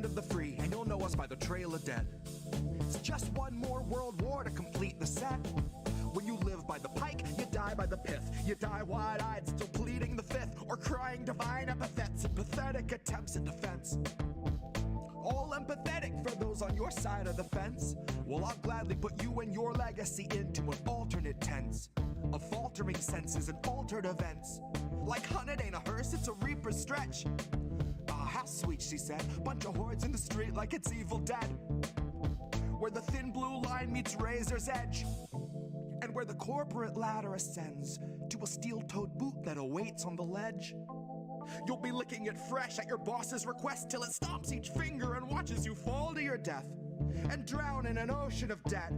land of the free, and you'll know us by the trail of dead. It's just one more world war to complete the set. When you live by the pike, you die by the pith. You die wide-eyed, still pleading the fifth, or crying divine epithets and pathetic attempts at defense. All empathetic for those on your side of the fence. Well, I'll gladly put you and your legacy into an alternate tense of faltering senses and altered events. Like hun, it ain't a hearse, it's a reaper's stretch. Ah, how sweet, she said. Bunch of hordes in the street like it's Evil Dead. Where the thin blue line meets razor's edge. And where the corporate ladder ascends to a steel-toed boot that awaits on the ledge. You'll be licking it fresh at your boss's request till it stomps each finger and watches you fall to your death and drown in an ocean of debt.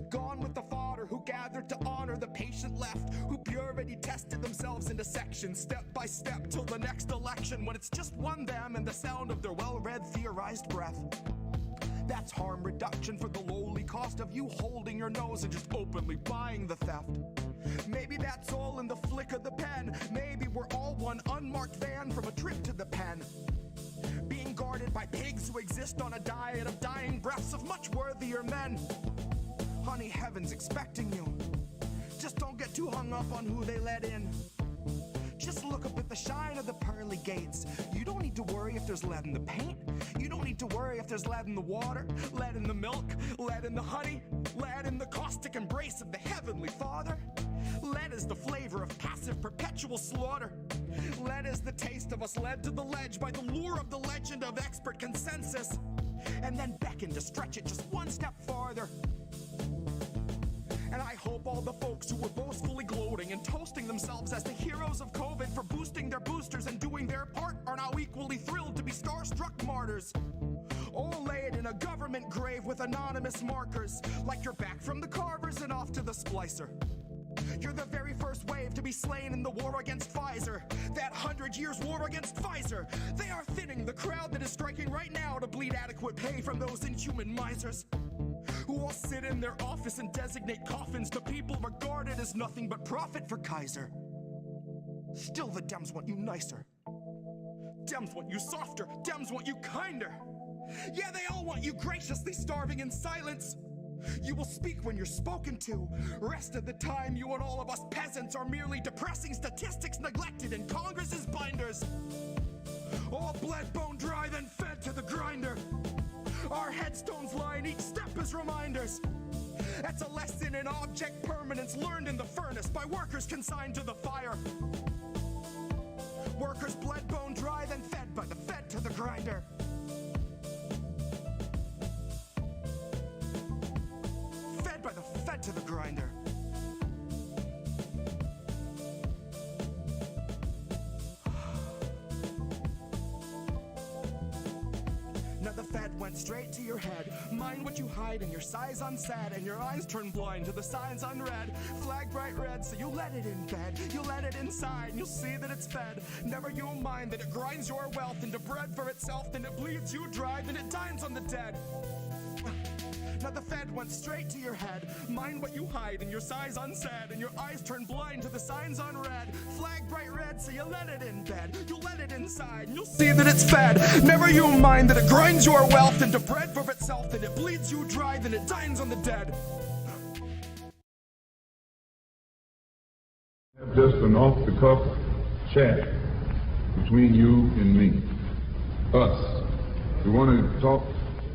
Gone with the fodder who gathered to honor the patient left, who purity tested themselves into sections step by step till the next election, when it's just one them and the sound of their well-read theorized breath. That's harm reduction for the lowly cost of you holding your nose and just openly buying the theft. Maybe that's all in the flick of the pen. Maybe we're all one unmarked van from a trip to the pen, being guarded by pigs who exist on a diet of dying breaths of much worthier men. Honey, heaven's expecting you. Just don't get too hung up on who they let in. Just look up at the shine of the pearly gates. You don't need to worry if there's lead in the paint. You don't need to worry if there's lead in the water, lead in the milk, lead in the honey, lead in the caustic embrace of the Heavenly Father. Lead is the flavor of passive perpetual slaughter. Lead is the taste of us led to the ledge by the lure of the legend of expert consensus, and then beckon to stretch it just one step farther. And I hope all the folks who were boastfully gloating and toasting themselves as the heroes of COVID for boosting their boosters and doing their part are now equally thrilled to be starstruck martyrs. All laid in a government grave with anonymous markers, like you're back from the carvers and off to the splicer. You're the very first wave to be slain in the war against Pfizer, that 100 years war against Pfizer. They are thinning the crowd that is striking right now to bleed adequate pay from those inhuman misers, who all sit in their office and designate coffins to people regarded as nothing but profit for Kaiser. Still, the Dems want you nicer. Dems want you softer. Dems want you kinder. Yeah, they all want you graciously starving in silence. You will speak when you're spoken to. Rest of the time, you and all of us peasants are merely depressing statistics neglected in Congress's binders. All bled, bone dry, then fed to the grinder. Our headstones line each step as reminders. That's a lesson in object permanence learned in the furnace by workers consigned to the fire. Workers bled, bone dry, then fed by the fed to the grinder. Fed by the fed to the grinder. Now the fed went straight to your head. Mind what you hide and your size unsaid, and your eyes turn blind to the signs unread. Flag bright red, so you let it in bed. You let it inside and you'll see that it's fed. Never you mind that it grinds your wealth into bread for itself, then it bleeds you dry, then it dines on the dead. Now the fed went straight to your head. Mind what you hide and your size unsaid, and your eyes turn blind to the signs unread. Flag bright red, so you let it in bed. You let it inside and you'll see that it's fed. Never you mind that it grinds your wealth into bread for itself, then it bleeds you dry, then it dines on the dead. Just an off-the-cuff chat between you and me. Us. We want to talk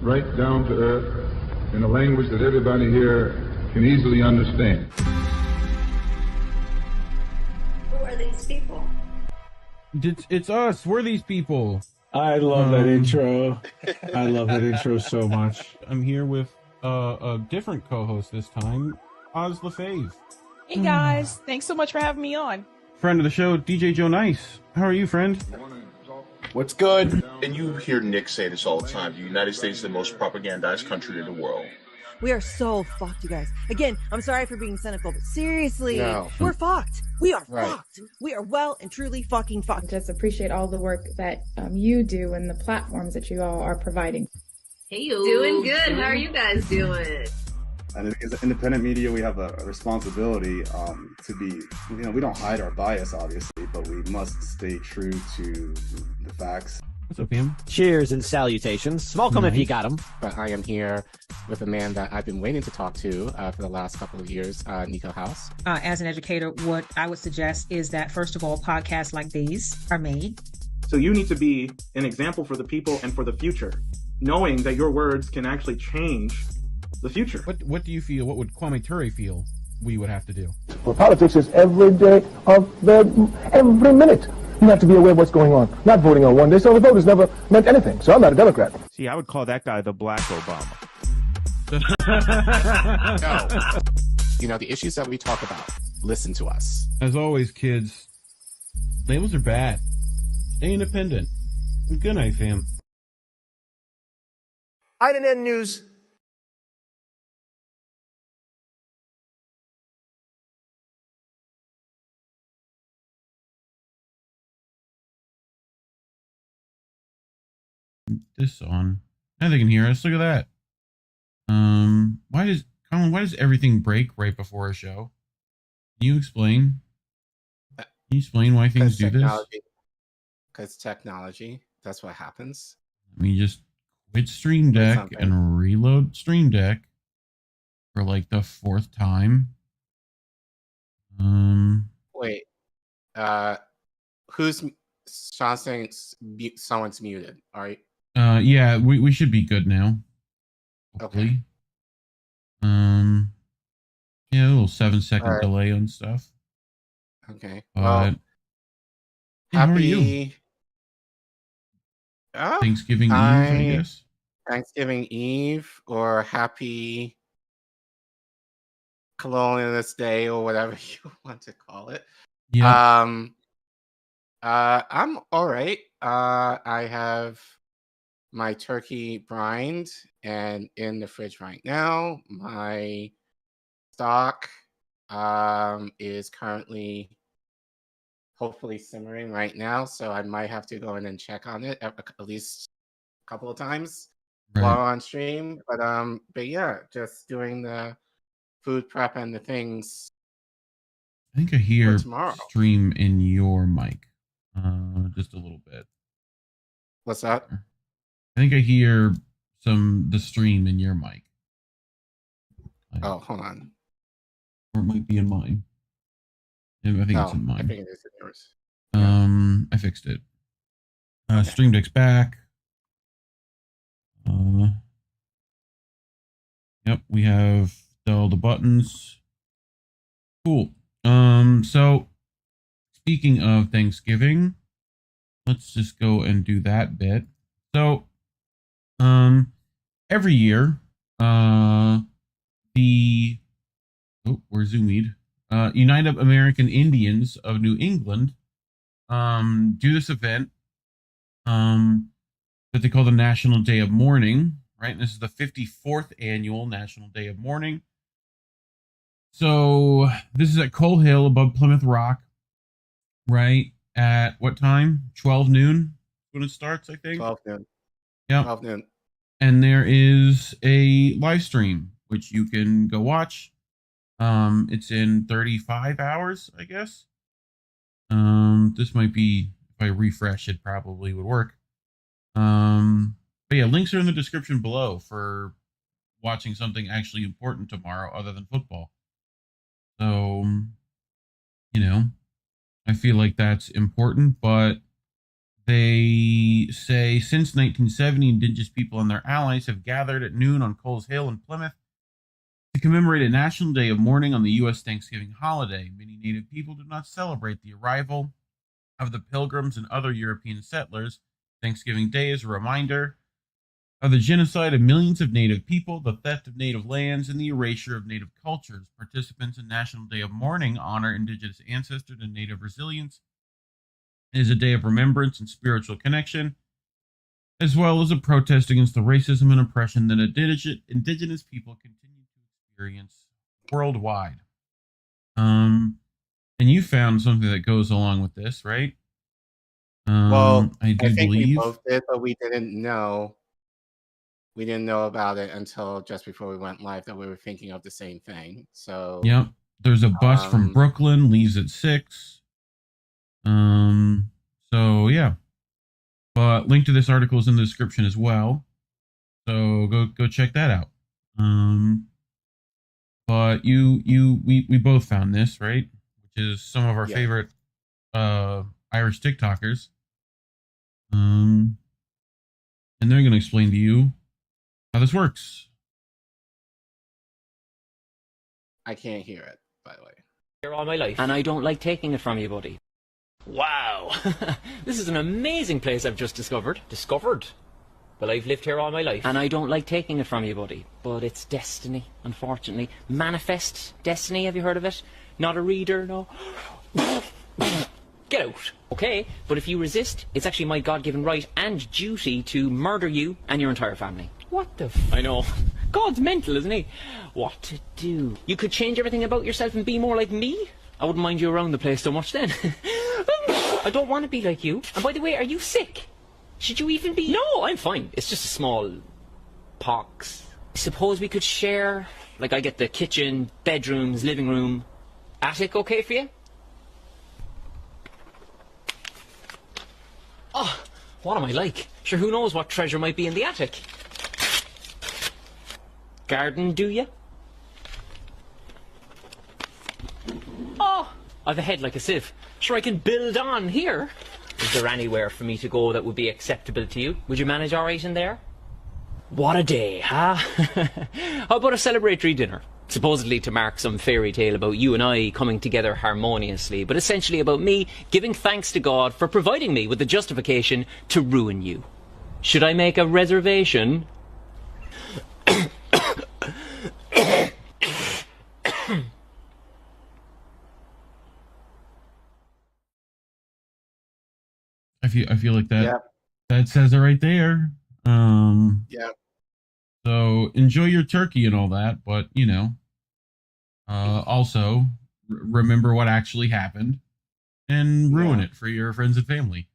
right down to earth in a language that everybody here can easily understand. Who are these people? It's us. We're these people. I love that intro. I love that intro so much. I'm here with a different co-host this time, Oz LaFave. Hey guys, thanks so much for having me on. Friend of the show, DJ Joe Nice. How are you, friend? What's good? And you hear Nick say this all the time. The United States is the most propagandized country in the world. We are so fucked, you guys. Again, I'm sorry for being cynical, but seriously, No. we're fucked. We are Right. fucked. We are well and truly fucking fucked. Just appreciate all the work that you do and the platforms that you all are providing. Hey, you. Doing good. How are you guys doing? And as independent media, we have a responsibility to be, we don't hide our bias, obviously, but we must stay true to the facts. What's up, Pam? Cheers and salutations. Welcome if you got them. But I am here with a man that I've been waiting to talk to for the last couple of years, Nico House. As an educator, what I would suggest is that, first of all, podcasts like these are made. So you need to be an example for the people and for the future, knowing that your words can actually change the future. What do you feel? What would Kwame Ture feel we would have to do? Well, politics is every day of every minute. You have to be aware of what's going on. Not voting on one day, so the vote has never meant anything. So I'm not a Democrat. See, I would call that guy the Black Obama. No. You know, the issues that we talk about, listen to us. As always, kids, labels are bad. Stay independent. Good night, fam. INN News. This on. Now they can hear us. Look at that. Colin, why does everything break right before a show? Can you explain? Can you explain why things do this? Because technology. That's what happens. I mean, just quit Stream Deck and reload Stream Deck for like the 4th time. Wait. Who's Sean saying someone's muted? All right. Yeah, we should be good now. Hopefully. Okay. Yeah, a little 7-second delay on stuff. Okay. Well, how are you? Thanksgiving Eve, I guess. Thanksgiving Eve or happy Colonialist Day or whatever you want to call it. Yeah. I'm all right. I have my turkey brined and in the fridge right now. My stock is currently hopefully simmering right now, so I might have to go in and check on it at least a couple of times while on stream. But yeah, just doing the food prep and the things. I think I hear tomorrow. Stream in your mic. Just a little bit. What's that? I think I hear the stream in your mic. Oh, hold on. Or it might be in mine. Yeah, I think it's in mine. I think it is in yours. I fixed it. Stream Deck's back. Yep, we have all the buttons. Cool. So speaking of Thanksgiving, let's just go and do that bit. So, every year, we're zoomed. United American Indians of New England, do this event, that they call the National Day of Mourning, right? And this is the 54th annual National Day of Mourning. So this is at Coal Hill above Plymouth Rock, right? At what time? 12 noon when it starts, I think. 12 noon. Yeah. 12 noon. And there is a live stream, which you can go watch. It's in 35 hours, I guess. This might be, if I refresh, it probably would work. But yeah, links are in the description below for watching something actually important tomorrow other than football. So, you know, I feel like that's important, but they say since 1970, Indigenous people and their allies have gathered at noon on Coles Hill in Plymouth to commemorate a National Day of Mourning on the U.S. Thanksgiving holiday. Many Native people do not celebrate the arrival of the Pilgrims and other European settlers. Thanksgiving Day is a reminder of the genocide of millions of Native people, the theft of Native lands, and the erasure of Native cultures. Participants in National Day of Mourning honor Indigenous ancestors and Native resilience. It is a day of remembrance and spiritual connection, as well as a protest against the racism and oppression that Indigenous people continue to experience worldwide. And you found something that goes along with this, right? Well, I think believe we both did, but we didn't know. We didn't know about it until just before we went live that we were thinking of the same thing. So, yep. There's a bus from Brooklyn, leaves at 6. So yeah. But link to this article is in the description as well. So go check that out. But we both found this, right? Which is some of our favorite Irish TikTokers. And they're going to explain to you how this works. I can't hear it, by the way. Here all my life, and I don't like taking it from you, buddy. Wow, this is an amazing place I've just discovered. Discovered? Well, I've lived here all my life, and I don't like taking it from you, buddy. But it's destiny, unfortunately. Manifest destiny, have you heard of it? Not a reader, no. Get out, okay? But if you resist, it's actually my God-given right and duty to murder you and your entire family. What the I know. God's mental, isn't he? What to do? You could change everything about yourself and be more like me? I wouldn't mind you around the place so much then. I don't want to be like you. And by the way, are you sick? Should you even be? No, I'm fine. It's just a small pox. Suppose we could share, like I get the kitchen, bedrooms, living room, attic okay for you? Oh, what am I like? Sure, who knows what treasure might be in the attic? Garden, do you? Oh, I've a head like a sieve. Sure, I can build on here. Is there anywhere for me to go that would be acceptable to you? Would you manage all right in there? What a day, huh? How about a celebratory dinner? Supposedly to mark some fairy tale about you and I coming together harmoniously, but essentially about me giving thanks to God for providing me with the justification to ruin you. Should I make a reservation? I feel like that says it right there. So enjoy your turkey and all that, but you know, also remember what actually happened and ruin it for your friends and family.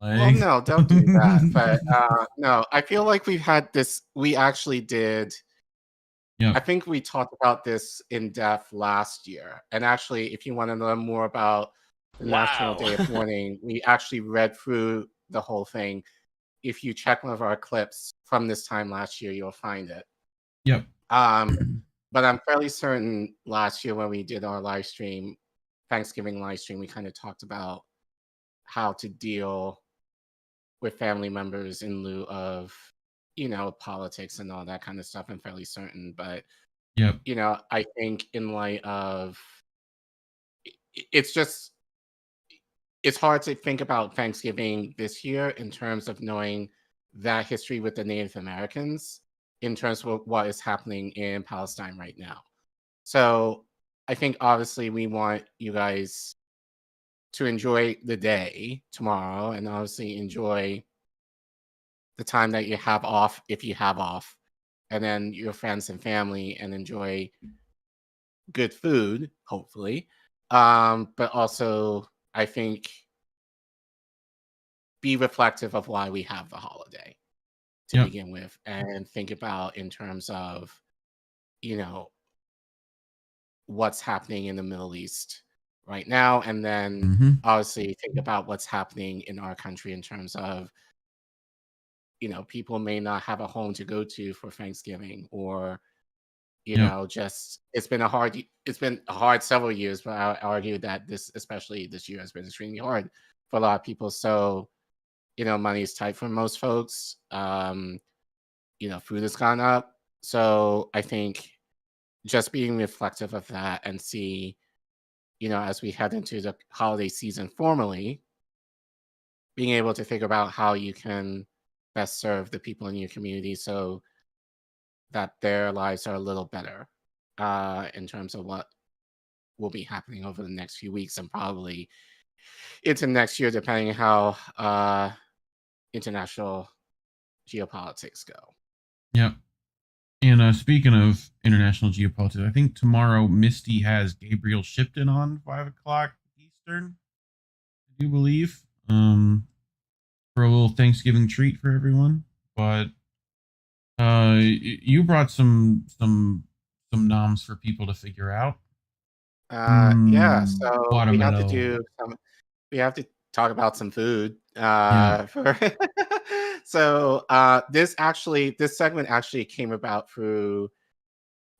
Like... Well, no, don't do that. But no, I feel like we've had this. We actually did. Yeah. I think we talked about this in depth last year. And actually, if you want to learn more about the National Day of Mourning, we actually read through the whole thing. If you check one of our clips from this time last year, you'll find it. Yep. But I'm fairly certain last year when we did our live stream, Thanksgiving live stream, we kind of talked about how to deal with family members in lieu of, you know, politics and all that kind of stuff. I'm fairly certain. But, you know, I think in light of, it's hard to think about Thanksgiving this year in terms of knowing that history with the Native Americans in terms of what is happening in Palestine right now. So I think obviously we want you guys to enjoy the day tomorrow and obviously enjoy the time that you have off, if you have off, and then your friends and family, and enjoy good food, hopefully. But also, I think, be reflective of why we have the holiday to begin with, and think about in terms of, you know, what's happening in the Middle East right now, and then obviously think about what's happening in our country in terms of, you know, people may not have a home to go to for Thanksgiving, or you know, just it's been a hard several years, but I argue that especially this year has been extremely hard for a lot of people. So, you know, money is tight for most folks. You know, food has gone up. So I think just being reflective of that and see, you know, as we head into the holiday season formally, being able to think about how you can best serve the people in your community so that their lives are a little better in terms of what will be happening over the next few weeks and probably into next year, depending on how international geopolitics go. Yeah. And speaking of international geopolitics, I think tomorrow Misty has Gabriel Shipton on 5 o'clock Eastern, I do believe, for a little Thanksgiving treat for everyone. But you brought some noms for people to figure out. Yeah, so we have to talk about some food. So this segment actually came about through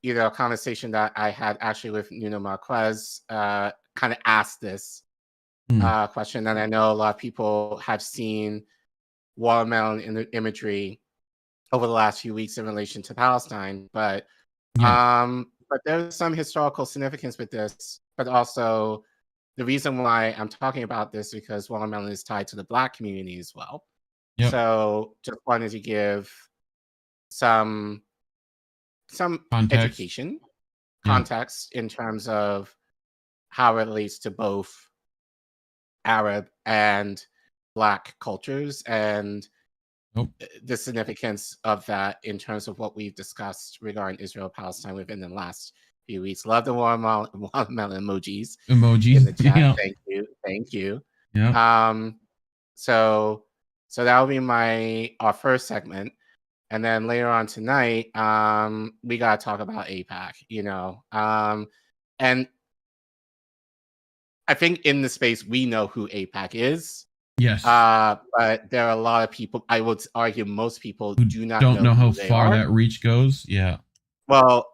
a conversation that I had actually with Nuno Marquez. Kind of asked this question, and I know a lot of people have seen watermelon in the imagery over the last few weeks in relation to Palestine, but there's some historical significance with this, but also the reason why I'm talking about this because watermelon is tied to the Black community as well. Yep. So just wanted to give some context in terms of how it relates to both Arab and Black cultures and the significance of that in terms of what we've discussed regarding Israel-Palestine within the last few weeks. Love the watermelon emojis in the chat. Yeah. Thank you. Yeah. So that will be our first segment, and then later on tonight, we gotta talk about AIPAC. And I think in the space we know who AIPAC is. Yes. But there are a lot of people, I would argue most people don't know how who they far are. that reach goes. Yeah. Well,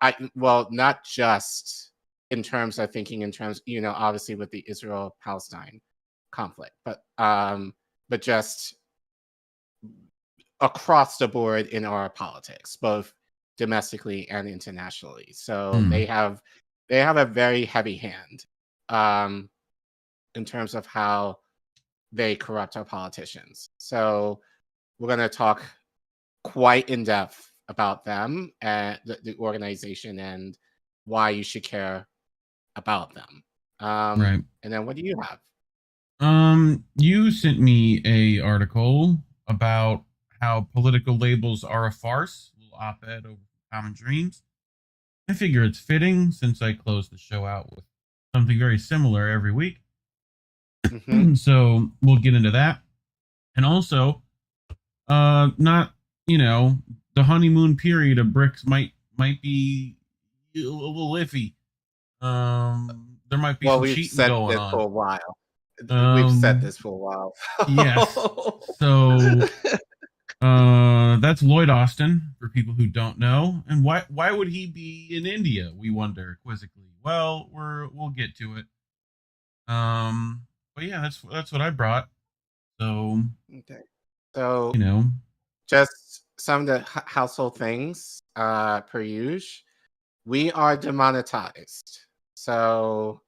not just in terms of thinking in terms, obviously with the Israel-Palestine conflict, but just across the board in our politics, both domestically and internationally. So they have a very heavy hand in terms of how they corrupt our politicians. So we're going to talk quite in depth about them and the organization and why you should care about them. Right. And then what do you have? You sent me a article about how political labels are a farce, a little op-ed over common dreams. I figure it's fitting since I close the show out with something very similar every week. So we'll get into that. And also, not, the honeymoon period of BRICS might be a little iffy. There might be some cheating going on. For a while. We've said this for a while. Yes. So that's Lloyd Austin for people who don't know. And why would he be in India? We wonder quizzically. Well, we'll get to it. But yeah, that's what I brought. So okay. So just some of the household things per usual. We are demonetized. So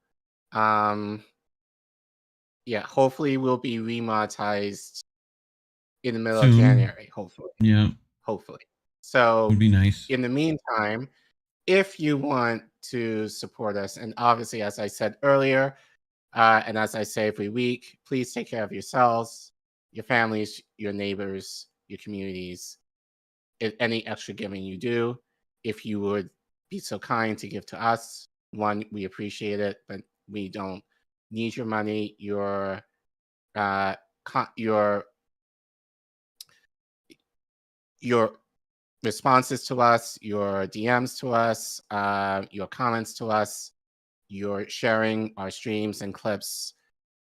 hopefully we'll be remonetized in the middle of January, hopefully. Yeah. Hopefully. So would be nice. In the meantime, if you want to support us, and obviously as I said earlier, and as I say every week, please take care of yourselves, your families, your neighbors, your communities. Any extra giving you do, if you would be so kind to give to us, one, we appreciate it, but we don't need your money. Your responses to us, your DMs to us, your comments to us, your sharing our streams and clips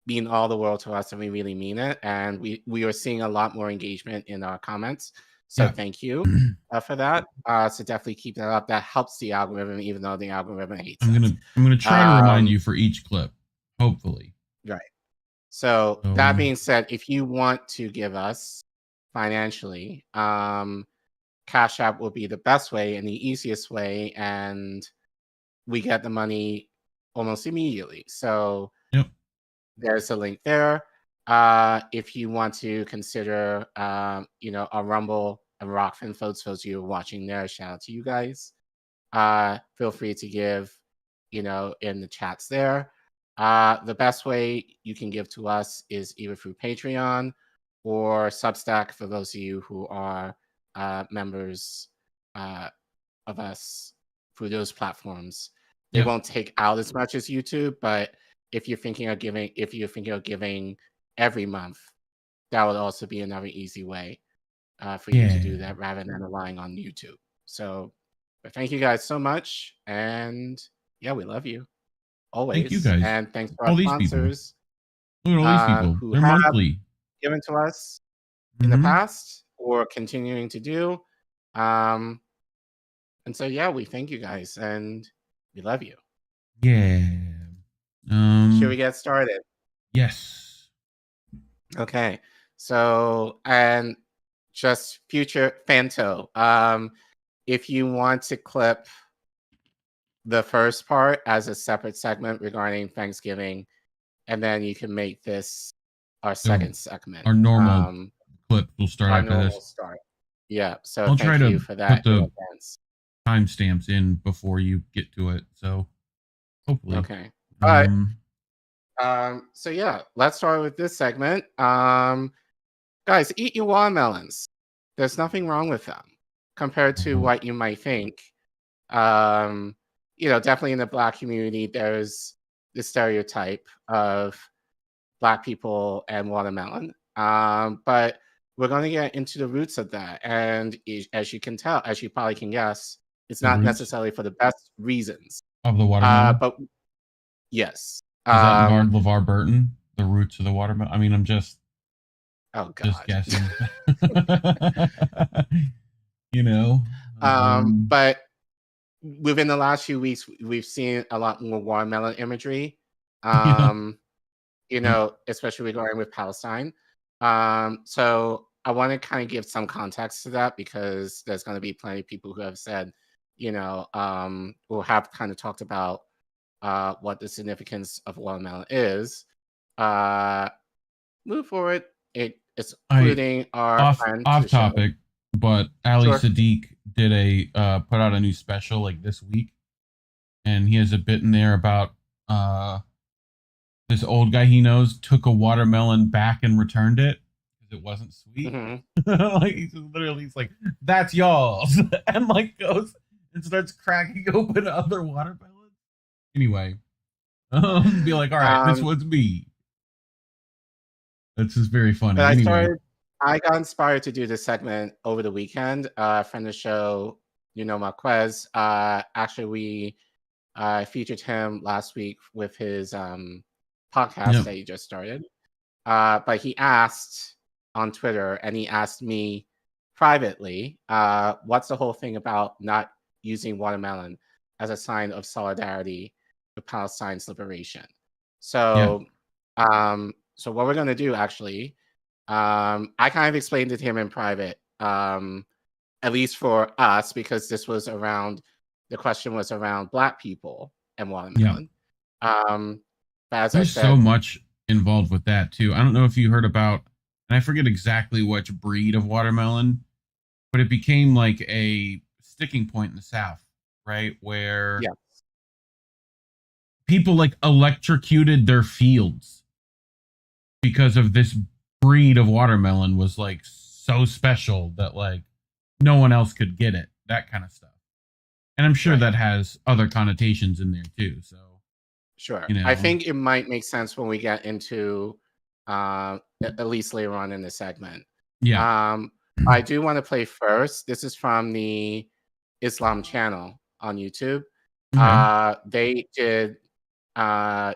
mean all the world to us, and we really mean it. And we are seeing a lot more engagement in our comments. So thank you for that. So definitely keep that up. That helps the algorithm, even though the algorithm hates I'm gonna try to remind you for each clip, hopefully. Right. So that being said, if you want to give us financially, Cash App will be the best way and the easiest way, and we get the money almost immediately. So there's a link there. If you want to consider, a Rumble and Rockfin folks, those of you watching there, shout out to you guys. Feel free to give, in the chats there. The best way you can give to us is either through Patreon or Substack for those of you who are members of us through those platforms. They won't take out as much as YouTube, but if you're thinking of giving every month, that would also be another easy way for you to do that rather than relying on YouTube. So, but thank you guys so much, and we love you always. Thank you guys, and thanks for all our these sponsors. People. Look at all these people. They're monthly. given to us in the Mhm. past or continuing to do. And so, yeah, we thank you guys and we love you. Yeah. Should we get started? Yes. Okay. So, and just future Fanto. If you want to clip the first part as a separate segment regarding Thanksgiving, and then you can make this our second segment. Our normal clip will start Our after normal this. start. Yeah. So I'll try thank you to for put that in the advance. timestamps in before you get to it. So hopefully. Okay. All right. So yeah, let's start with this segment. Guys, eat your watermelons. There's nothing wrong with them compared to what you might think. Definitely in the Black community, there's the stereotype of Black people and watermelon. But we're going to get into the roots of that. And as you can tell, as you probably can guess, it's The not roots necessarily for the best reasons. of the watermelon. But yes. Is that Bard LeVar Burton? The roots of the watermelon? I mean, I'm just just guessing. But within the last few weeks, we've seen a lot more watermelon imagery. Especially regarding with Palestine. So I want to kind of give some context to that because there's going to be plenty of people who have said, who have kind of talked about what the significance of watermelon is. Move forward. It's including our friend off topic, but Ali Sure. Sadiq did put out a new special like this week, and he has a bit in there about this old guy he knows took a watermelon back and returned it because it wasn't sweet. Like he's like, that's y'all's, and like goes and starts cracking open other watermelons. Anyway, be like, all right, this one's me. That's just very funny. But anyway. I got inspired to do this segment over the weekend. Friend of the show, Marquez. Actually, we featured him last week with his podcast that he just started. But he asked on Twitter, and he asked me privately, what's the whole thing about not using watermelon as a sign of solidarity with Palestine's liberation? So, so what we're going to do, actually, I kind of explained it to him in private, at least for us, because this was the question was around Black people and watermelon. But as There's so much involved with that too. I don't know if you heard about, and I forget exactly which breed of watermelon, but it became like a sticking point in the South, right? Where people like electrocuted their fields because of this breed of watermelon was like so special that like no one else could get it, that kind of stuff. And I'm sure that has other connotations in there too. So sure. I think it might make sense when we get into at least later on in the segment. I do want to play first. This is from the Islam channel on YouTube. They did a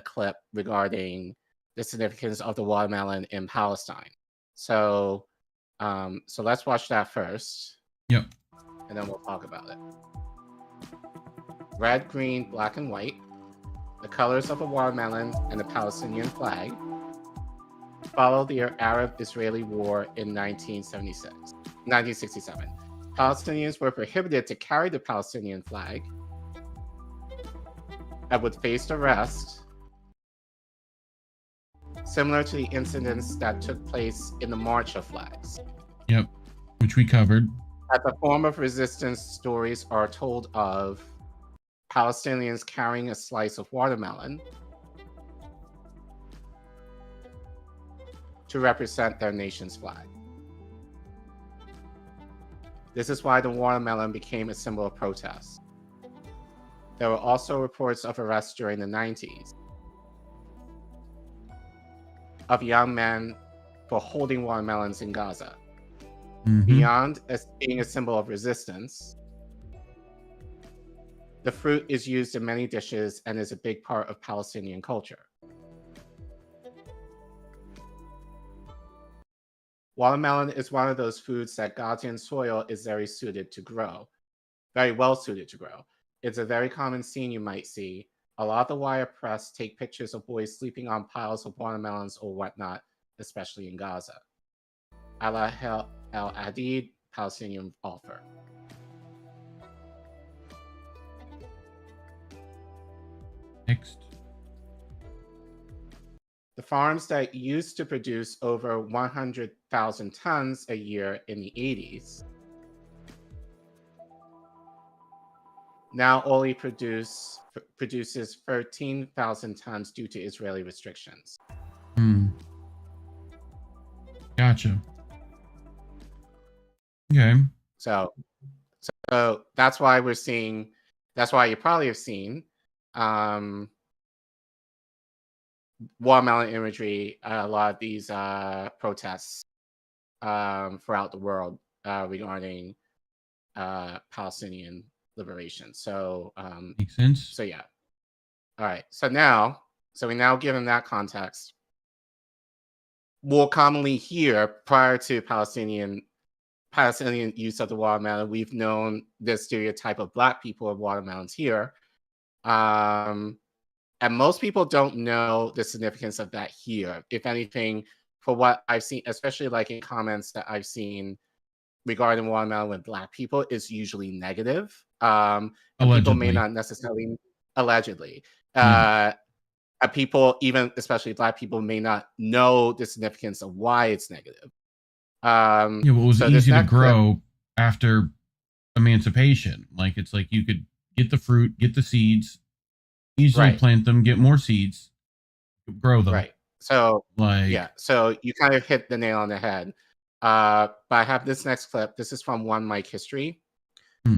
clip regarding the significance of the watermelon in Palestine. So let's watch that first. Yep. And then we'll talk about it. Red, green, black, and white. The colors of a watermelon and the Palestinian flag. Followed the Arab-Israeli War in 1967. Palestinians were prohibited to carry the Palestinian flag and would face arrest, similar to the incidents that took place in the March of Flags. Yep, which we covered. As a form of resistance, stories are told of Palestinians carrying a slice of watermelon to represent their nation's flag. This is why the watermelon became a symbol of protest. There were also reports of arrests during the 90s of young men for holding watermelons in Gaza. Beyond being a symbol of resistance, the fruit is used in many dishes and is a big part of Palestinian culture. Watermelon is one of those foods that Ghanaian soil is very suited to grow, very well suited to grow. It's a very common scene you might see. A lot of the wire press take pictures of boys sleeping on piles of watermelons or whatnot, especially in Gaza. Allah El Adid, Palestinian author. Next. The farms that used to produce over 100,000 tons a year in the 80s now only produces 13,000 tons due to Israeli restrictions. Gotcha. Okay. So that's why we're seeing. That's why you probably have seen watermelon imagery, a lot of these protests throughout the world regarding Palestinian liberation. So makes sense. So yeah. All right. So we now given that context, more commonly here, prior to Palestinian use of the watermelon, we've known the stereotype of Black people of watermelons here. And most people don't know the significance of that here. If anything, for what I've seen, especially like in comments that I've seen regarding watermelon with Black people, is usually negative. And people may not necessarily, allegedly. People, even especially Black people, may not know the significance of why it's negative. Yeah, well, it was easy to grow after emancipation. Like, it's like you could get the fruit, get the seeds, easily plant them, get more seeds, grow them. Right. So, so you kind of hit the nail on the head. But I have this next clip. This is from One Mic History,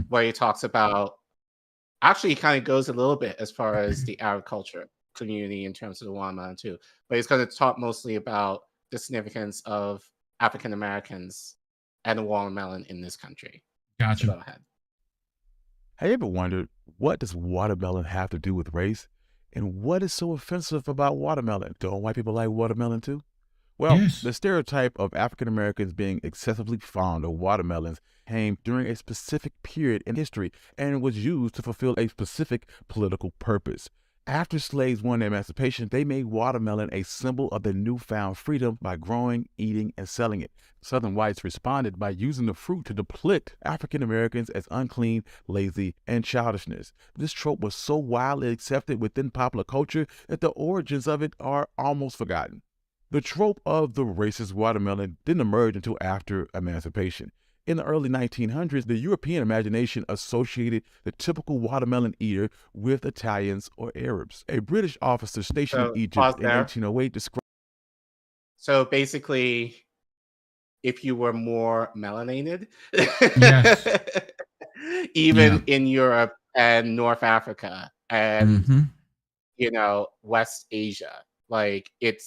where he talks about, actually, he kind of goes a little bit as far as the Arab culture community in terms of the watermelon too. But he's going to talk mostly about the significance of African Americans and the watermelon in this country. Gotcha. So go ahead. Have you ever wondered, what does watermelon have to do with race? And what is so offensive about watermelon? Don't white people like watermelon too? Well, the stereotype of African Americans being excessively fond of watermelons came during a specific period in history and was used to fulfill a specific political purpose. After slaves won their emancipation, they made watermelon a symbol of their newfound freedom by growing, eating, and selling it. Southern whites responded by using the fruit to depict African Americans as unclean, lazy, and childishness. This trope was so widely accepted within popular culture that the origins of it are almost forgotten. The trope of the racist watermelon didn't emerge until after emancipation. In the early 1900s, the European imagination associated the typical watermelon eater with Italians or Arabs. A British officer stationed in Egypt in 1808 described. So basically, if you were more melanated, even in Europe and North Africa and West Asia, like it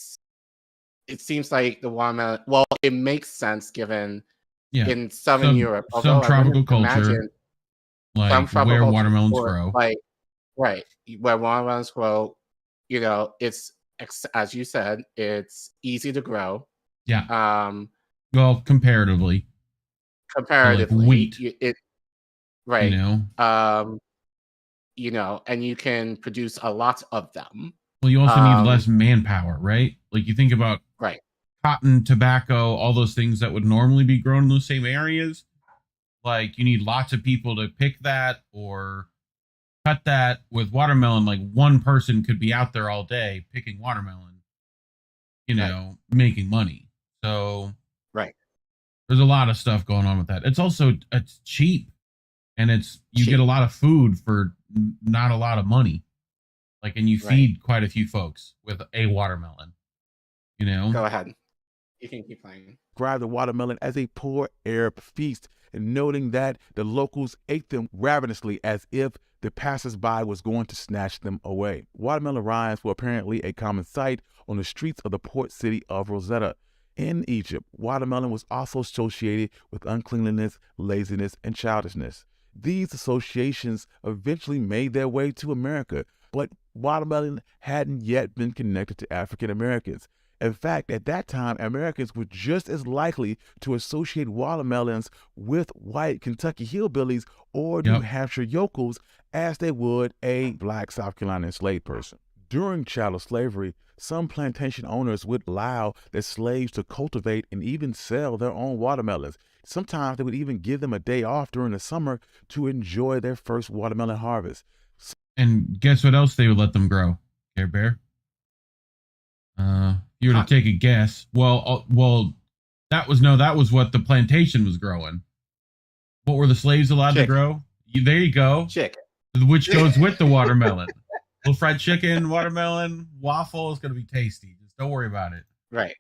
seems like the watermelon. Well, it makes sense given. In Southern Europe, some tropical culture, like where watermelons grow, where watermelons grow, it's, as you said, it's easy to grow. Yeah. Well, comparatively, like wheat, and you can produce a lot of them. Well, you also need less manpower, right? Like you think about cotton, tobacco, all those things that would normally be grown in those same areas. Like you need lots of people to pick that or cut that. With watermelon, like one person could be out there all day picking watermelon, making money. So there's a lot of stuff going on with that. It's cheap, and you get a lot of food for not a lot of money. Like, and you feed quite a few folks with a watermelon. Go ahead. You can keep playing. Described the watermelon as a poor Arab feast, and noting that the locals ate them ravenously as if the passers-by was going to snatch them away. Watermelon rinds were apparently a common sight on the streets of the port city of Rosetta. In Egypt, watermelon was also associated with uncleanliness, laziness, and childishness. These associations eventually made their way to America, but watermelon hadn't yet been connected to African Americans. In fact, at that time, Americans were just as likely to associate watermelons with white Kentucky hillbillies or New Hampshire yokels as they would a black South Carolina enslaved person. During chattel slavery, some plantation owners would allow their slaves to cultivate and even sell their own watermelons. Sometimes they would even give them a day off during the summer to enjoy their first watermelon harvest. And guess what else they would let them grow, Care Bear? You were to take a guess. Well, that was what the plantation was growing. What were the slaves allowed to grow? There you go. Chicken. Which goes with the watermelon. Little fried chicken, watermelon, waffle is going to be tasty. Just don't worry about it. Right.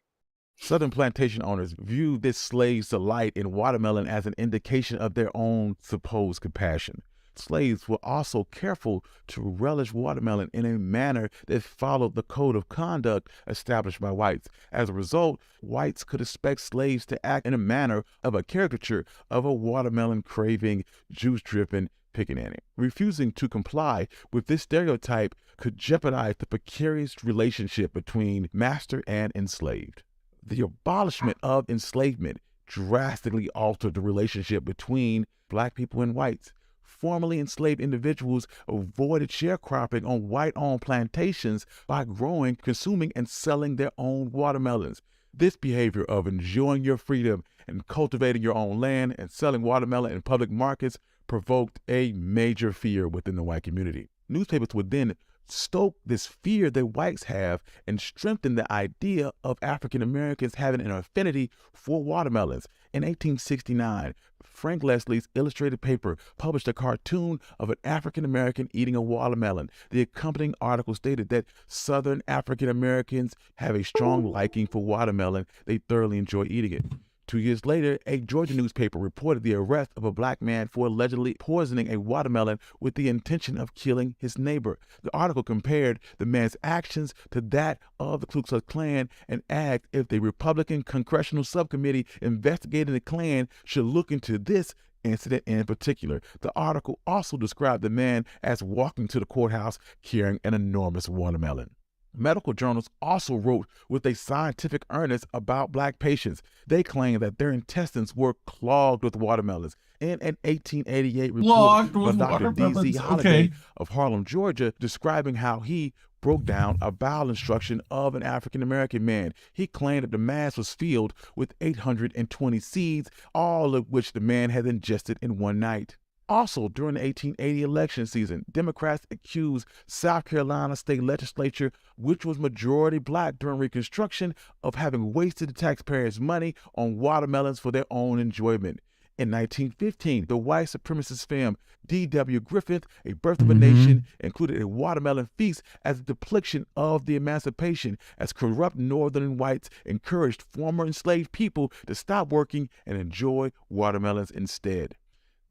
Southern plantation owners viewed this slave's delight in watermelon as an indication of their own supposed compassion. Slaves were also careful to relish watermelon in a manner that followed the code of conduct established by whites. As a result, whites could expect slaves to act in a manner of a caricature of a watermelon-craving, juice-dripping pickaninny. Refusing to comply with this stereotype could jeopardize the precarious relationship between master and enslaved. The abolishment of enslavement drastically altered the relationship between black people and whites. Formerly enslaved individuals avoided sharecropping on white-owned plantations by growing, consuming, and selling their own watermelons. This behavior of enjoying your freedom and cultivating your own land and selling watermelon in public markets provoked a major fear within the white community. Newspapers would then stoke this fear that whites have and strengthen the idea of African Americans having an affinity for watermelons. In 1869, Frank Leslie's illustrated paper published a cartoon of an African American eating a watermelon. The accompanying article stated that Southern African Americans have a strong liking for watermelon. They thoroughly enjoy eating it. 2 years later, a Georgia newspaper reported the arrest of a black man for allegedly poisoning a watermelon with the intention of killing his neighbor. The article compared the man's actions to that of the Ku Klux Klan and asked if the Republican Congressional Subcommittee investigating the Klan should look into this incident in particular. The article also described the man as walking to the courthouse carrying an enormous watermelon. Medical journals also wrote with a scientific earnest about black patients. They claimed that their intestines were clogged with watermelons. In an 1888 report by Dr. D.Z. Holliday of Harlem, Georgia, describing how he broke down a bowel instruction of an African-American man. He claimed that the mass was filled with 820 seeds, all of which the man had ingested in one night. Also, during the 1880 election season, Democrats accused South Carolina state legislature, which was majority black during Reconstruction, of having wasted the taxpayers' money on watermelons for their own enjoyment. In 1915, the white supremacist film D.W. Griffith, A Birth of a Nation, included a watermelon feast as a depiction of the emancipation, as corrupt northern whites encouraged former enslaved people to stop working and enjoy watermelons instead.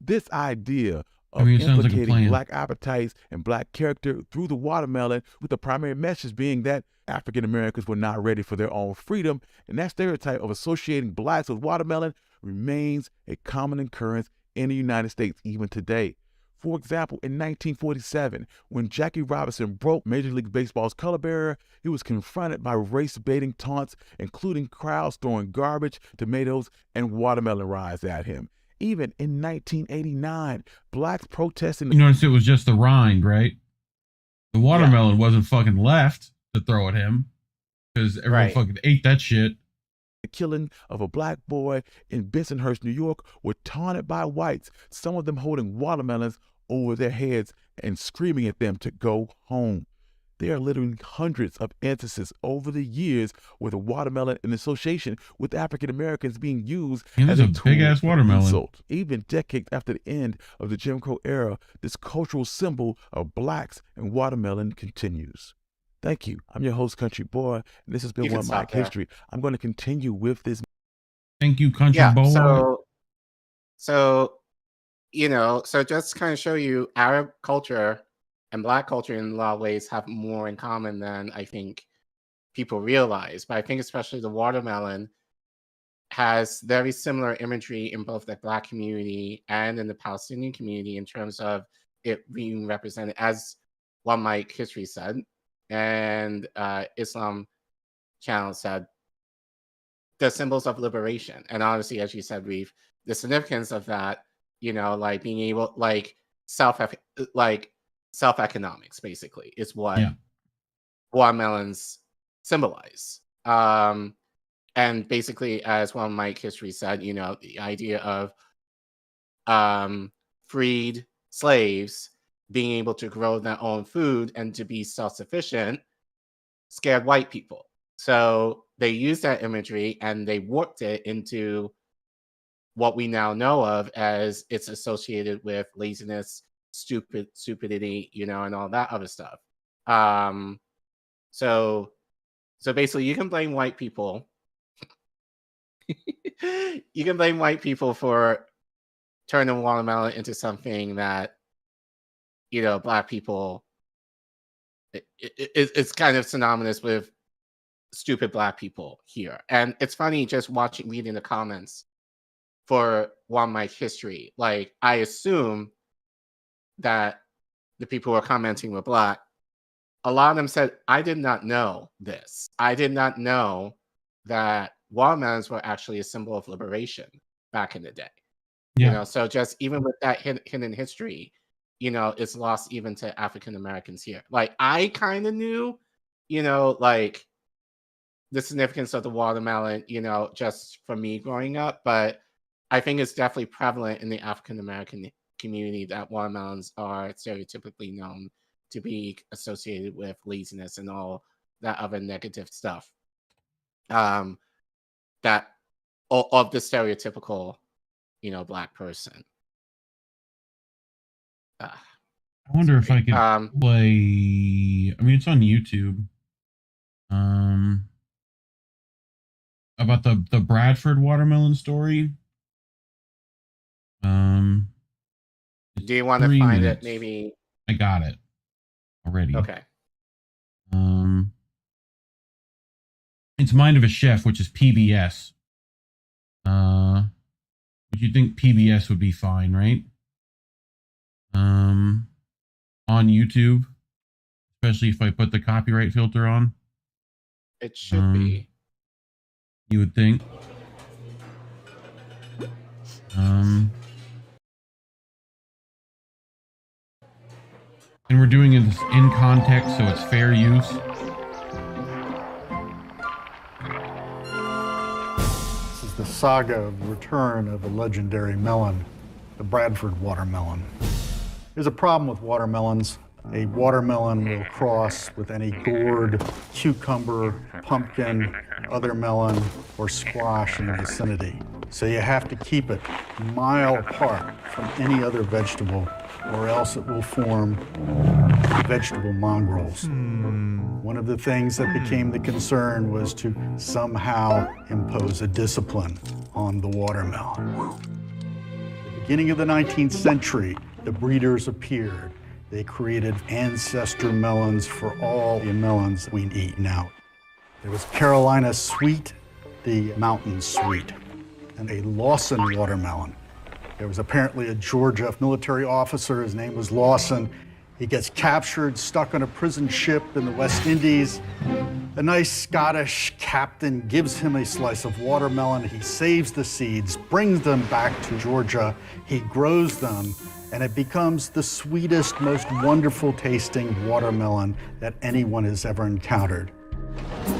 This idea of implicating black appetites and black character through the watermelon, with the primary message being that African Americans were not ready for their own freedom, and that stereotype of associating blacks with watermelon remains a common occurrence in the United States even today. For example, in 1947, when Jackie Robinson broke Major League Baseball's color barrier, he was confronted by race-baiting taunts, including crowds throwing garbage, tomatoes, and watermelon rinds at him. Even in 1989, blacks protesting. You notice it was just the rind, right? The watermelon wasn't fucking left to throw at him because everyone fucking ate that shit. The killing of a black boy in Bensonhurst, New York, were taunted by whites, some of them holding watermelons over their heads and screaming at them to go home. There are literally hundreds of instances over the years where the watermelon in association with African Americans being used as a big ass watermelon. Insult. Even decades after the end of the Jim Crow era, this cultural symbol of blacks and watermelon continues. Thank you. I'm your host, Country Boy, and this has been One Mic History. I'm going to continue with this. Thank you, Country Boy. So just kind of show you Arab culture and black culture in a lot of ways have more in common than I think people realize. But I think especially the watermelon has very similar imagery in both the black community and in the Palestinian community in terms of it being represented as One Mic History said. And Islam channel said the symbols of liberation. And obviously, as you said, Reef, the significance of that, like being able, like self-economics, basically, is what watermelons symbolize. And basically, as one of Mike History said, the idea of freed slaves being able to grow their own food and to be self-sufficient scared white people. So they used that imagery and they warped it into what we now know of as it's associated with laziness, stupidity, and all that other stuff. So basically, you can blame white people. You can blame white people for turning watermelon into something that, Black people, it's kind of synonymous with stupid Black people here. And it's funny just reading the comments for One Mike History. Like, I assume that the people who are commenting were Black. A lot of them said, I did not know this. I did not know that watermelons were actually a symbol of liberation back in the day. So just even with that hidden history, it's lost even to African Americans here. Like, I kind of knew, like the significance of the watermelon, just from me growing up, but I think it's definitely prevalent in the African American community that watermelons are stereotypically known to be associated with laziness and all that other negative stuff. That of the stereotypical, Black person. I wonder if I could play. I mean, it's on YouTube. About the Bradford watermelon story. Do you want to find it? Maybe I got it already. Okay. It's Mind of a Chef, which is PBS. But you'd think PBS would be fine, right? On YouTube, especially if I put the copyright filter on. It should be. You would think. And we're doing it in context, so it's fair use. This is the saga of the return of a legendary melon, the Bradford watermelon. There's a problem with watermelons. A watermelon will cross with any gourd, cucumber, pumpkin, other melon, or squash in the vicinity. So you have to keep it a mile apart from any other vegetable, or else it will form vegetable mongrels. One of the things that became the concern was to somehow impose a discipline on the watermelon. At the beginning of the 19th century, the breeders appeared. They created ancestor melons for all the melons we eat now. There was Carolina Sweet, the Mountain Sweet, and a Lawson watermelon. There was apparently a Georgia military officer, his name was Lawson. He gets captured, stuck on a prison ship in the West Indies. A nice Scottish captain gives him a slice of watermelon. He saves the seeds, brings them back to Georgia. He grows them, and it becomes the sweetest, most wonderful tasting watermelon that anyone has ever encountered.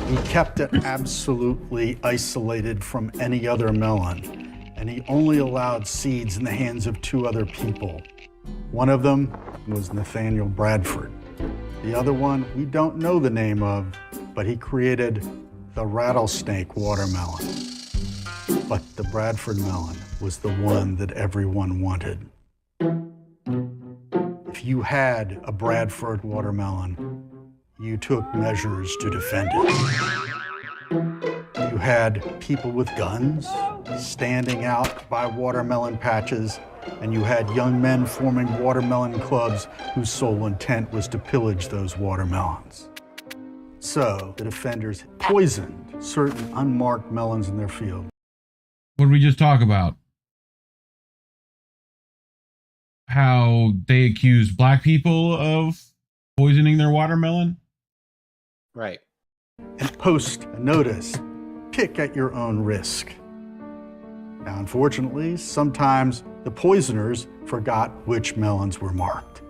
He kept it absolutely isolated from any other melon, and he only allowed seeds in the hands of two other people. One of them was Nathaniel Bradford. The other one we don't know the name of, but he created the rattlesnake watermelon. But the Bradford melon was the one that everyone wanted. If you had a Bradford watermelon, you took measures to defend it. You had people with guns standing out by watermelon patches, and you had young men forming watermelon clubs whose sole intent was to pillage those watermelons. So the defenders poisoned certain unmarked melons in their field. What did we just talk about? How they accused Black people of poisoning their watermelon? Right. and post a notice, pick at your own risk. Now, unfortunately, sometimes the poisoners forgot which melons were marked.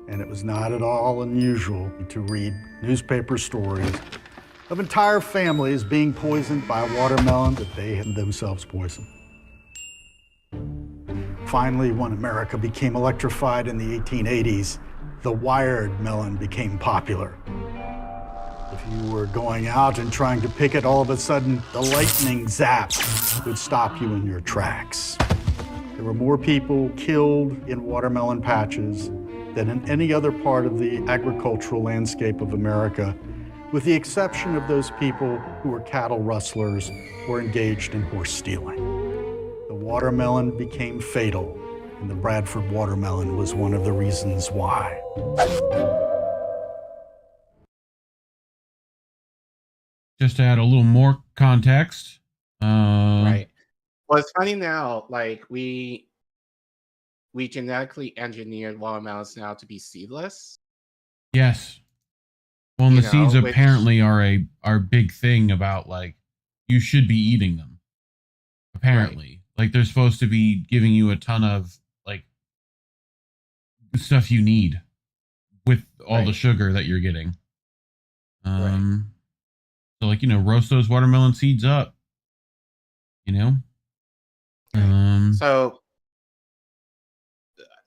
And it was not at all unusual to read newspaper stories of entire families being poisoned by a watermelon that they had themselves poisoned. Finally, when America became electrified in the 1880s, the wired melon became popular. If you were going out and trying to pick it, all of a sudden, the lightning zap would stop you in your tracks. There were more people killed in watermelon patches than in any other part of the agricultural landscape of America, with the exception of those people who were cattle rustlers or engaged in horse stealing. The watermelon became fatal, and the Bradford watermelon was one of the reasons why. Just to add a little more context. Right. Well, it's funny now, like we genetically engineered watermelons now to be seedless. Yes. Well, and You the seeds know, which- apparently are a big thing about, like, you should be eating them. Apparently. Like, they're supposed to be giving you a ton of, like, stuff you need with all the sugar that you're getting. So, like, you know, roast those watermelon seeds up. You know?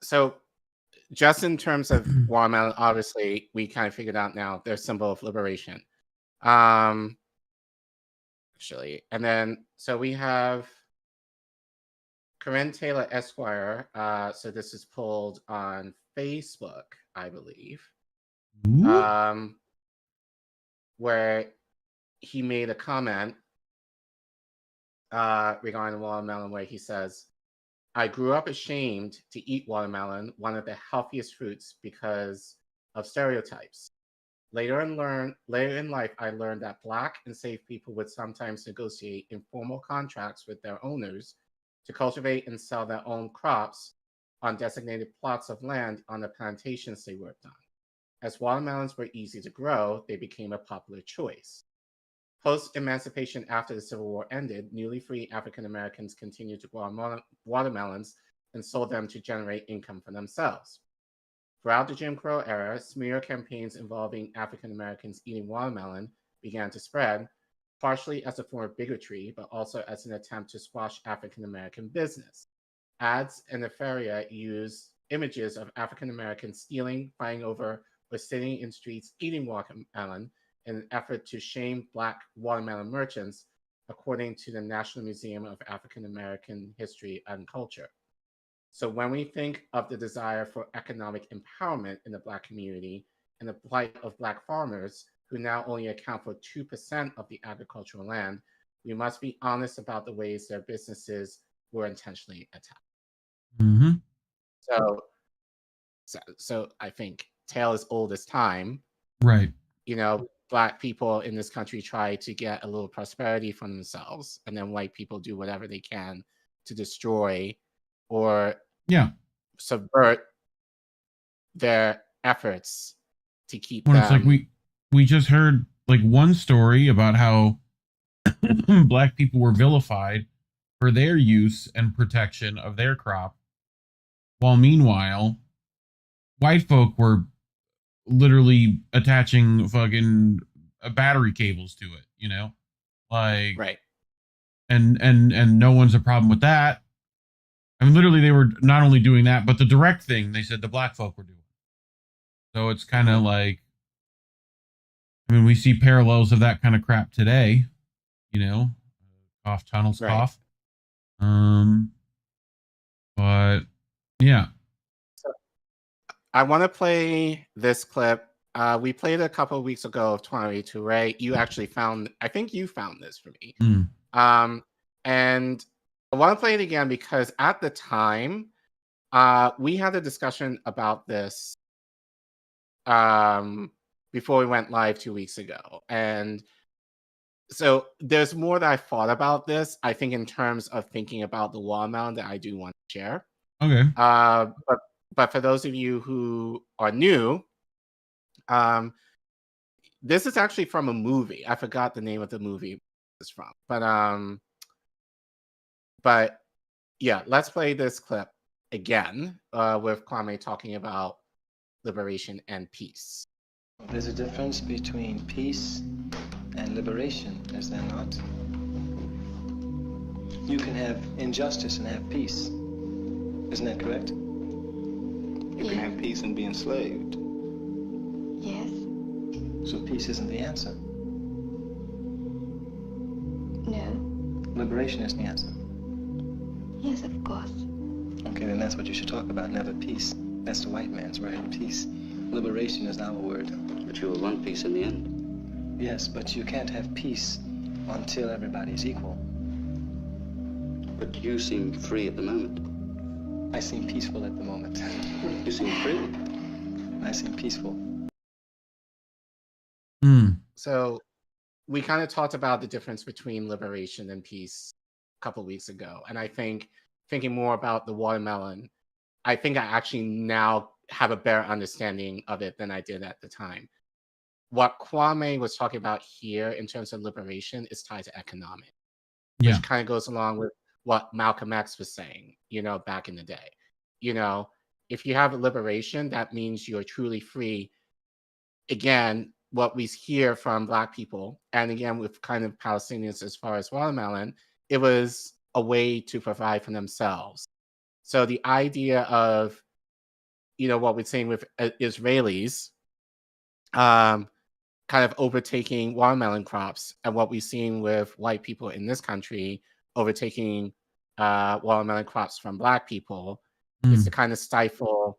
So just in terms of watermelon, obviously, we kind of figured out now they're a symbol of liberation. Actually, and then so we have Corinne Taylor Esquire. So this is pulled on Facebook, I believe, where he made a comment regarding watermelon, where he says, "I grew up ashamed to eat watermelon, one of the healthiest fruits, because of stereotypes. Later in life, I learned that Black enslaved people would sometimes negotiate informal contracts with their owners to cultivate and sell their own crops on designated plots of land on the plantations they worked on. As watermelons were easy to grow, they became a popular choice. Post-emancipation, after the Civil War ended, newly free African Americans continued to grow watermelons and sold them to generate income for themselves. Throughout the Jim Crow era, smear campaigns involving African Americans eating watermelon began to spread, partially as a form of bigotry, but also as an attempt to squash African American business. Ads and nefarious use images of African Americans stealing, fighting over, or sitting in streets eating watermelon in an effort to shame Black watermelon merchants, according to the National Museum of African American History and Culture. So when we think of the desire for economic empowerment in the Black community and the plight of Black farmers, who now only account for 2% of the agricultural land, we must be honest about the ways their businesses were intentionally attacked." Mm-hmm. So I think tale as old as time. Right. You know, Black people in this country try to get a little prosperity for themselves, and then white people do whatever they can to destroy or subvert their efforts to keep Well, them. it's like we just heard like one story about how Black people were vilified for their use and protection of their crop, while meanwhile white folk were literally attaching fucking battery cables to it, you know, like, right. And no one's a problem with that. I mean, literally, they were not only doing that, but the direct thing they said the Black folk were doing. So it's kind of like, I mean, we see parallels of that kind of crap today, you know, cough tunnels, Right. cough. But yeah. I want to play this clip. We played a couple of weeks ago of 2022, right? You actually found, I think you found this for me. And I want to play it again because at the time, we had a discussion about this before we went live 2 weeks ago. And so there's more that I thought about this, I think, in terms of thinking about the watermelon that I do want to share. Okay. But for those of you who are new, this is actually from a movie. I forgot the name of the movie it's from, but yeah, let's play this clip again with Kwame talking about liberation and peace. There's a difference between peace and liberation, is there not? You can have injustice and have peace. Isn't that correct? You can have peace and be enslaved. Yes. So peace isn't the answer. No. Liberation is the answer. Yes, of course. Okay, then that's what you should talk about, never peace. That's the white man's word, peace. Liberation is our word. But you will want peace in the end. Yes, but you can't have peace until everybody's equal. But you seem free at the moment. I seem peaceful at the moment. You seem free. I seem peaceful. So we kind of talked about the difference between liberation and peace a couple of weeks ago. And I think thinking more about the watermelon, I think I actually now have a better understanding of it than I did at the time. What Kwame was talking about here in terms of liberation is tied to economic, which kind of goes along with what Malcolm X was saying, back in the day. If you have a liberation, that means you're truly free. Again, what we hear from Black people, and again, with kind of Palestinians as far as watermelon, it was a way to provide for themselves. So the idea of, what we're saying with Israelis, kind of overtaking watermelon crops, and what we've seen with white people in this country overtaking watermelon crops from Black people, is to kind of stifle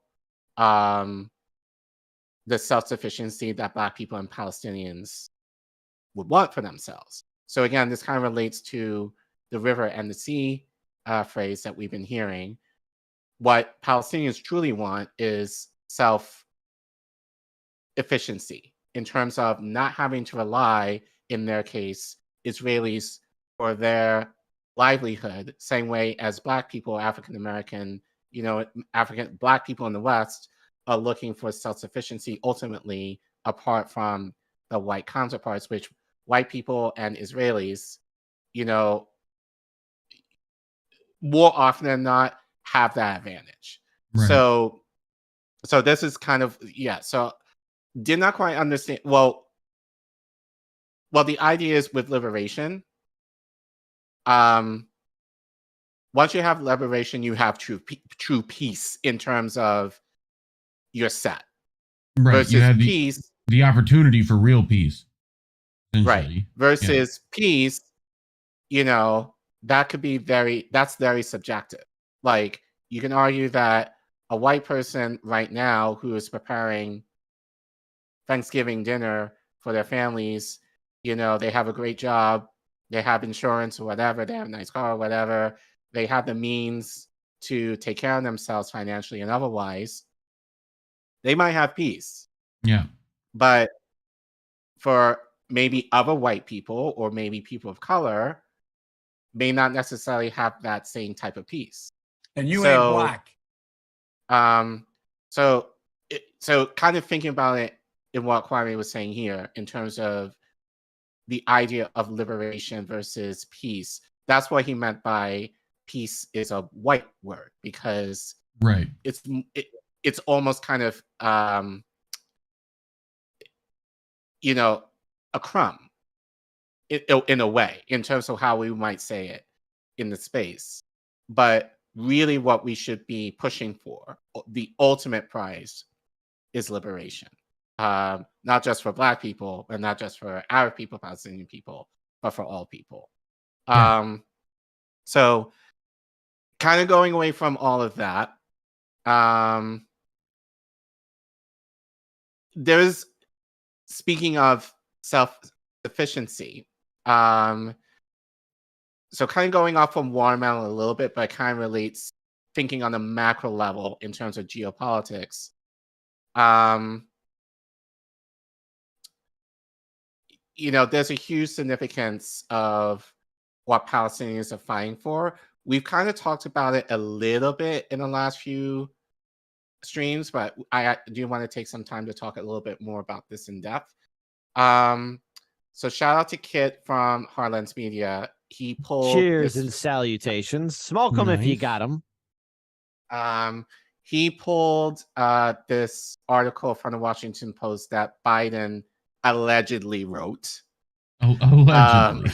the self-sufficiency that Black people and Palestinians would want for themselves. So again, this kind of relates to the river and the sea phrase that we've been hearing. What Palestinians truly want is self-efficiency in terms of not having to rely, in their case, Israelis for their livelihood, same way as Black people, African-American, Black people in the West are looking for self-sufficiency ultimately apart from the white counterparts, which white people and Israelis, more often than not have that advantage. Right. So this is kind of, so did not quite understand. Well, the idea is with liberation, once you have liberation, you have true peace in terms of you're set. Right. Versus you have peace. The opportunity for real peace. Right. Versus peace, that could be that's very subjective. Like, you can argue that a white person right now who is preparing Thanksgiving dinner for their families, they have a great job, they have insurance or whatever, they have a nice car or whatever, they have the means to take care of themselves financially and otherwise, they might have peace. Yeah. But for maybe other white people or maybe people of color, may not necessarily have that same type of peace. And you ain't Black. So kind of thinking about it in what Kwame was saying here in terms of the idea of liberation versus peace, that's what he meant by peace is a white word, because right, it's almost kind of a crumb in a way, in terms of how we might say it in the space. But really what we should be pushing for, the ultimate prize, is liberation. Not just for Black people, and not just for Arab people, Palestinian people, but for all people. So kind of going away from all of that, there's, speaking of self-sufficiency, so kind of going off from watermelon a little bit, but it kind of relates, thinking on the macro level in terms of geopolitics. There's a huge significance of what Palestinians are fighting for. We've kind of talked about it a little bit in the last few streams, but I do want to take some time to talk a little bit more about this in depth. So shout out to Kit from Harlan's Media. He pulled Cheers and salutations. Smoke them if you got them. He pulled this article from the Washington Post that Biden allegedly wrote. Allegedly.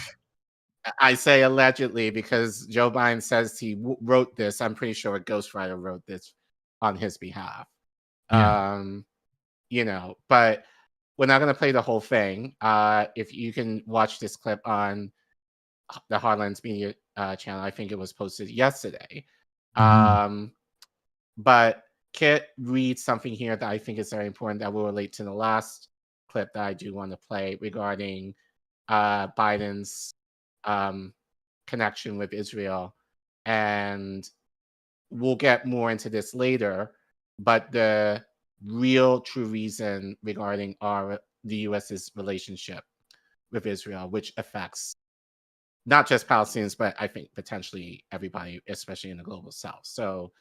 I say allegedly because Joe Biden says he wrote this. I'm pretty sure a ghostwriter wrote this on his behalf. Yeah. You know, but we're not going to play the whole thing. If you can watch this clip on the Harlan's Media channel, I think it was posted yesterday. But Kit reads something here that I think is very important that will relate to the last clip that I do want to play regarding Biden's connection with Israel. And we'll get more into this later, but the real true reason regarding the U.S.'s relationship with Israel, which affects not just Palestinians, but I think potentially everybody, especially in the global South. So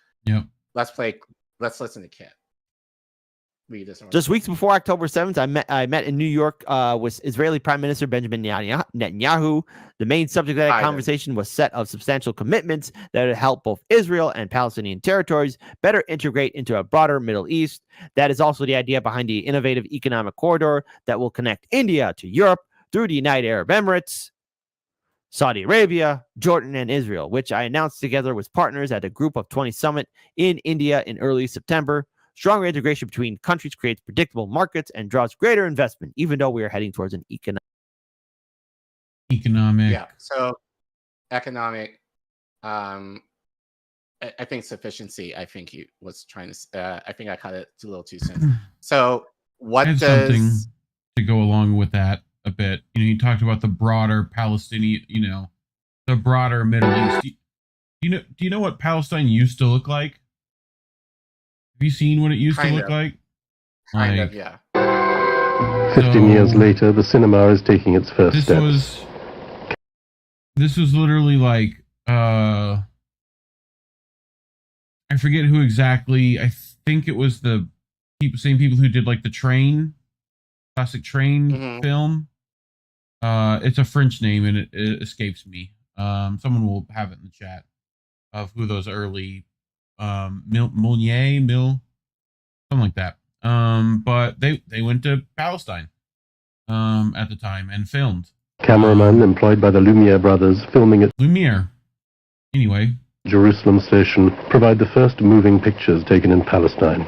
let's listen to Kit. Read this. Just weeks before October 7th, I met in New York with Israeli Prime Minister Benjamin Netanyahu. The main subject of that conversation was set of substantial commitments that would help both Israel and Palestinian territories better integrate into a broader Middle East. That is also the idea behind the innovative economic corridor that will connect India to Europe through the United Arab Emirates, Saudi Arabia, Jordan, and Israel, which I announced together with partners at a Group of 20 summit in India in early September. Stronger integration between countries creates predictable markets and draws greater investment, even though we are heading towards an economic. Yeah. So economic. I think sufficiency. I think he was trying to. I think I cut it a little too soon. So what does something to go along with that a bit? You know, you talked about the broader Palestinian. You know, the broader Middle East. Do you know what Palestine used to look like? Have you seen what it used to look like? Kind of, yeah. 15 years later, the cinema is taking its first steps. This was literally like, I forget who exactly. I think it was the same people who did like the classic train film. It's a French name and it escapes me. Someone will have it in the chat of who those early something like that. But they went to Palestine at the time and filmed. Cameraman employed by the Lumiere brothers filming at Lumiere. Anyway, Jerusalem station provide the first moving pictures taken in Palestine.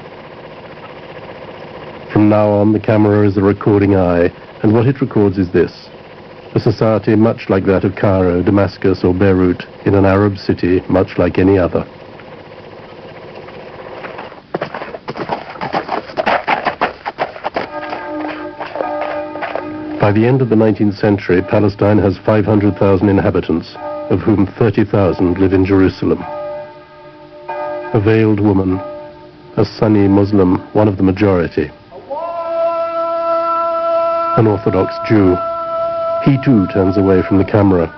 From now on, the camera is a recording eye, and what it records is this: a society much like that of Cairo, Damascus, or Beirut, in an Arab city much like any other. By the end of the 19th century, Palestine has 500,000 inhabitants, of whom 30,000 live in Jerusalem. A veiled woman, a Sunni Muslim, one of the majority. An Orthodox Jew. He too turns away from the camera.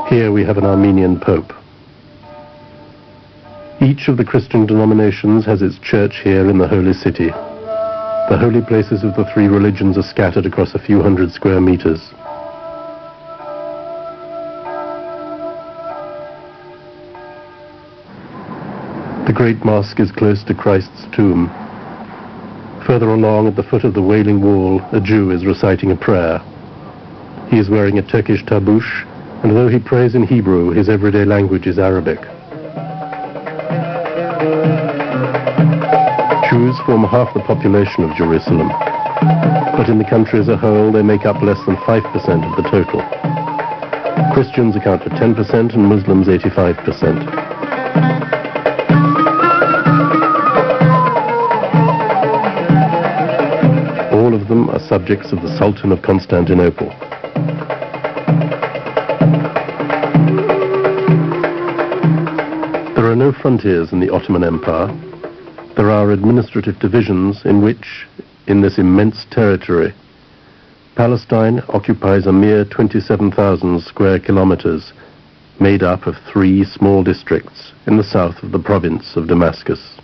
Here we have an Armenian Pope. Each of the Christian denominations has its church here in the Holy City. The holy places of the three religions are scattered across a few hundred square meters. The Great Mosque is close to Christ's tomb. Further along at the foot of the Wailing Wall, a Jew is reciting a prayer. He is wearing a Turkish tabush, and though he prays in Hebrew, his everyday language is Arabic. Jews form half the population of Jerusalem, but in the country as a whole they make up less than 5% of the total. Christians account for 10% and Muslims 85%. All of them are subjects of the Sultan of Constantinople. There are no frontiers in the Ottoman Empire. There are administrative divisions in which, in this immense territory, Palestine occupies a mere 27,000 square kilometers, made up of 3 small districts in the south of the province of Damascus.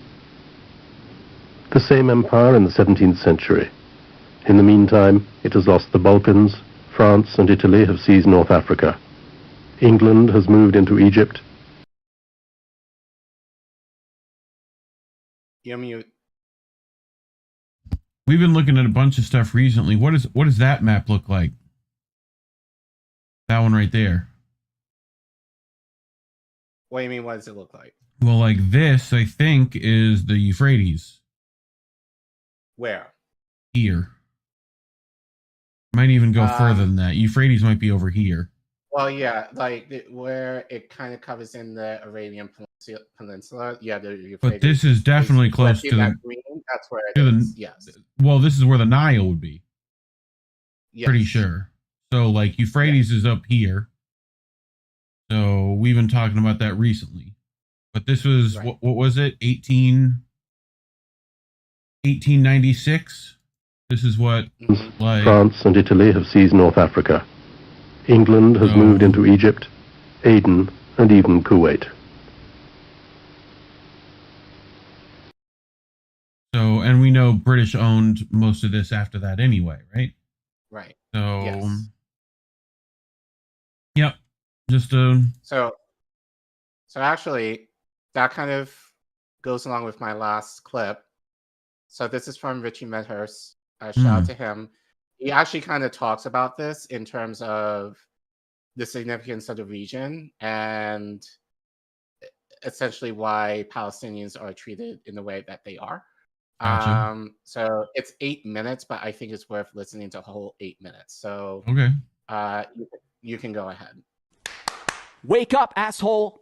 The same empire in the 17th century, In the meantime, it has lost the Balkans. France and Italy have seized North Africa. England has moved into Egypt. You're mute. We've been looking at a bunch of stuff recently. What does that map look like? That one right there. What do you mean, what does it look like? Well, like this, I think, is the Euphrates. Where? Here. Might even go further than that. Euphrates might be over here. Well, yeah, like where it kind of covers in the Arabian Peninsula. Yeah, the Euphrates. But this is definitely close to the green. That's where it is. Yes. Well, this is where the Nile would be. Yes. Pretty sure. So, like, Euphrates is up here. So we've been talking about that recently. But this was, what was it? 1896? This is what, like... France and Italy have seized North Africa. England has moved into Egypt, Aden, and even Kuwait. So, and we know British owned most of this after that anyway, right? Right. So, yes. Yep. Just So actually, that kind of goes along with my last clip. So this is from Richie Medhurst. Shout out to him. He actually kind of talks about this in terms of the significance of the region and essentially why Palestinians are treated in the way that they are. Gotcha. So it's 8 minutes, but I think it's worth listening to the whole 8 minutes. So okay. You can go ahead. Wake up, asshole!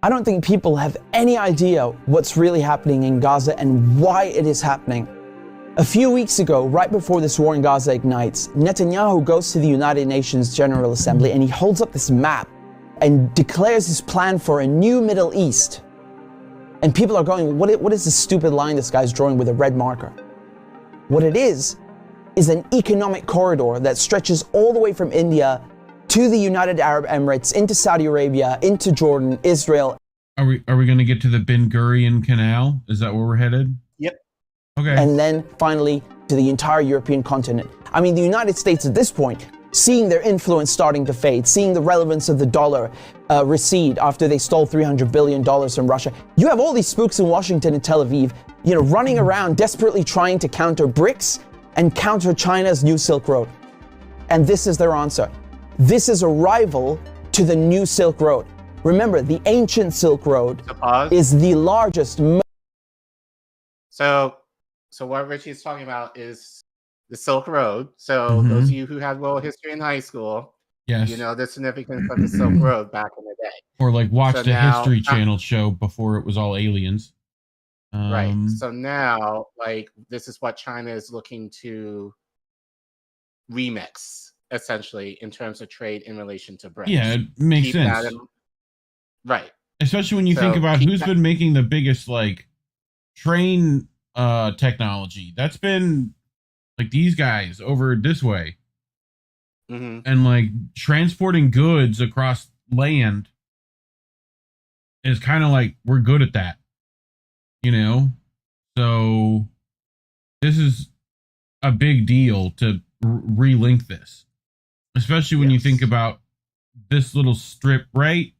I don't think people have any idea what's really happening in Gaza and why it is happening. A few weeks ago, right before this war in Gaza ignites, Netanyahu goes to the United Nations General Assembly and he holds up this map and declares his plan for a new Middle East. And people are going, what is this stupid line this guy's drawing with a red marker? What it is an economic corridor that stretches all the way from India to the United Arab Emirates, into Saudi Arabia, into Jordan, Israel. Are we going to get to the Ben Gurion Canal? Is that where we're headed? Yep. Okay. And then finally to the entire European continent. I mean, the United States at this point, seeing their influence starting to fade, seeing the relevance of the dollar recede after they stole $300 billion from Russia. You have all these spooks in Washington and Tel Aviv, running around desperately trying to counter BRICS and counter China's new Silk Road. And this is their answer. This is a rival to the new Silk Road. Remember, the ancient Silk Road is the largest. So what Richie's talking about is the Silk Road. So those of you who had world history in high school, yes, you know the significance of the Silk Road back in the day. Or like watch the History Channel show before it was all aliens. Right. So now, like, this is what China is looking to remix, essentially, in terms of trade in relation to BRICS. Yeah, it makes sense. Right. Especially when you think about who's been making the biggest, like, train technology. That's been, like, these guys over this way. And, like, transporting goods across land is kind of like, we're good at that. So this is a big deal to relink this, especially when you think about this little strip right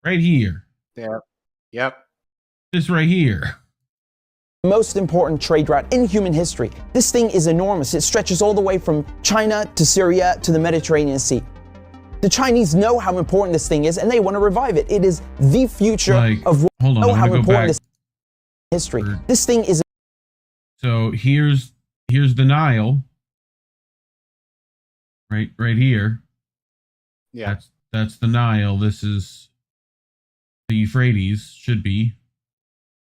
here. Yep. This right here. Most important trade route in human history. This thing is enormous. It stretches all the way from China to Syria to the Mediterranean Sea. The Chinese know how important this thing is and they want to revive it. It is the future of how important this history. This thing is. So here's the Nile. Right here. Yeah. That's the Nile. This is the Euphrates, should be.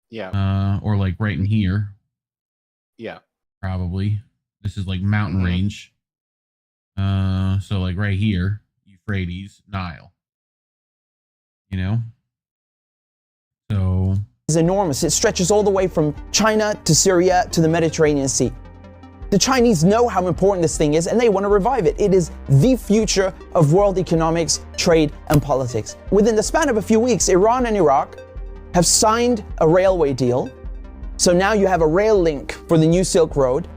Yeah. Or like right in here. Yeah. Probably. This is like mountain range. So like right here, Euphrates, Nile. So is enormous. It stretches all the way from China to Syria to the Mediterranean Sea. The Chinese know how important this thing is and they want to revive it. It is the future of world economics, trade, and politics. Within the span of a few weeks, Iran and Iraq have signed a railway deal So now you have a rail link for the new Silk Road.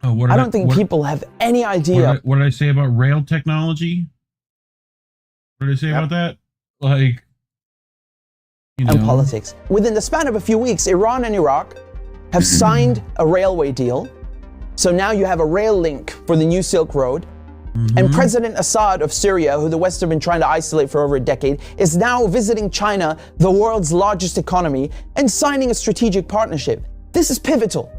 Oh, I don't think people have any idea. What did I say about rail technology? What did I say about that? Like, you know. And politics. Within the span of a few weeks, Iran and Iraq have signed a railway deal. So now you have a rail link for the new Silk Road. And President Assad of Syria, who the West have been trying to isolate for over a decade, is now visiting China, the world's largest economy, and signing a strategic partnership. This is pivotal.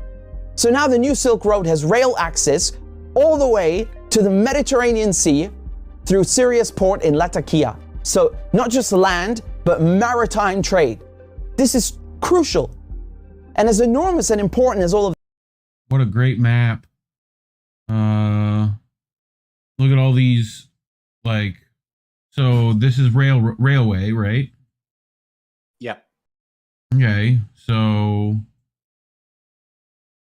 So now the new Silk Road has rail access all the way to the Mediterranean Sea through Syria's port in Latakia. So not just land, but maritime trade. This is crucial. And as enormous and important as all of What a great map. Look at all these, like, so this is railway, right? Yep. Okay, so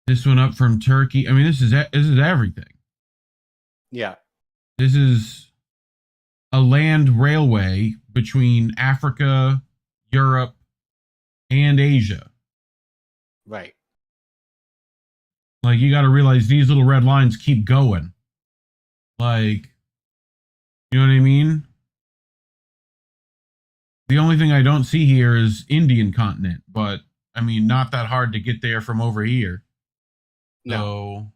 this one up from Turkey. I mean, this is everything. Yeah. This is a land railway between Africa, Europe, and Asia. Right. Like, you got to realize these little red lines keep going. Like, you know what I mean? The only thing I don't see here is Indian continent, but I mean, not that hard to get there from over here. No.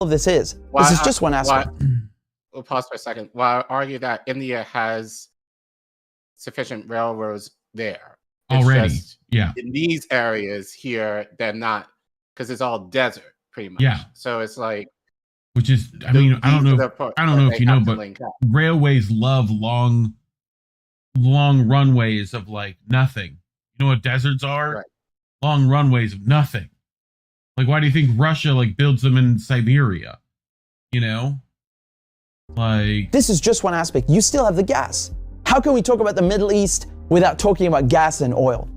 all of this is. This is just one aspect. We'll pause for a second. Well, I argue that India has sufficient railroads there. It's Already, just yeah. In these areas here, they're not, because it's all desert, pretty much. Yeah. So it's like, which is, I mean, I don't know if you know, but railways love long runways of like nothing. You know what deserts are? Right. Long runways of nothing. Like, why do you think Russia like builds them in Siberia? You know, like, this is just one aspect. You still have the gas. How can we talk about the Middle East without talking about gas and oil?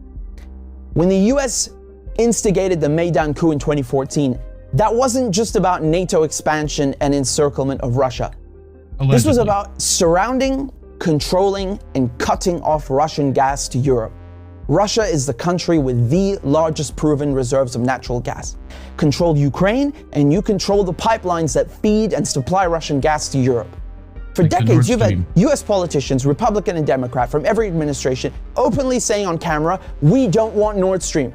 When the US instigated the Maidan coup in 2014, that wasn't just about NATO expansion and encirclement of Russia. Allegedly. This was about surrounding, controlling, and cutting off Russian gas to Europe. Russia is the country with the largest proven reserves of natural gas. Control Ukraine, and you control the pipelines that feed and supply Russian gas to Europe. For like decades, you've had US politicians, Republican and Democrat, from every administration, openly saying on camera, we don't want Nord Stream.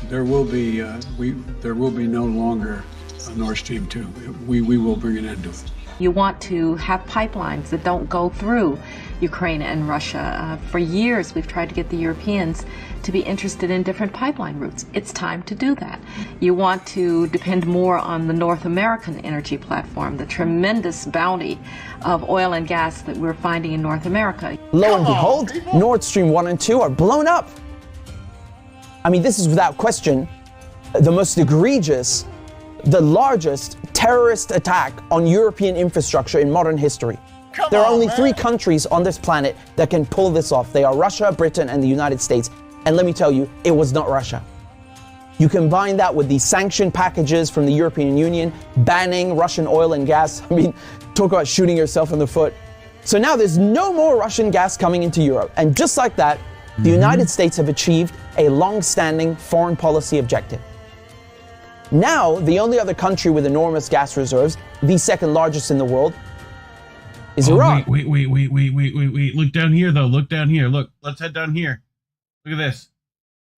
There will be no longer a Nord Stream 2. We will bring an end to it. You want to have pipelines that don't go through Ukraine and Russia. For years, we've tried to get the Europeans to be interested in different pipeline routes. It's time to do that. You want to depend more on the North American energy platform, the tremendous bounty of oil and gas that we're finding in North America. Lo and behold, Nord Stream 1 and 2 are blown up. I mean, this is without question the most egregious, the largest terrorist attack on European infrastructure in modern history. There are only 3 countries on this planet that can pull this off. They are Russia, Britain, and the United States. And let me tell you, it was not Russia. You combine that with the sanction packages from the European Union, banning Russian oil and gas. I mean, talk about shooting yourself in the foot. So now there's no more Russian gas coming into Europe. And just like that, the United States have achieved a long-standing foreign policy objective. Now, the only other country with enormous gas reserves, the second largest in the world, is Iran. Wait. Look down here, though. Look down here. Look, let's head down here. Look at this.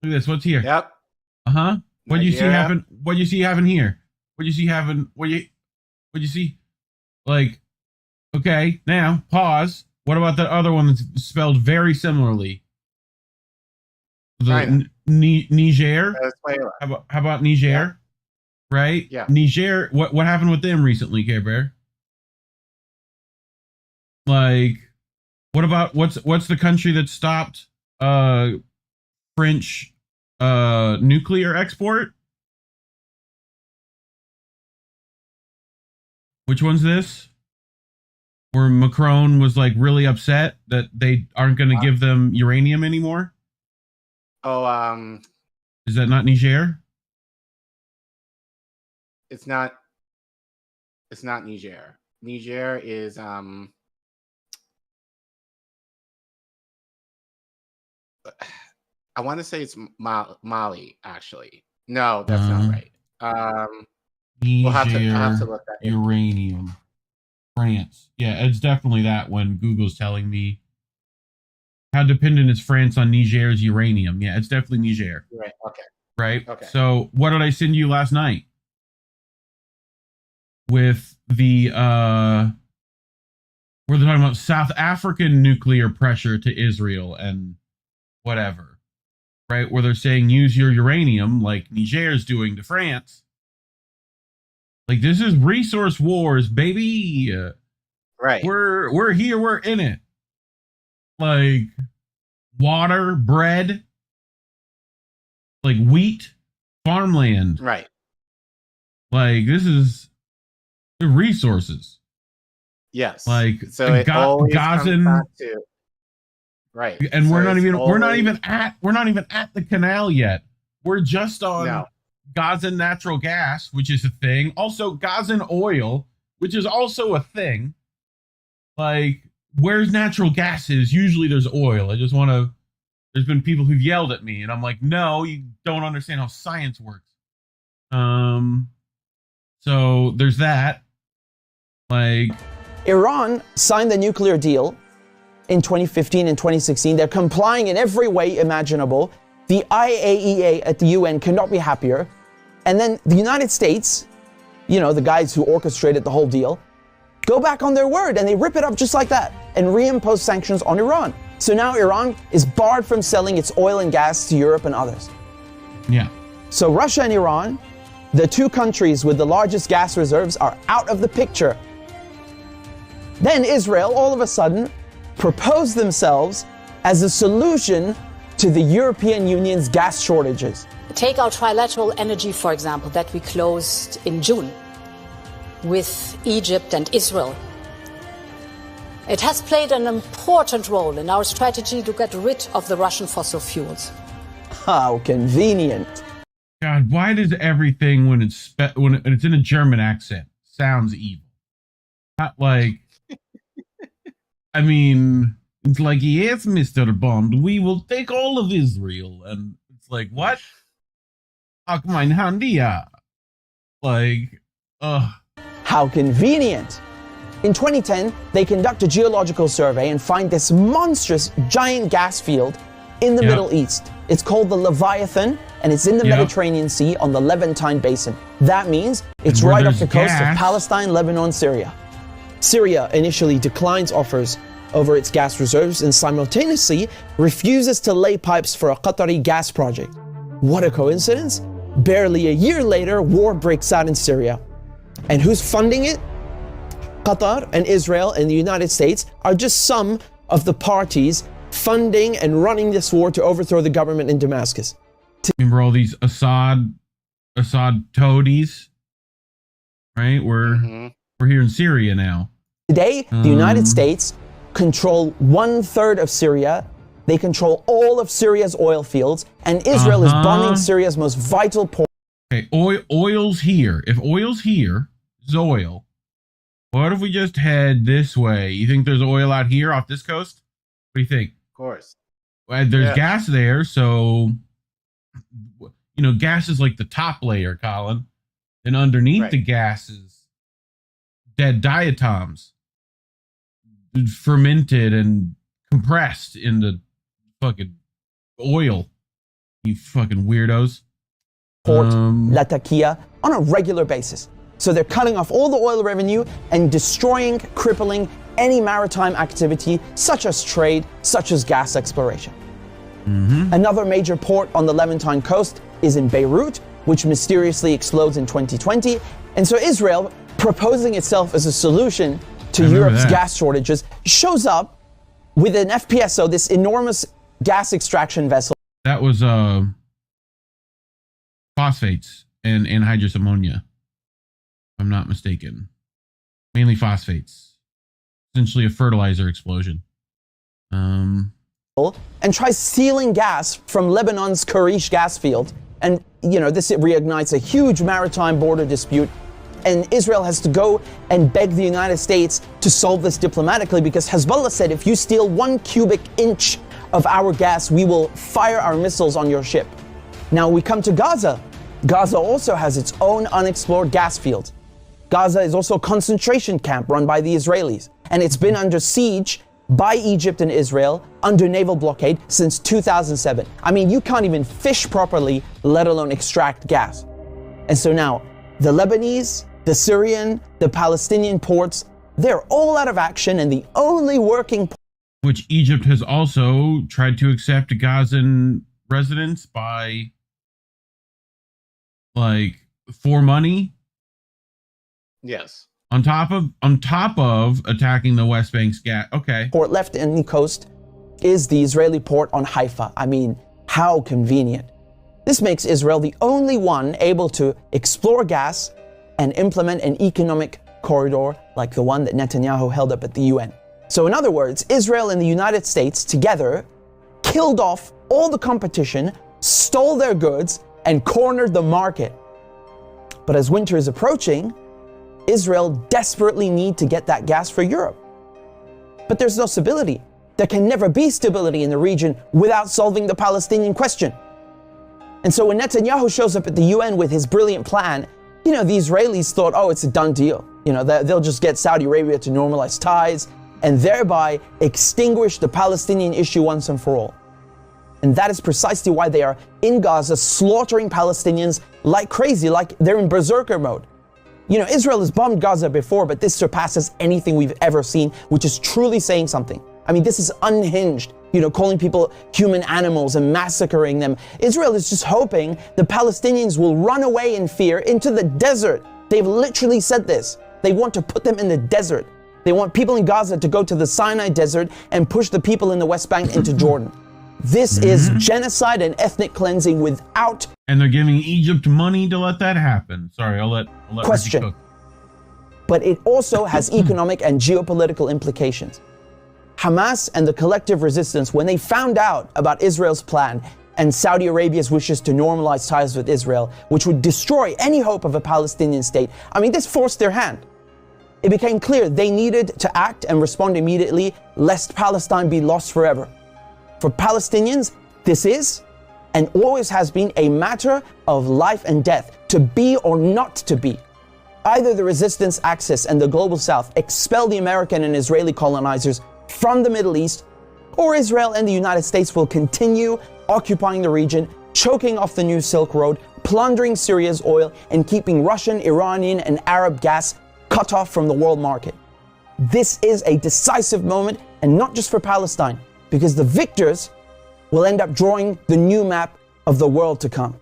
Look at this. What's here? Yep. Uh-huh. What do you see happen? What do you see happen here? What do you see happen? What do you see? Like, okay, now, pause. What about that other one that's spelled very similarly? The Niger? How about Niger? Yeah. Right? Yeah. Niger, what happened with them recently, Care Bear? Like, what about what's the country that stopped French nuclear export? Which one's this? Where Macron was like really upset that they aren't going to give them uranium anymore? Oh, is that not Niger? It's not Niger. Niger is I want to say it's Mali, actually. No, that's not right. I'll have to look that up. Uranium. France. Yeah, it's definitely that when Google's telling me how dependent is France on Niger's uranium. Yeah, it's definitely Niger. Right, okay. Right? Okay. So what did I send you last night? With the where they're talking about South African nuclear pressure to Israel and whatever. Right? Where they're saying use your uranium like Niger's doing to France. Like, this is resource wars, baby. Right. We're here, we're in it. Like, water, bread, like wheat, farmland. Right. Like, this is the resources. Yes. Like, so it always comes back to, right. And so we're not even at the canal yet. We're just on Gazan natural gas, which is a thing. Also, Gazan oil, which is also a thing. Like, where's natural gas is, usually there's oil. I just want to... There's been people who've yelled at me, and I'm like, no, you don't understand how science works. So there's that. Like... Iran signed the nuclear deal in 2015 and 2016. They're complying in every way imaginable. The IAEA at the UN cannot be happier. And then the United States, you know, the guys who orchestrated the whole deal, go back on their word and they rip it up just like that and reimpose sanctions on Iran. So now Iran is barred from selling its oil and gas to Europe and others. Yeah. So Russia and Iran, the two countries with the largest gas reserves, are out of the picture. Then Israel, all of a sudden, proposed themselves as a solution to the European Union's gas shortages. Take our trilateral energy, for example, that we closed in June with Egypt and Israel. It has played an important role in our strategy to get rid of the Russian fossil fuels. How convenient. God, why does everything when it's in a German accent sounds evil? Not like... I mean, it's like, yes, Mr. Bond, we will take all of Israel. And it's like, what? Ach, mein Handy, like, How convenient. In 2010, they conduct a geological survey and find this monstrous giant gas field in the Middle East. It's called the Leviathan, and it's in the Mediterranean Sea on the Levantine Basin. That means it's right off the coast of Palestine, Lebanon, Syria. Syria initially declines offers over its gas reserves and simultaneously refuses to lay pipes for a Qatari gas project. What a coincidence. Barely a year later, war breaks out in Syria. And who's funding it? Qatar and Israel and the United States are just some of the parties funding and running this war to overthrow the government in Damascus. Remember all these Assad toadies, right? We're here in Syria now. Today, the United States control 1/3 of Syria. They control all of Syria's oil fields, and Israel is bombing Syria's most vital port. Okay, oil's here. If oil's here, there's oil. What if we just head this way? You think there's oil out here off this coast? What do you think? Of course. Well, there's gas there, so, you know, gas is like the top layer, Collin. And underneath the gas is dead diatoms, fermented and compressed into fucking oil. You fucking weirdos. Port Latakia on a regular basis. So they're cutting off all the oil revenue and destroying, crippling any maritime activity, such as trade, such as gas exploration. Another major port on the Levantine coast is in Beirut, which mysteriously explodes in 2020. And so Israel, proposing itself as a solution to Europe's gas shortages, shows up with an FPSO, this enormous gas extraction vessel. That was phosphates and anhydrous ammonia, if I'm not mistaken. Mainly phosphates. Essentially a fertilizer explosion. And tries stealing gas from Lebanon's Karish gas field. And, you know, this reignites a huge maritime border dispute. And Israel has to go and beg the United States to solve this diplomatically, because Hezbollah said if you steal 1 cubic inch of our gas, we will fire our missiles on your ship. Now we come to Gaza. Gaza also has its own unexplored gas fields. Gaza is also a concentration camp run by the Israelis, and it's been under siege by Egypt and Israel under naval blockade since 2007. I mean, you can't even fish properly, let alone extract gas. And so now, the Lebanese, the Syrian, the Palestinian ports, they're all out of action, and the only working... Which Egypt has also tried to accept Gazan residents by, like, for money. Yes. On top of attacking the West Bank's gas. Okay. Port left in the coast is the Israeli port on Haifa. I mean, how convenient. This makes Israel the only one able to explore gas and implement an economic corridor like the one that Netanyahu held up at the UN. So in other words, Israel and the United States together killed off all the competition, stole their goods, and cornered the market. But as winter is approaching, Israel desperately needs to get that gas for Europe. But there's no stability. There can never be stability in the region without solving the Palestinian question. And so when Netanyahu shows up at the UN with his brilliant plan, you know, the Israelis thought, oh, it's a done deal. You know, they'll just get Saudi Arabia to normalize ties and thereby extinguish the Palestinian issue once and for all. And that is precisely why they are in Gaza slaughtering Palestinians like crazy, like they're in berserker mode. You know, Israel has bombed Gaza before, but this surpasses anything we've ever seen, which is truly saying something. I mean, this is unhinged, you know, calling people human animals and massacring them. Israel is just hoping the Palestinians will run away in fear into the desert. They've literally said this. They want to put them in the desert. They want people in Gaza to go to the Sinai desert and push the people in the West Bank into Jordan. This is genocide and ethnic cleansing without... And they're giving Egypt money to let that happen. Sorry, I'll let question. Ricky cook. But it also has economic and geopolitical implications. Hamas and the collective resistance, when they found out about Israel's plan and Saudi Arabia's wishes to normalize ties with Israel, which would destroy any hope of a Palestinian state, I mean, this forced their hand. It became clear they needed to act and respond immediately, lest Palestine be lost forever. For Palestinians, this is and always has been a matter of life and death, to be or not to be. Either the resistance axis and the global south expel the American and Israeli colonizers from the Middle East, or Israel and the United States will continue occupying the region, choking off the new Silk Road, plundering Syria's oil, and keeping Russian, Iranian, and Arab gas cut off from the world market. This is a decisive moment, and not just for Palestine, because the victors will end up drawing the new map of the world to come.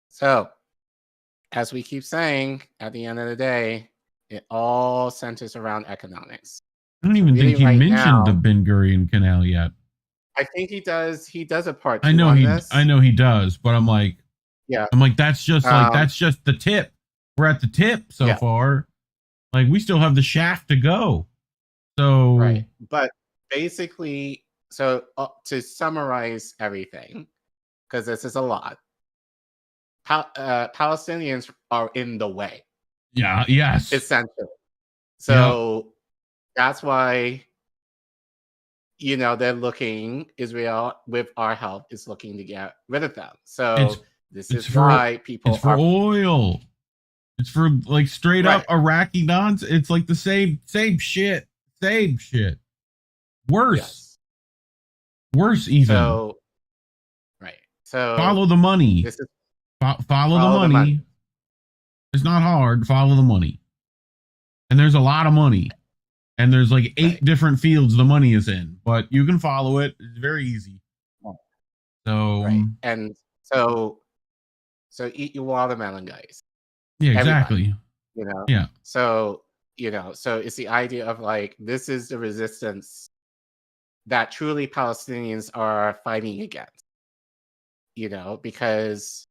So, as we keep saying, at the end of the day, it all centers around economics. I don't even think he mentioned the Ben Gurion Canal yet. I think he does. He does a part. I know he does, but I'm like, yeah. I'm like, that's just the tip. We're at the tip so far. Like, we still have the shaft to go. So right, but basically, so to summarize everything, because this is a lot, Palestinians are in the way. Yeah. Yes. Essentially. So that's why, you know, they're looking. Israel, with our help, is looking to get rid of them. So this is why people. It's for oil. It's for like straight up Iraqi nonsense. It's like the same shit. Same shit. Worse. Yes. Worse even. So, right. So follow the money. This is, follow the money. It's not hard. Follow the money. And there's a lot of money. And there's like 8 different fields the money is in. But you can follow it. It's very easy. So and so eat your watermelon, guys. Yeah, exactly. Everybody, you know? Yeah. So, you know, so it's the idea of like, this is the resistance that truly Palestinians are fighting against, you know, because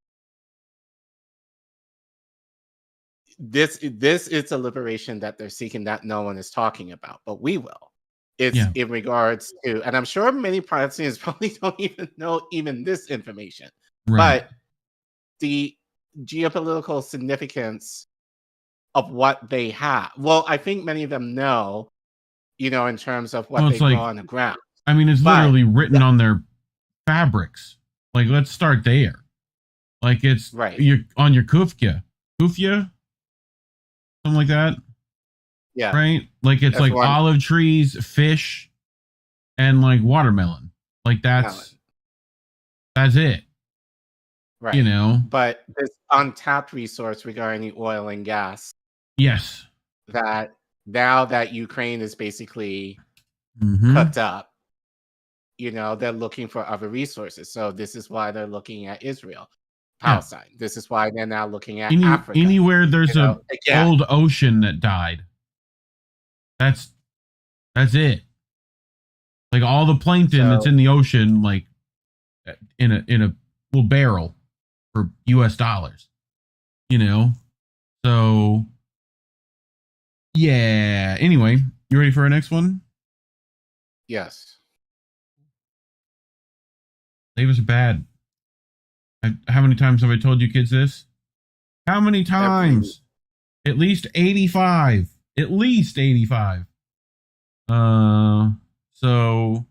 this is a liberation that they're seeking that no one is talking about, but we will. It's in regards to, and I'm sure many Palestinians probably don't even know even this information, but the geopolitical significance of what they have. Well, I think many of them know in terms of what Well, they it's like- grow on the ground. I mean, it's But- literally written on their fabrics. Like, let's start there. Like, it's Right. you're on your kufya, something like that. Yeah. Right. Like it's That's like one. olive trees, fish, and like watermelon. Like that's it. Right. You know. But this untapped resource regarding the oil and gas Yes. that now that Ukraine is basically Mhm. cooked up, they're looking for other resources. So this is why they're looking at Israel, Palestine. This is why they're now looking at Africa. Anywhere there's a again. old ocean that died. That's it. Like all the plankton that's in the ocean, like in a little barrel for US dollars. So yeah. Anyway, you ready for our next one? Yes. Labels are bad. How many times have I told you kids this? How many times? At least 85. At least 85. So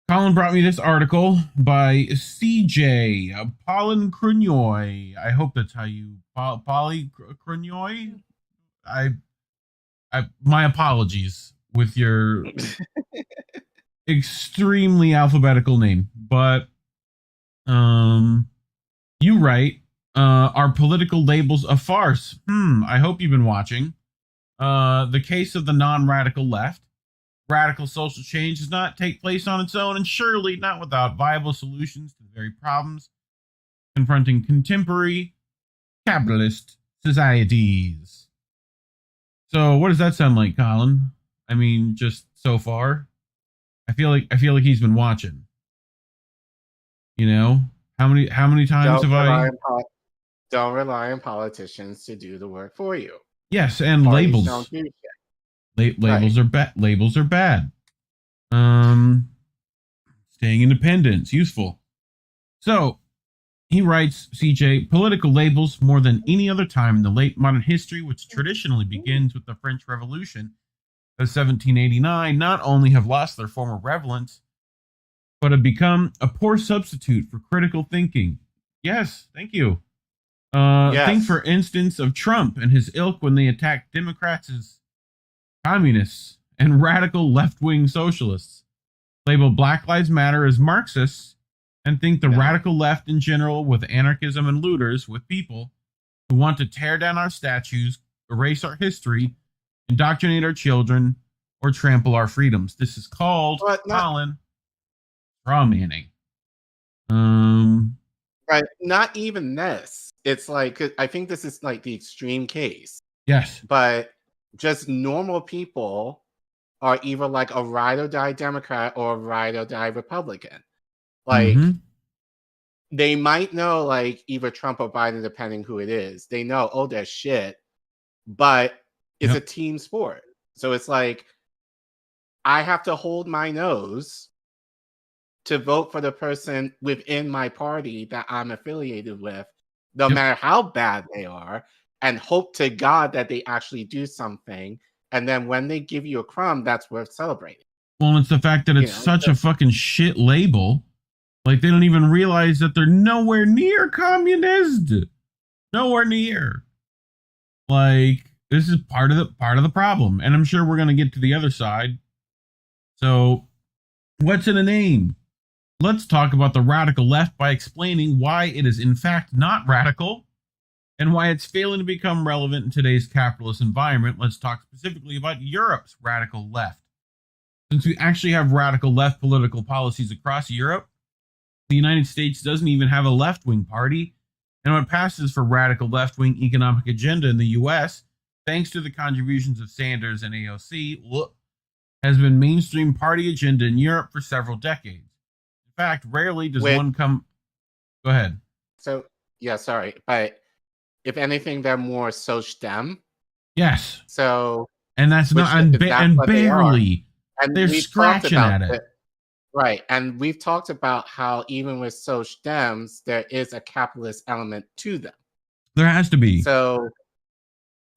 Collin brought me this article by CJ Polychroniou. I hope that's how you Polychroniou. My apologies with your extremely alphabetical name, but you write, are political labels a farce? I hope you've been watching. The case of the non-radical left. Radical social change does not take place on its own, and surely not without viable solutions to the very problems confronting contemporary capitalist societies. So, what does that sound like, Collin? I mean, just so far, I feel like he's been watching. How many times have I? Don't rely on politicians to do the work for you. Yes, and Parties labels. don't do shit. Labels are bad. Labels are bad. Staying independent is useful. So he writes, CJ, political labels more than any other time in the late modern history, which traditionally begins with the French Revolution of 1789, not only have lost their former relevance, but have become a poor substitute for critical thinking. Yes, thank you. Think, for instance, of Trump and his ilk when they attacked Democrats as communists and radical left-wing socialists, label Black Lives Matter as Marxists, and think the radical left in general with anarchism and looters with people who want to tear down our statues, erase our history, indoctrinate our children, or trample our freedoms. This is called, Collin, straw manning. Right. Not even this. It's like, I think this is like the extreme case. Yes. But just normal people are either like a ride or die Democrat or a ride or die Republican. Like, they might know like either Trump or Biden, depending who it is. They know, oh, they're shit, but it's a team sport. So it's like, I have to hold my nose to vote for the person within my party that I'm affiliated with, no matter how bad they are, and hope to God that they actually do something. And then when they give you a crumb, that's worth celebrating. Well, it's the fact that it's such a fucking shit label. Like, they don't even realize that they're nowhere near communist. Nowhere near. Like, this is part of the problem. And I'm sure we're going to get to the other side. So, what's in a name? Let's talk about the radical left by explaining why it is in fact not radical and why it's failing to become relevant in today's capitalist environment. Let's talk specifically about Europe's radical left. Since we actually have radical left political policies across Europe, the United States doesn't even have a left-wing party, and what passes for radical left-wing economic agenda in the U.S., thanks to the contributions of Sanders and AOC, has been mainstream party agenda in Europe for several decades. In fact, rarely does one come... Go ahead. So, yeah, sorry, but if anything, they're more Sochdem. Yes. So... And that's not... And barely. And they're scratching at it. Right. And we've talked about how even with Soc Dems, there is a capitalist element to them. There has to be. So,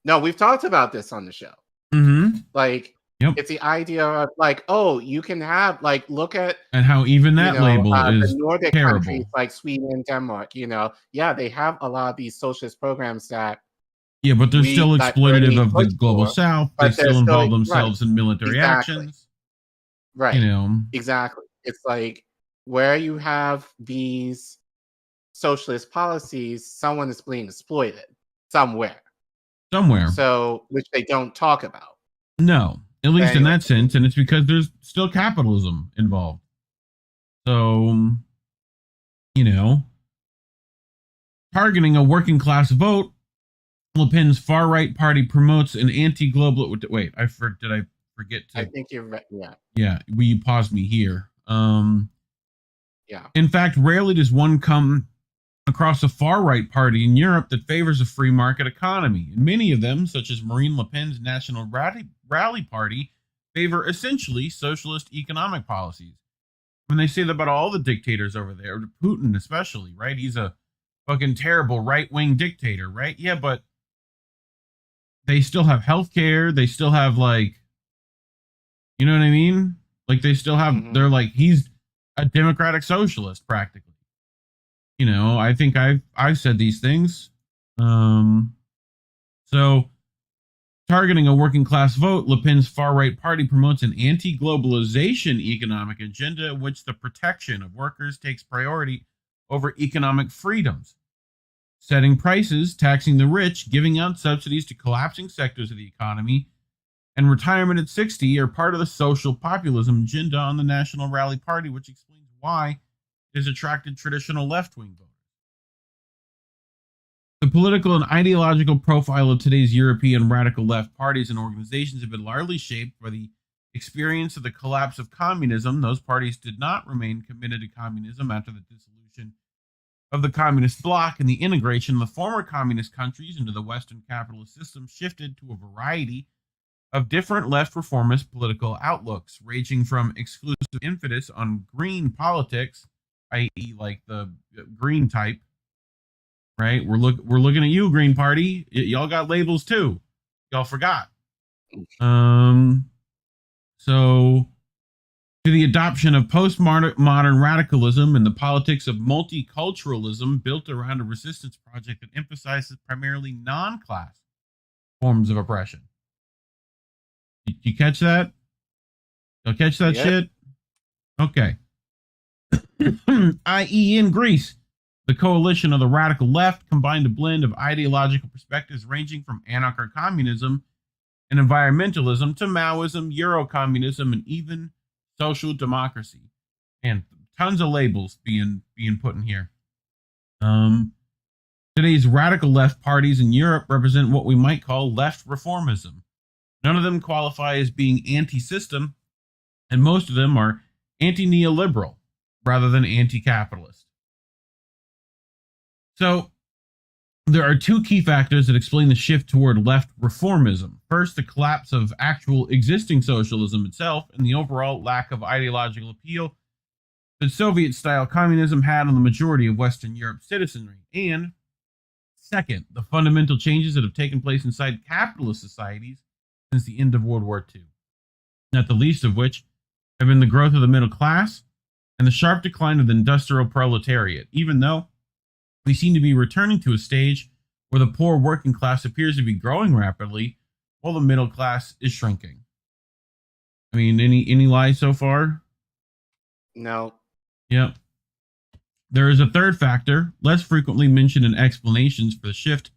no, we've talked about this on the show. Mm-hmm. Like, Yep. It's the idea of like, oh, you can have like, look at and how even that label is the Nordic terrible. countries like Sweden and Denmark. Yeah, they have a lot of these socialist programs that. Yeah, but they're still exploitative of the global South. They still involve themselves in military actions. Right. You know. Exactly. It's like where you have these socialist policies, someone is being exploited somewhere. So, which they don't talk about. No, at least in that sense, and it's because there's still capitalism involved. So, you know, targeting a working class vote, Le Pen's far right party promotes an anti-global. Wait, did I forget to? I think you're right. Yeah. Yeah, will you pause me here? Yeah. In fact, rarely does one come across a far-right party in Europe that favors a free market economy. And many of them, such as Marine Le Pen's National Rally Party, favor essentially socialist economic policies. I mean, they say that about all the dictators over there, Putin especially, right? He's a fucking terrible right-wing dictator, right? Yeah, but they still have healthcare. They still have, like, you know what I mean? Like, they still have, they're like, he's a democratic socialist, practically. You know, I think I've said these things. So, targeting a working class vote, Le Pen's far-right party promotes an anti-globalization economic agenda in which the protection of workers takes priority over economic freedoms. Setting prices, taxing the rich, giving out subsidies to collapsing sectors of the economy, and retirement at 60 are part of the social populism agenda on the National Rally Party, which explains why it has attracted traditional left-wing voters. The political and ideological profile of today's European radical left parties and organizations have been largely shaped by the experience of the collapse of communism. Those parties did not remain committed to communism after the dissolution of the communist bloc, and the integration of the former communist countries into the Western capitalist system shifted to a variety of different left reformist political outlooks, ranging from exclusive emphasis on green politics, i.e., like the green type, right? We're looking at you, Green Party. Y'all got labels too. Y'all forgot. So to the adoption of postmodern radicalism and the politics of multiculturalism built around a resistance project that emphasizes primarily non-class forms of oppression. Did you catch that? Y'all catch that shit? Okay. I.e. in Greece, the coalition of the radical left combined a blend of ideological perspectives ranging from anarcho-communism and environmentalism to Maoism, Euro-communism, and even social democracy. And tons of labels being put in here. Today's radical left parties in Europe represent what we might call left reformism. None of them qualify as being anti-system, and most of them are anti-neoliberal rather than anti-capitalist. So, there are two key factors that explain the shift toward left reformism. First, the collapse of actual existing socialism itself and the overall lack of ideological appeal that Soviet-style communism had on the majority of Western Europe's citizenry. And second, the fundamental changes that have taken place inside capitalist societies since the end of World War II, not the least of which have been the growth of the middle class and the sharp decline of the industrial proletariat, even though we seem to be returning to a stage where the poor working class appears to be growing rapidly while the middle class is shrinking. I mean, any lies so far? No. Yep. There is a third factor, less frequently mentioned in explanations for the shift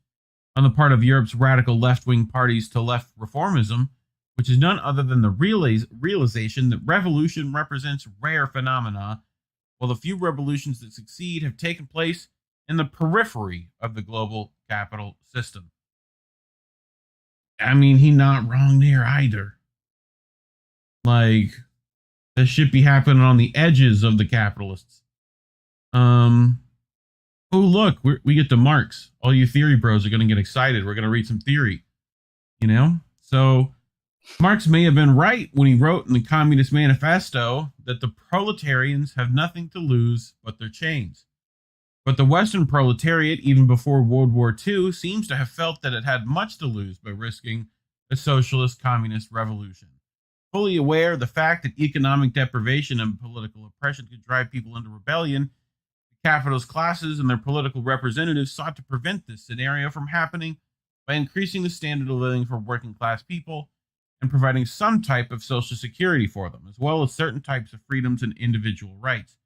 on the part of Europe's radical left-wing parties to left reformism, which is none other than the realization that revolution represents rare phenomena, while the few revolutions that succeed have taken place in the periphery of the global capital system. I mean, he's not wrong there either. Like, this should be happening on the edges of the capitalists. Oh, look, we get to Marx. All you theory bros are going to get excited. We're going to read some theory, you know? So, Marx may have been right when he wrote in the Communist Manifesto that the proletarians have nothing to lose but their chains. But the Western proletariat, even before World War II, seems to have felt that it had much to lose by risking a socialist communist revolution. Fully aware of the fact that economic deprivation and political oppression could drive people into rebellion, the capitalist classes and their political representatives sought to prevent this scenario from happening by increasing the standard of living for working class people and providing some type of social security for them, as well as certain types of freedoms and individual rights.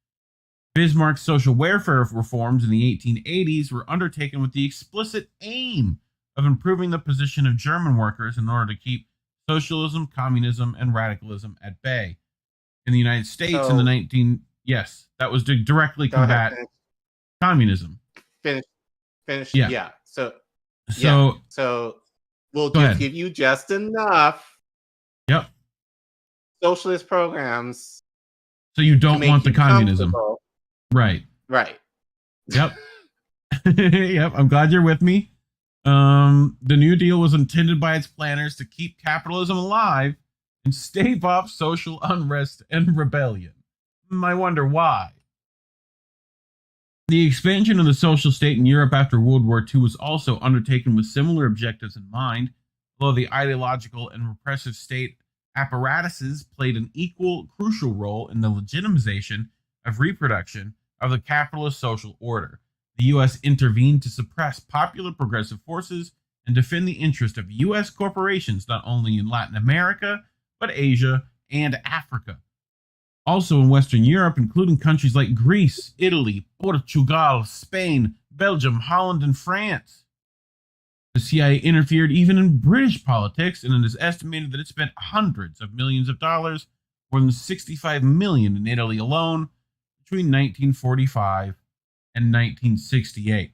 Bismarck's social welfare reforms in the 1880s were undertaken with the explicit aim of improving the position of German workers in order to keep socialism, communism, and radicalism at bay. In the United States yes, that was to directly combat communism. Finish. Yeah. So we'll give you just enough. Yep. Socialist programs. So you don't want the communism. Right. Yep. Yep. I'm glad you're with me. The New Deal was intended by its planners to keep capitalism alive and stave off social unrest and rebellion. I wonder why. The expansion of the social state in Europe after World War II was also undertaken with similar objectives in mind, although the ideological and repressive state apparatuses played an equal crucial role in the legitimization of reproduction of the capitalist social order. The U.S. intervened to suppress popular progressive forces and defend the interest of U.S. corporations not only in Latin America, but Asia and Africa. Also in Western Europe, including countries like Greece, Italy, Portugal, Spain, Belgium, Holland, and France. The CIA interfered even in British politics, and it is estimated that it spent hundreds of millions of dollars, more than $65 million in Italy alone, between 1945 and 1968,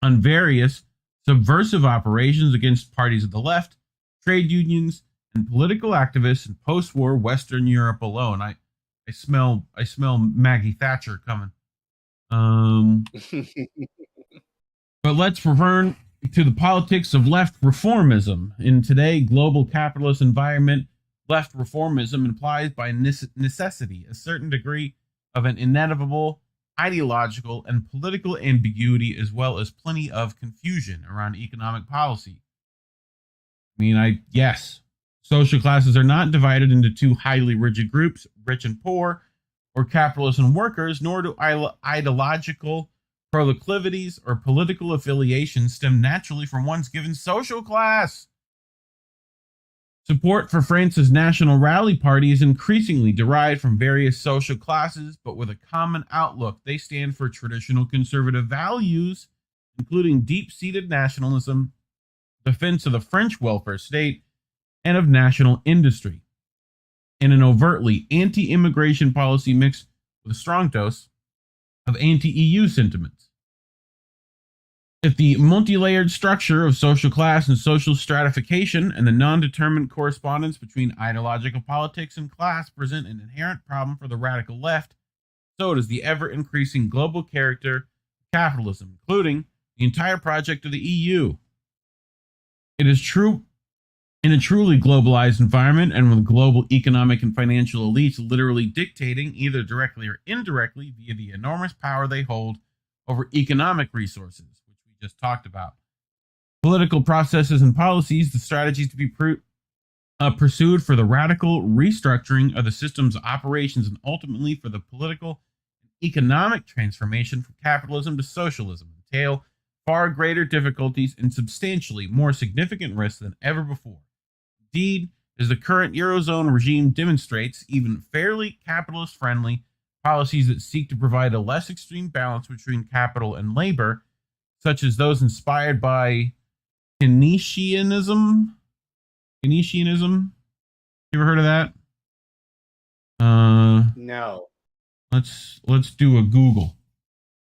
on various subversive operations against parties of the left, trade unions, and political activists in post-war Western Europe alone. I smell Maggie Thatcher coming. But let's return to the politics of left reformism. In today's global capitalist environment, left reformism implies by necessity a certain degree of an inevitable ideological and political ambiguity, as well as plenty of confusion around economic policy. Yes, social classes are not divided into two highly rigid groups, rich and poor, or capitalists and workers, nor do ideological proclivities or political affiliations stem naturally from one's given social class. Support for France's National Rally Party is increasingly derived from various social classes, but with a common outlook. They stand for traditional conservative values, including deep-seated nationalism, defense of the French welfare state, and of national industry, and an overtly anti-immigration policy mixed with a strong dose of anti-EU sentiments. If the multi-layered structure of social class and social stratification and the non-determined correspondence between ideological politics and class present an inherent problem for the radical left, so does the ever-increasing global character of capitalism, including the entire project of the EU. It is true in a truly globalized environment, and with global economic and financial elites literally dictating, either directly or indirectly, via the enormous power they hold over economic resources, which we just talked about, political processes and policies, the strategies to be pursued for the radical restructuring of the system's operations, and ultimately for the political and economic transformation from capitalism to socialism, entail far greater difficulties and substantially more significant risks than ever before. Indeed, as the current Eurozone regime demonstrates, even fairly capitalist-friendly policies that seek to provide a less extreme balance between capital and labor, such as those inspired by Keynesianism. You ever heard of that? No. Let's do a Google.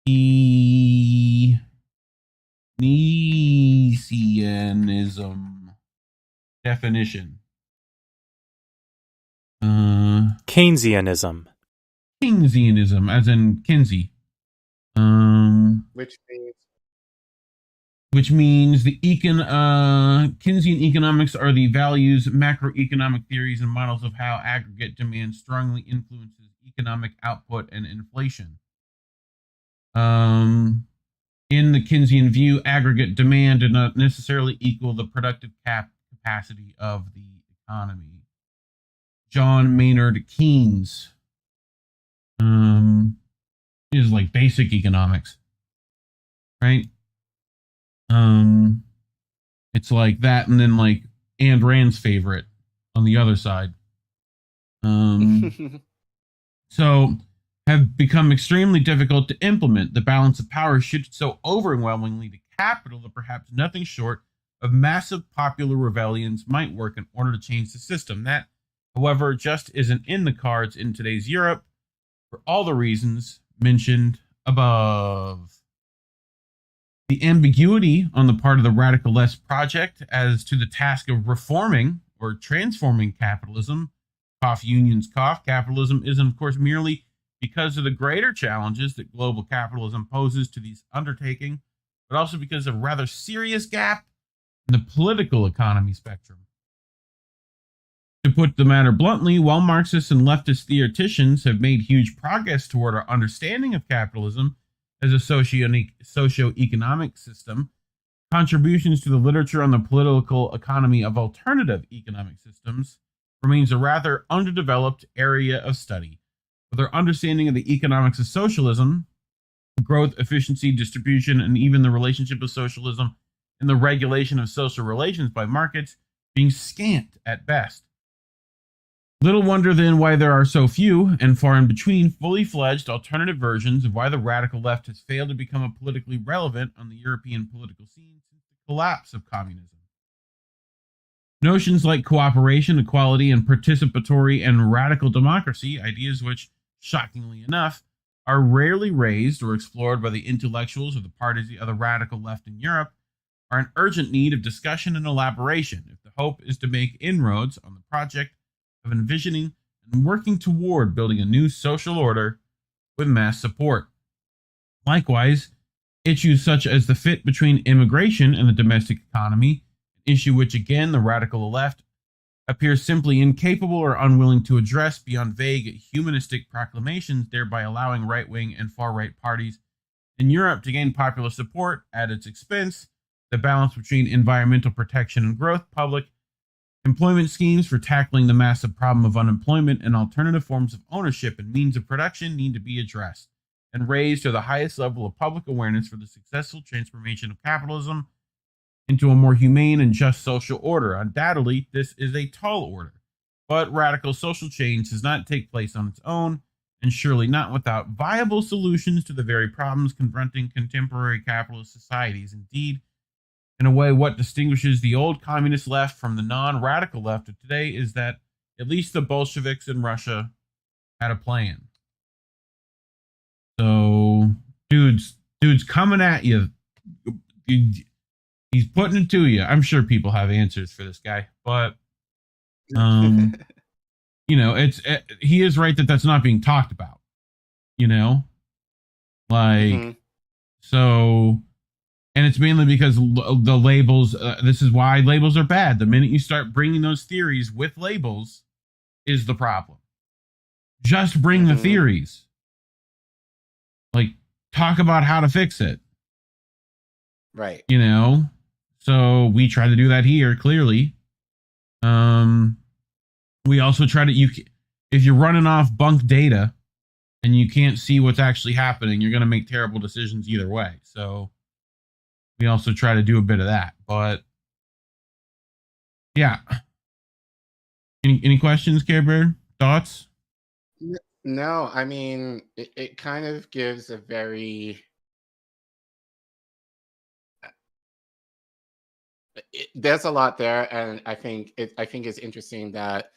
Keynesianism definition. Keynesianism. Keynesianism, as in Kinsey. Which means the Keynesian economics are the values, macroeconomic theories, and models of how aggregate demand strongly influences economic output and inflation. In the Keynesian view, aggregate demand did not necessarily equal the productive capacity of the economy. John Maynard Keynes. Is like basic economics, right? It's like that, and then like Ayn Rand's favorite on the other side. So have become extremely difficult to implement. The balance of power shifted so overwhelmingly to capital that perhaps nothing short of massive popular rebellions might work in order to change the system. That, however, just isn't in the cards in today's Europe for all the reasons mentioned above. The ambiguity on the part of the radical left project as to the task of reforming or transforming capitalism, cough unions cough, capitalism isn't of course merely because of the greater challenges that global capitalism poses to these undertaking, but also because of a rather serious gap in the political economy spectrum. To put the matter bluntly, while Marxists and leftist theoreticians have made huge progress toward our understanding of capitalism as a socio-economic system, contributions to the literature on the political economy of alternative economic systems remains a rather underdeveloped area of study. With our understanding of the economics of socialism, growth, efficiency, distribution, and even the relationship of socialism and the regulation of social relations by markets being scant at best. Little wonder then why there are so few, and far in between, fully fledged alternative versions of why the radical left has failed to become politically relevant on the European political scene since the collapse of communism. Notions like cooperation, equality, and participatory and radical democracy, ideas which, shockingly enough, are rarely raised or explored by the intellectuals of the parties of the radical left in Europe, are in urgent need of discussion and elaboration if the hope is to make inroads on the project of envisioning and working toward building a new social order with mass support. Likewise, issues such as the fit between immigration and the domestic economy, an issue which again the radical left appears simply incapable or unwilling to address beyond vague humanistic proclamations, thereby allowing right-wing and far-right parties in Europe to gain popular support at its expense. The balance between environmental protection and growth, public employment schemes for tackling the massive problem of unemployment, and alternative forms of ownership and means of production need to be addressed and raised to the highest level of public awareness for the successful transformation of capitalism into a more humane and just social order. Undoubtedly, this is a tall order, but radical social change does not take place on its own, and surely not without viable solutions to the very problems confronting contemporary capitalist societies. Indeed, in a way, what distinguishes the old communist left from the non-radical left of today is that at least the Bolsheviks in Russia had a plan. So, dude's coming at you. He's putting it to you. I'm sure people have answers for this guy, but you know, he is right that that's not being talked about. You know, like so. And it's mainly because the labels, this is why labels are bad. The minute you start bringing those theories with labels is the problem. Just bring the theories. Like, talk about how to fix it. Right. You know? So we try to do that here, clearly. We also try to, if you're running off bunk data and you can't see what's actually happening, you're going to make terrible decisions either way. So we also try to do a bit of that, but yeah. Any questions, Care Bear? Thoughts? No, I mean, it kind of gives a very... there's a lot there, and I think it's interesting that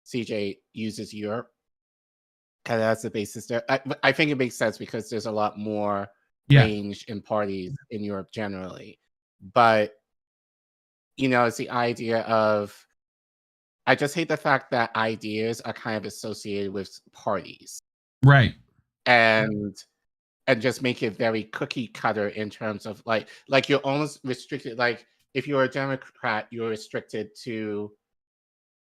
CJ uses Europe kind of as the basis there. I think it makes sense because there's a lot more range in parties in Europe generally. But, you know, it's the idea of, I just hate the fact that ideas are kind of associated with parties. Right. And just make it very cookie cutter in terms of like you're almost restricted. Like if you're a Democrat, you're restricted to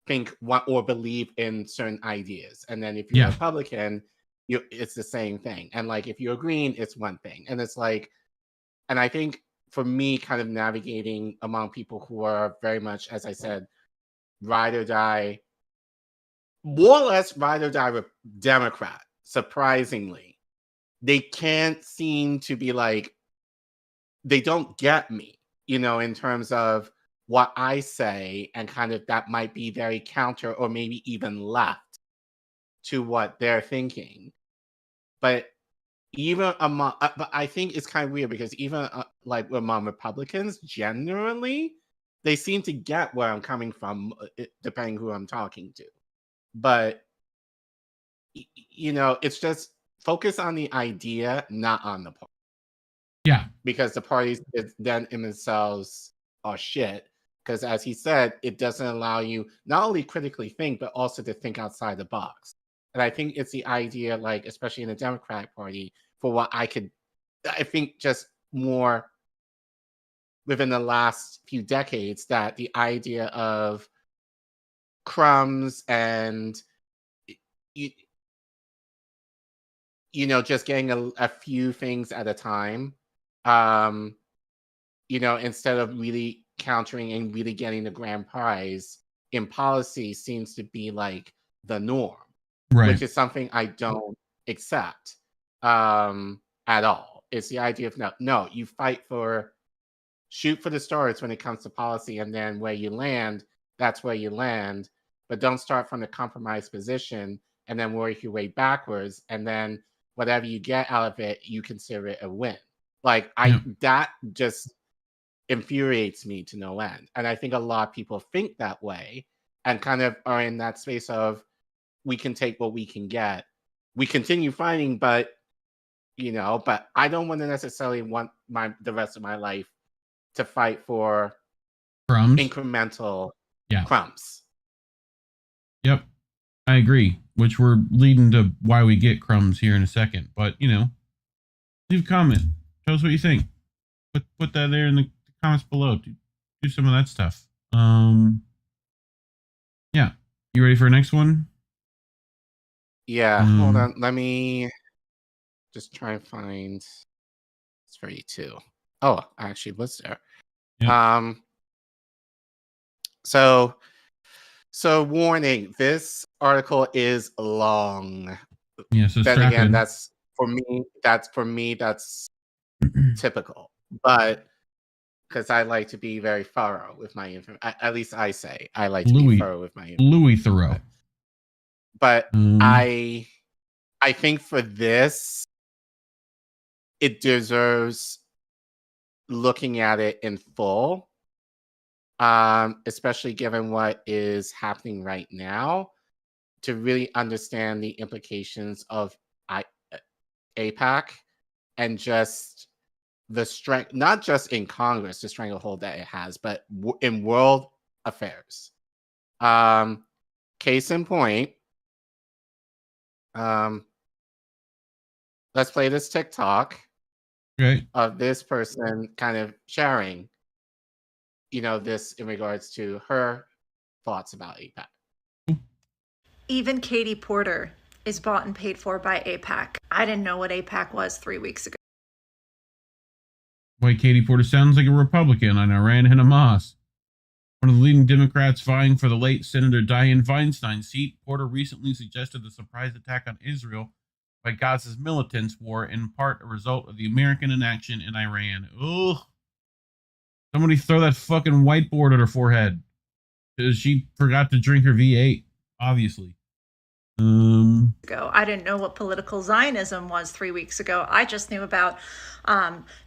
think or believe in certain ideas. And then if you're a Republican, it's the same thing. And like if you're green, it's one thing. And it's like, and I think for me, kind of navigating among people who are very much, as I said, ride or die more or less ride or die Democrat, surprisingly. They can't seem to be like, they don't get me, in terms of what I say, and kind of that might be very counter or maybe even left to what they're thinking. But even among, but I think it's kind of weird because even like among Republicans, generally, they seem to get where I'm coming from, depending who I'm talking to. But, it's just focus on the idea, not on the party. Yeah. Because the parties then in themselves are shit. Because as he said, it doesn't allow you not only critically think, but also to think outside the box. And I think it's the idea, like, especially in the Democratic Party, for what I think just more within the last few decades, that the idea of crumbs and, just getting a few things at a time, instead of really countering and really getting the grand prize in policy seems to be like the norm, right? Which is something I don't accept at all. It's the idea of no, you shoot for the stars when it comes to policy, and then where you land, that's where you land. But don't start from the compromised position and then work your way backwards, and then whatever you get out of it, you consider it a win. Like that just infuriates me to no end. And I think a lot of people think that way and kind of are in that space of, we can take what we can get. We continue fighting, but but I don't want to necessarily want the rest of my life to fight for crumbs, incremental crumbs. Yep, I agree. Which we're leading to why we get crumbs here in a second. But leave a comment. Tell us what you think. Put that there in the comments below. Do some of that stuff. Yeah. You ready for the next one? Yeah. Hold on. Let me just try and find. It's for you too. Oh, I actually was there. Yep. So warning, this article is long. Yeah, so then again, that's for me, that's typical. But because I like to be very thorough with my information. At least I say I like to be thorough with my information. Louis Thoreau. But I think for this, it deserves looking at it in full. Especially given what is happening right now, to really understand the implications of AIPAC and just the strength, not just in Congress, the stranglehold that it has, but in world affairs. Case in point, let's play this TikTok of this person kind of sharing this in regards to her thoughts about AIPAC. Even Katie Porter is bought and paid for by AIPAC. I didn't know what AIPAC was 3 weeks ago. Why Katie Porter sounds like a Republican on Iran and Hamas. One of the leading Democrats vying for the late Senator Dianne Feinstein seat, Porter recently suggested the surprise attack on Israel by Gaza's militants were in part a result of the American inaction in Iran. Ugh. Somebody throw that fucking whiteboard at her forehead. Because she forgot to drink her V8, obviously. I didn't know what political Zionism was 3 weeks ago. I just knew about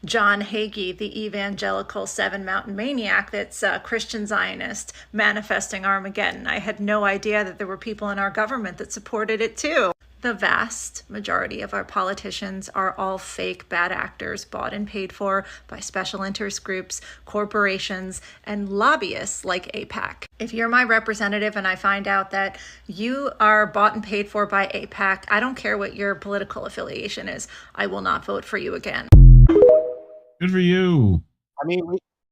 John Hagee, the evangelical Seven Mountain maniac that's a Christian Zionist manifesting Armageddon. I had no idea that there were people in our government that supported it too. The vast majority of our politicians are all fake bad actors bought and paid for by special interest groups, corporations, and lobbyists like AIPAC. If you're my representative and I find out that you are bought and paid for by AIPAC, I don't care what your political affiliation is. I will not vote for you again. Good for you.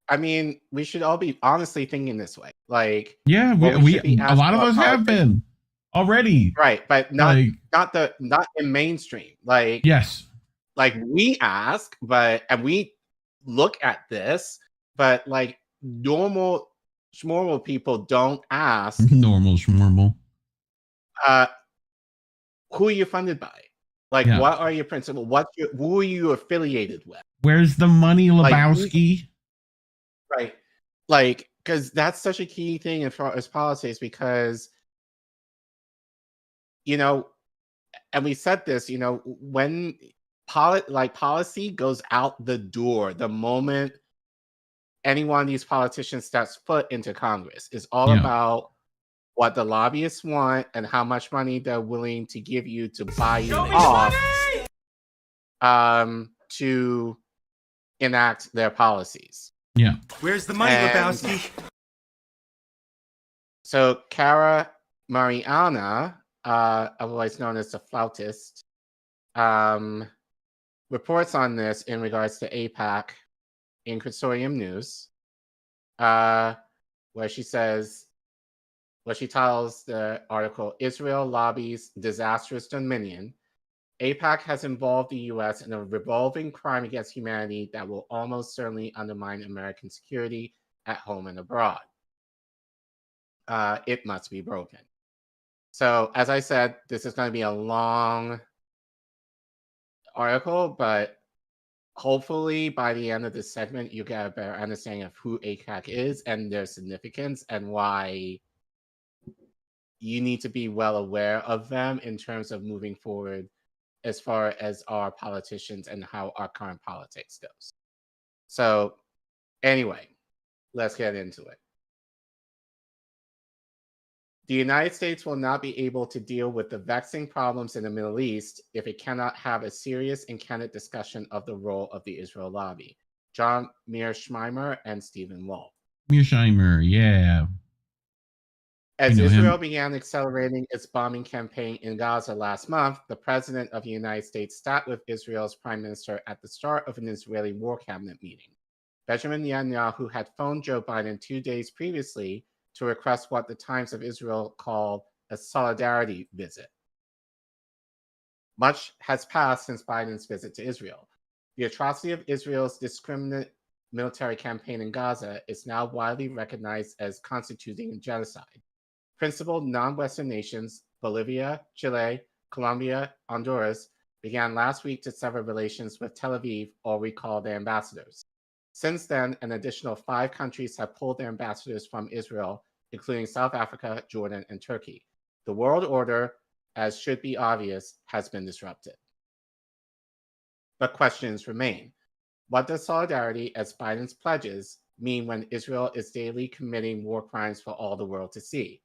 I mean, we should all be honestly thinking this way. Like, yeah, we a lot of us have been already, right? But not in mainstream. Like, yes, like we ask, and we look at this, but like normal schmormal people don't ask. Normal schmormal. Who are you funded by? Like, what are your principal? Who are you affiliated with? Where's the money, Lebowski? Right. Like, because that's such a key thing as far as politics, because, you know, and we said this, you know, when policy goes out the door the moment any one of these politicians steps foot into Congress. It's all about what the lobbyists want and how much money they're willing to give you to buy you off to enact their policies. Yeah. Where's the money, Lebowski? So Cara Mariana, otherwise known as the Flautist, reports on this in regards to AIPAC in Consortium News, where she says, what she titles the article, Israel Lobbies Disastrous Dominion. AIPAC has involved the U.S. in a revolving crime against humanity that will almost certainly undermine American security at home and abroad. It must be broken. So, as I said, this is going to be a long article, but hopefully by the end of this segment, you get a better understanding of who AIPAC is and their significance and why you need to be well aware of them in terms of moving forward as far as our politicians and how our current politics goes. So anyway, let's get into it. The United States will not be able to deal with the vexing problems in the Middle East if it cannot have a serious and candid discussion of the role of the Israel lobby. John Mearsheimer and Stephen Wolf. Mearsheimer, yeah. As Israel began accelerating its bombing campaign in Gaza last month, the President of the United States sat with Israel's Prime Minister at the start of an Israeli war cabinet meeting. Benjamin Netanyahu had phoned Joe Biden 2 days previously to request what the Times of Israel called a solidarity visit. Much has passed since Biden's visit to Israel. The atrocity of Israel's discriminate military campaign in Gaza is now widely recognized as constituting genocide. Principal non-Western nations, Bolivia, Chile, Colombia, Honduras, began last week to sever relations with Tel Aviv or recall their ambassadors. Since then, an additional 5 countries have pulled their ambassadors from Israel, including South Africa, Jordan, and Turkey. The world order, as should be obvious, has been disrupted. But questions remain. What does solidarity, as Biden's pledges, mean when Israel is daily committing war crimes for all the world to see?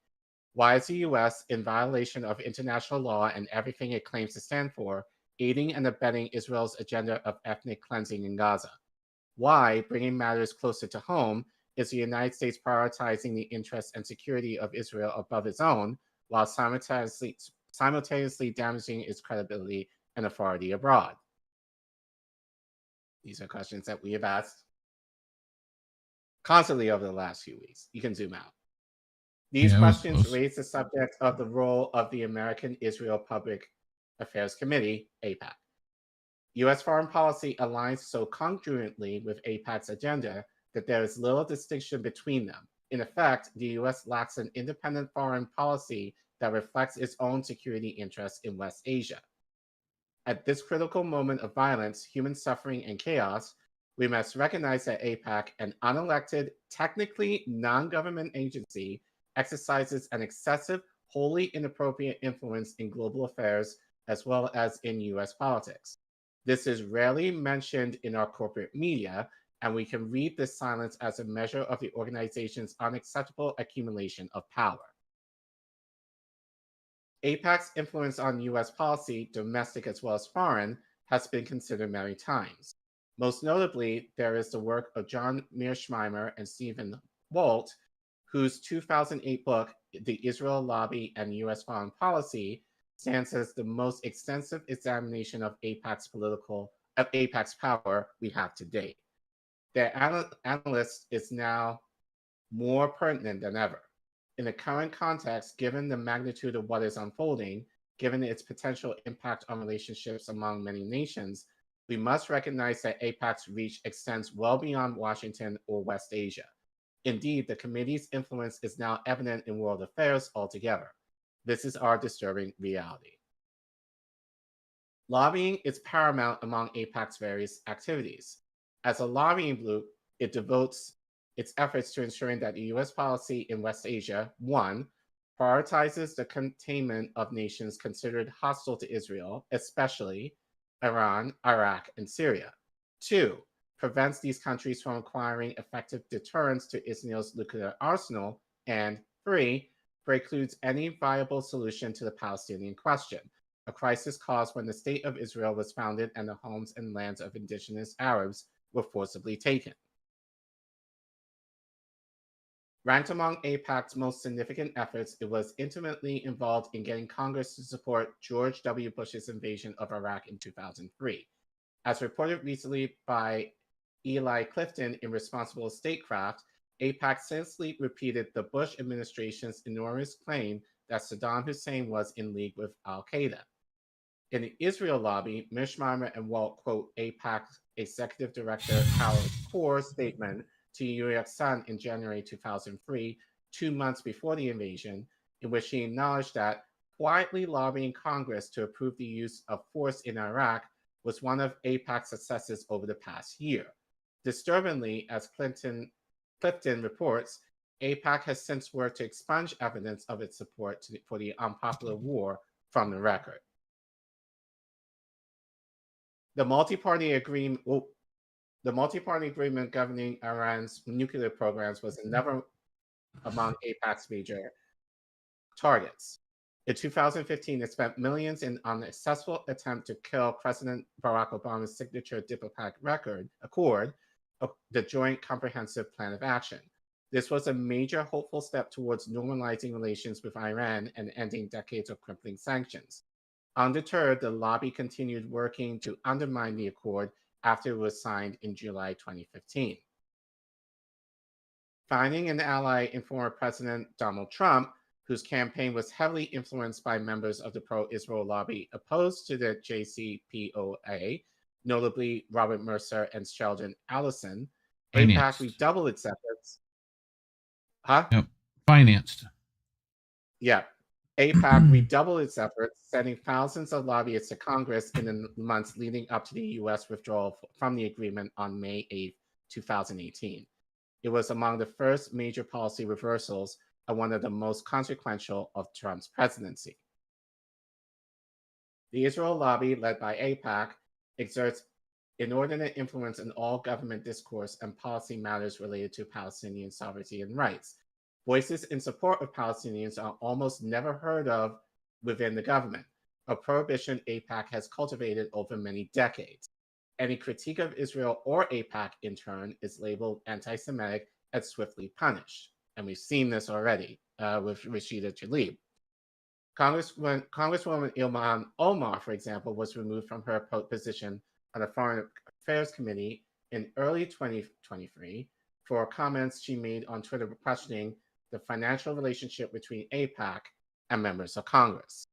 Why is the U.S., in violation of international law and everything it claims to stand for, aiding and abetting Israel's agenda of ethnic cleansing in Gaza? Why, bringing matters closer to home, is the United States prioritizing the interests and security of Israel above its own, while simultaneously damaging its credibility and authority abroad? These are questions that we have asked constantly over the last few weeks. You can zoom out. These questions raise the subject of the role of the American Israel Public Affairs Committee, AIPAC. U.S. foreign policy aligns so congruently with AIPAC's agenda that there is little distinction between them. In effect, the U.S. lacks an independent foreign policy that reflects its own security interests in West Asia. At this critical moment of violence, human suffering, and chaos, we must recognize that AIPAC, an unelected, technically non-government agency, exercises an excessive, wholly inappropriate influence in global affairs as well as in U.S. politics. This is rarely mentioned in our corporate media, and we can read this silence as a measure of the organization's unacceptable accumulation of power. AIPAC's influence on U.S. policy, domestic as well as foreign, has been considered many times. Most notably, there is the work of John Mearsheimer and Stephen Wolf, whose 2008 book, The Israel Lobby and U.S. Foreign Policy, stands as the most extensive examination of AIPAC's power we have to date. Their analysis is now more pertinent than ever. In the current context, given the magnitude of what is unfolding, given its potential impact on relationships among many nations, we must recognize that AIPAC's reach extends well beyond Washington or West Asia. Indeed, the committee's influence is now evident in world affairs altogether. This is our disturbing reality. Lobbying is paramount among AIPAC's various activities. As a lobbying group, it devotes its efforts to ensuring that the U.S. policy in West Asia, 1, prioritizes the containment of nations considered hostile to Israel, especially Iran, Iraq, and Syria. 2, prevents these countries from acquiring effective deterrents to Israel's nuclear arsenal. And 3, precludes any viable solution to the Palestinian question, a crisis caused when the State of Israel was founded and the homes and lands of indigenous Arabs were forcibly taken. Ranked among AIPAC's most significant efforts, it was intimately involved in getting Congress to support George W. Bush's invasion of Iraq in 2003. As reported recently by Eli Clifton in Responsible Statecraft, AIPAC sincerely repeated the Bush administration's enormous claim that Saddam Hussein was in league with al-Qaeda. In the Israel lobby, Mish Marmer and Walt quote AIPAC Executive Director Howard Kaur's statement to New York Sun in January 2003, 2 months before the invasion, in which he acknowledged that quietly lobbying Congress to approve the use of force in Iraq was one of AIPAC's successes over the past year. Disturbingly, as Clifton reports, AIPAC has since worked to expunge evidence of its support for the unpopular war from the record. The multi-party agreement governing Iran's nuclear programs was never among AIPAC's major targets. In 2015, it spent millions in an unsuccessful attempt to kill President Barack Obama's signature diplomatic accord, the Joint Comprehensive Plan of Action. This was a major hopeful step towards normalizing relations with Iran and ending decades of crippling sanctions. Undeterred, the lobby continued working to undermine the accord after it was signed in July 2015. Finding an ally in former President Donald Trump, whose campaign was heavily influenced by members of the pro-Israel lobby opposed to the JCPOA, notably Robert Mercer and Sheldon Adelson, AIPAC redoubled its efforts. Yep. Financed. Yeah. AIPAC redoubled its efforts, sending thousands of lobbyists to Congress in the months leading up to the U.S. withdrawal from the agreement on May 8, 2018. It was among the first major policy reversals and one of the most consequential of Trump's presidency. The Israel lobby, led by AIPAC, exerts inordinate influence in all government discourse and policy matters related to Palestinian sovereignty and rights. Voices in support of Palestinians are almost never heard of within the government, a prohibition AIPAC has cultivated over many decades. Any critique of Israel or AIPAC, in turn, is labeled anti-Semitic and swiftly punished. And we've seen this already with Rashida Tlaib. Congresswoman Ilhan Omar, for example, was removed from her position on the Foreign Affairs Committee in early 2023 for comments she made on Twitter questioning the financial relationship between AIPAC and members of Congress.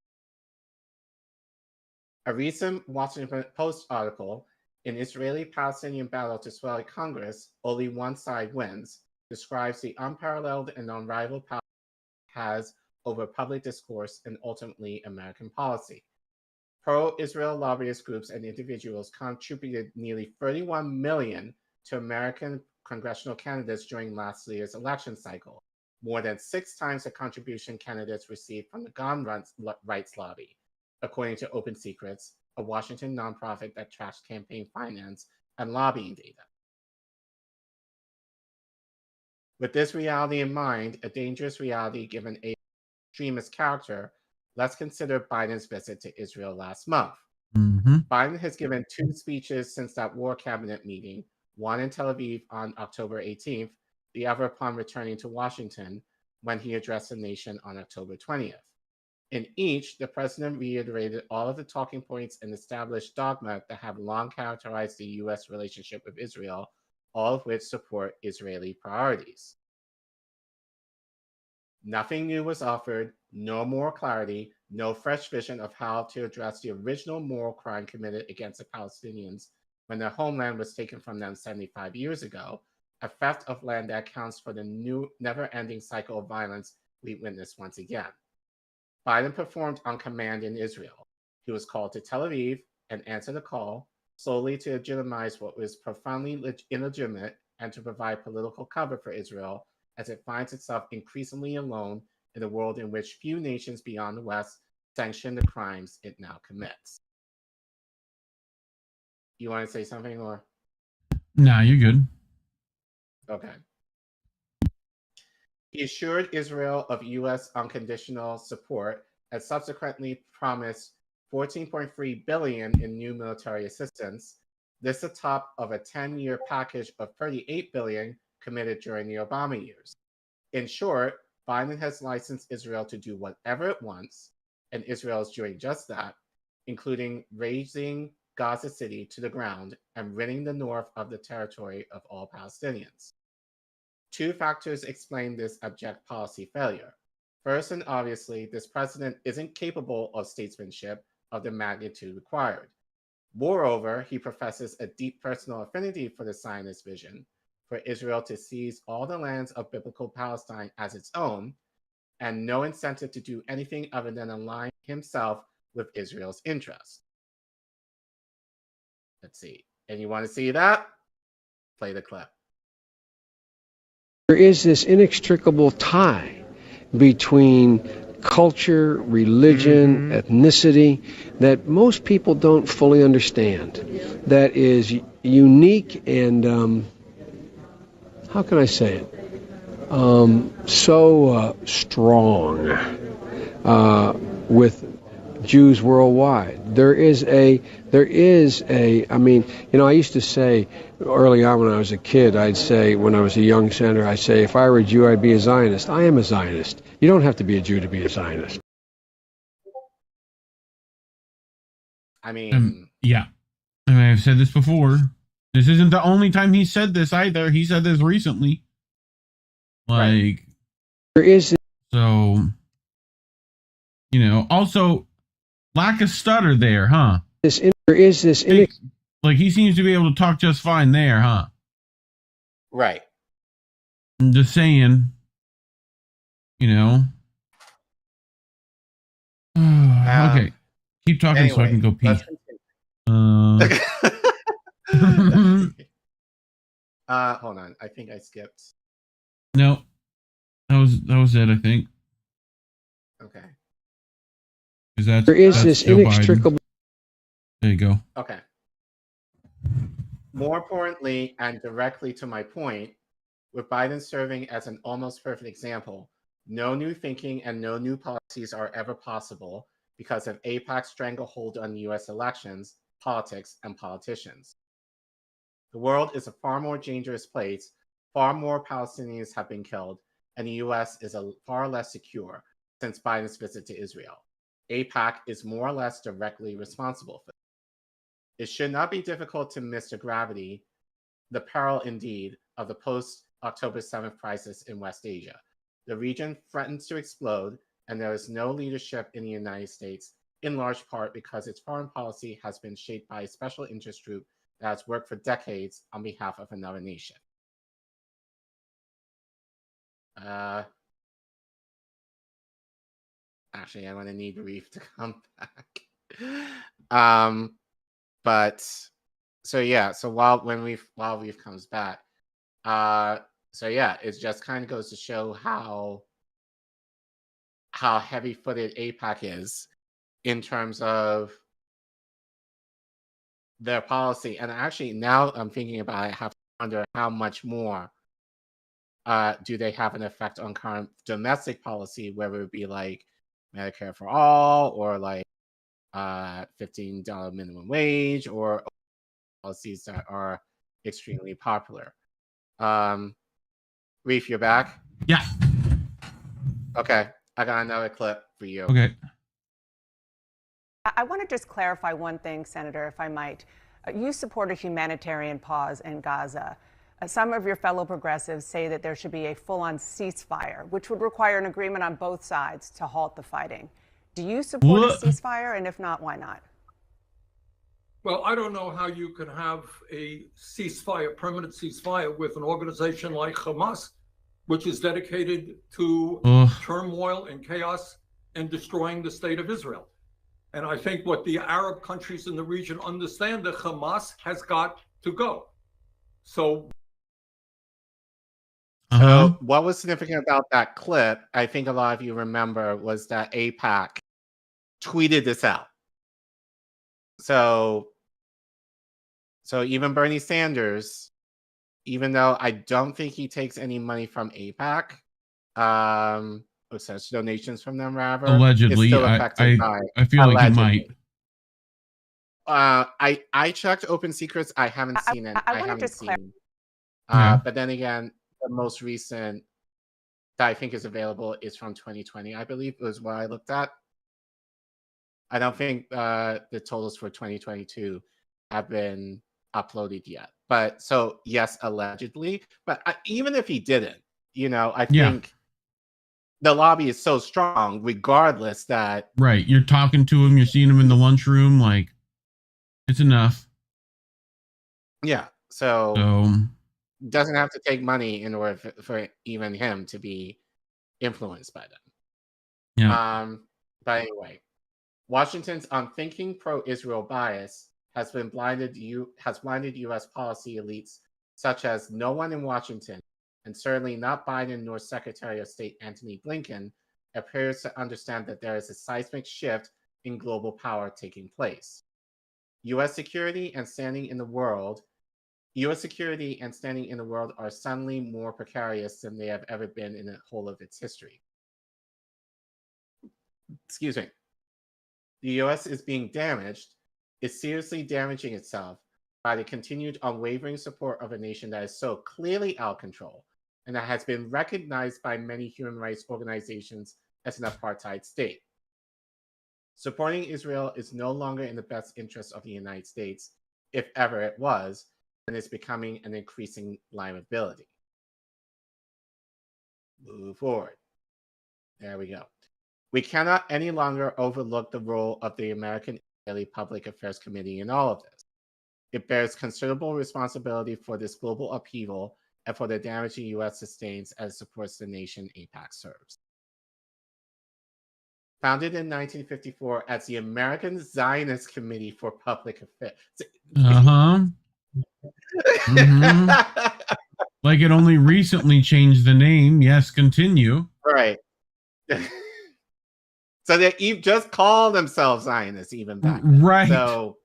A recent Washington Post article, "An Israeli-Palestinian battle to sway Congress, only one side wins," describes the unparalleled and unrivaled power it has over public discourse and ultimately American policy. Pro-Israel lobbyist groups and individuals contributed nearly $31 million to American congressional candidates during last year's election cycle, more than 6 times the contribution candidates received from the gun rights lobby, according to Open Secrets, a Washington nonprofit that tracks campaign finance and lobbying data. With this reality in mind, a dangerous reality given a extremist character, let's consider Biden's visit to Israel last month. Biden has given 2 speeches since that war cabinet meeting, one in Tel Aviv on October 18th, the other upon returning to Washington when he addressed the nation on October 20th. In each, the president reiterated all of the talking points and established dogma that have long characterized the U.S. relationship with Israel, all of which support Israeli priorities. Nothing new was offered, no more clarity, no fresh vision of how to address the original moral crime committed against the Palestinians when their homeland was taken from them 75 years ago, a theft of land that accounts for the new never-ending cycle of violence we witness once again. Biden performed on command in Israel. He was called to Tel Aviv and answered the call solely to legitimize what was profoundly illegitimate and to provide political cover for Israel as it finds itself increasingly alone in a world in which few nations beyond the West sanction the crimes it now commits. You want to say something, or? Nah, you're good. Okay. He assured Israel of U.S. unconditional support and subsequently promised $14.3 billion in new military assistance. This atop of a 10-year package of $38 billion committed during the Obama years. In short, Biden has licensed Israel to do whatever it wants, and Israel is doing just that, including razing Gaza City to the ground and ridding the north of the territory of all Palestinians. Two factors explain this abject policy failure. First, and obviously, this president isn't capable of statesmanship of the magnitude required. Moreover, he professes a deep personal affinity for the Zionist vision, for Israel to seize all the lands of biblical Palestine as its own, and no incentive to do anything other than align himself with Israel's interests. Let's see. And you want to see that? Play the clip. There is this inextricable tie between culture, religion, ethnicity that most people don't fully understand. That is unique and, how can I say it? So strong with Jews worldwide. There is a, I mean, you know, I used to say early on when I was a kid, I'd say, when I was a young senator, I'd say, if I were a Jew, I'd be a Zionist. I am a Zionist. You don't have to be a Jew to be a Zionist. I mean, yeah. I mean, I've said this before. This isn't the only time he said this either. He said this recently. Like, right. There is. So, you know, also, lack of stutter there, huh? There is this. Like, he seems to be able to talk just fine there, huh? Right. I'm just saying, you know. Okay. Keep talking anyway, so I can go pee. Hold on. I think I skipped. No. That was it, I think. Okay. There is this inextricable. There you go. Okay. More importantly, and directly to my point, with Biden serving as an almost perfect example, no new thinking and no new policies are ever possible because of AIPAC's stranglehold on U.S. elections, politics, and politicians. The world is a far more dangerous place, far more Palestinians have been killed, and the U.S. is far less secure since Biden's visit to Israel. AIPAC is more or less directly responsible for it. It should not be difficult to miss the gravity, the peril indeed, of the post-October 7th crisis in West Asia. The region threatens to explode, and there is no leadership in the United States, in large part because its foreign policy has been shaped by a special interest group that has worked for decades on behalf of another nation. Actually, I'm going to need Reef to come back. But so yeah, so while Reef comes back, so yeah, it just kind of goes to show how heavy-footed AIPAC is in terms of their policy. And actually, now I'm thinking about it, I have to wonder how much more do they have an effect on current domestic policy, whether it be like Medicare for all or like $15 minimum wage or policies that are extremely popular. Reef, you're back? Yeah. Okay, I got another clip for you. Okay. I want to just clarify one thing, Senator, if I might. You support a humanitarian pause in Gaza. Some of your fellow progressives say that there should be a full-on ceasefire, which would require an agreement on both sides to halt the fighting. Do you support a ceasefire? And if not, why not? Well, I don't know how you can have a ceasefire, permanent ceasefire, with an organization like Hamas, which is dedicated to turmoil and chaos and destroying the state of Israel. And I think what the Arab countries in the region understand, that Hamas has got to go. So what was significant about that clip, I think a lot of you remember, was that AIPAC tweeted this out. So even Bernie Sanders, even though I don't think he takes any money from AIPAC, or such donations from them, rather, Allegedly, is still affected by, I feel like he might. I checked Open Secrets. I haven't seen it. I haven't seen. Yeah. But then again, the most recent that I think is available is from 2020. I believe was what I looked at. I don't think the totals for 2022 have been uploaded yet. But so yes, allegedly. But even if he didn't, I think the lobby is so strong, regardless that. Right, you're talking to him, you're seeing him in the lunchroom, like it's enough. Yeah, so doesn't have to take money in order for even him to be influenced by them. Yeah. But anyway, Washington's unthinking pro-Israel bias has blinded U.S. policy elites such as no one in Washington, and certainly not Biden nor Secretary of State Antony Blinken, appears to understand that there is a seismic shift in global power taking place. U.S. security and standing in the world are suddenly more precarious than they have ever been in the whole of its history. Excuse me. The U.S. is being damaged, is seriously damaging itself by the continued unwavering support of a nation that is so clearly out of control and that has been recognized by many human rights organizations as an apartheid state. Supporting Israel is no longer in the best interest of the United States, if ever it was, and is becoming an increasing liability. Move forward. There we go. We cannot any longer overlook the role of the American Israeli Public Affairs Committee in all of this. It bears considerable responsibility for this global upheaval and for the damage the U.S. sustains as it supports the nation AIPAC serves. Founded in 1954 as the American Zionist Committee for Public Affairs. Like it only recently changed the name. Yes, continue. Right. So they just call themselves Zionists even back then. Right. So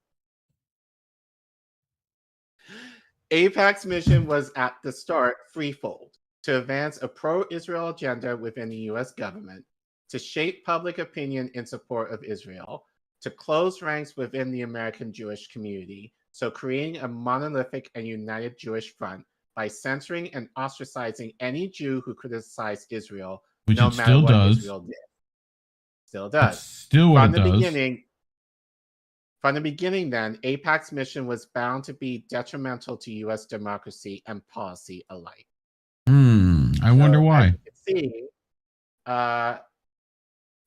AIPAC's mission was at the start threefold: to advance a pro-Israel agenda within the U.S. government, to shape public opinion in support of Israel, to close ranks within the American Jewish community, so creating a monolithic and united Jewish front by censoring and ostracizing any Jew who criticized Israel, which no it matter still what does. Israel did. Still does. It's still what From it the does. From the beginning, then, AIPAC's mission was bound to be detrimental to U.S. democracy and policy alike. I wonder why. As you can see,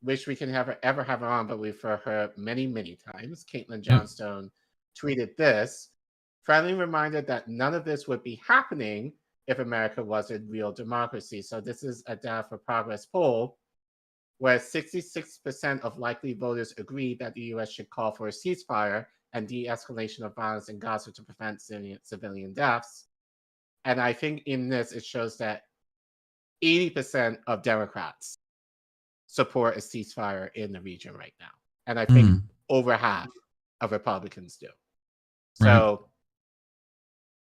wish we can ever have her on, but we've heard her many, many times. Caitlin Johnstone tweeted this, friendly reminder that none of this would be happening if America was a real democracy. So this is a Data for Progress poll where 66% of likely voters agree that the U.S. should call for a ceasefire and de-escalation of violence in Gaza to prevent civilian deaths. And I think in this, it shows that 80% of Democrats support a ceasefire in the region right now. And I think over half of Republicans do. So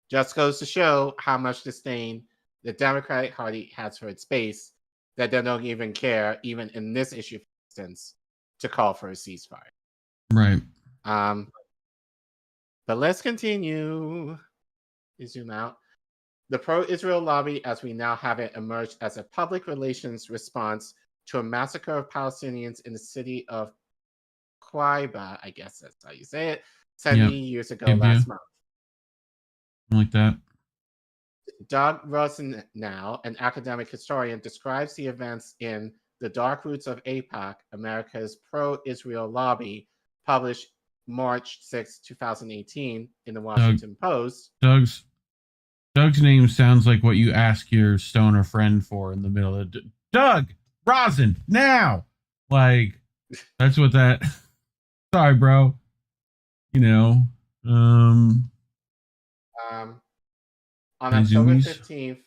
just goes to show how much disdain the Democratic Party has for its base, that they don't even care, even in this issue, for instance, to call for a ceasefire. Right. But let's continue. Zoom out. The pro-Israel lobby, as we now have it, emerged as a public relations response to a massacre of Palestinians in the city of Quaiba, I guess that's how you say it, 70 years ago last month. Like that. Doug Rosenau, an academic historian, describes the events in The Dark Roots of AIPAC, America's pro-Israel lobby, published March 6, 2018 in the Washington Post. Doug's name sounds like what you ask your stoner friend for in the middle of Doug Rosen now. Like, that's what that. Sorry, bro. You know, on Any October zoomies? 15th,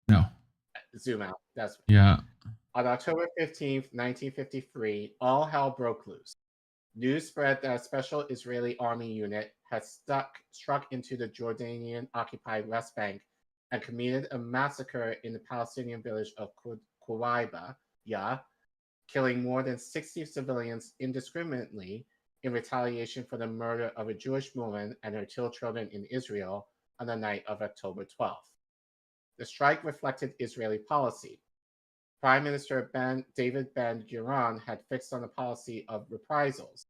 No. zoom out. That's Yeah. On October 15th, 1953, all hell broke loose. News spread that a special Israeli army unit had struck into the Jordanian-occupied West Bank and committed a massacre in the Palestinian village of Kuwaiba, killing more than 60 civilians indiscriminately in retaliation for the murder of a Jewish woman and her 2 children in Israel on the night of October 12th. The strike reflected Israeli policy. Prime Minister David Ben-Gurion had fixed on a policy of reprisals,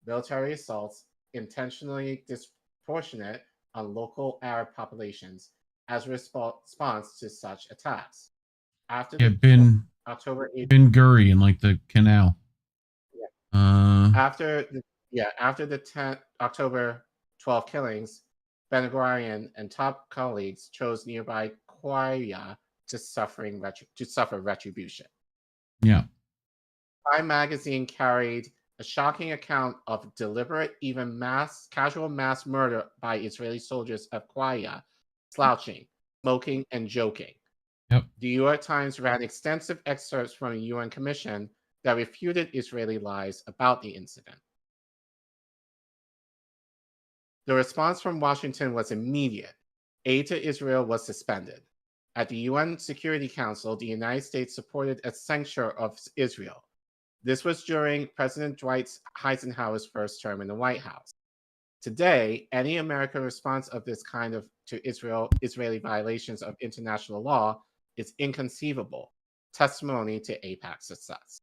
military assaults intentionally disproportionate on local Arab populations as a response to such attacks. After October 8th, Ben Guri in like the canal. After the October 12 killings, Ben Gurion and top colleagues chose nearby Qayyah to suffer retribution. Yeah. Time magazine carried a shocking account of deliberate, even casual mass murder by Israeli soldiers of Qayyah, slouching, smoking, and joking. Yep. The New York Times ran extensive excerpts from a UN commission that refuted Israeli lies about the incident. The response from Washington was immediate. Aid to Israel was suspended. At the UN Security Council, the United States supported a censure of Israel. This was during President Dwight Eisenhower's first term in the White House. Today, any American response of this kind to Israeli violations of international law is inconceivable, testimony to AIPAC's success.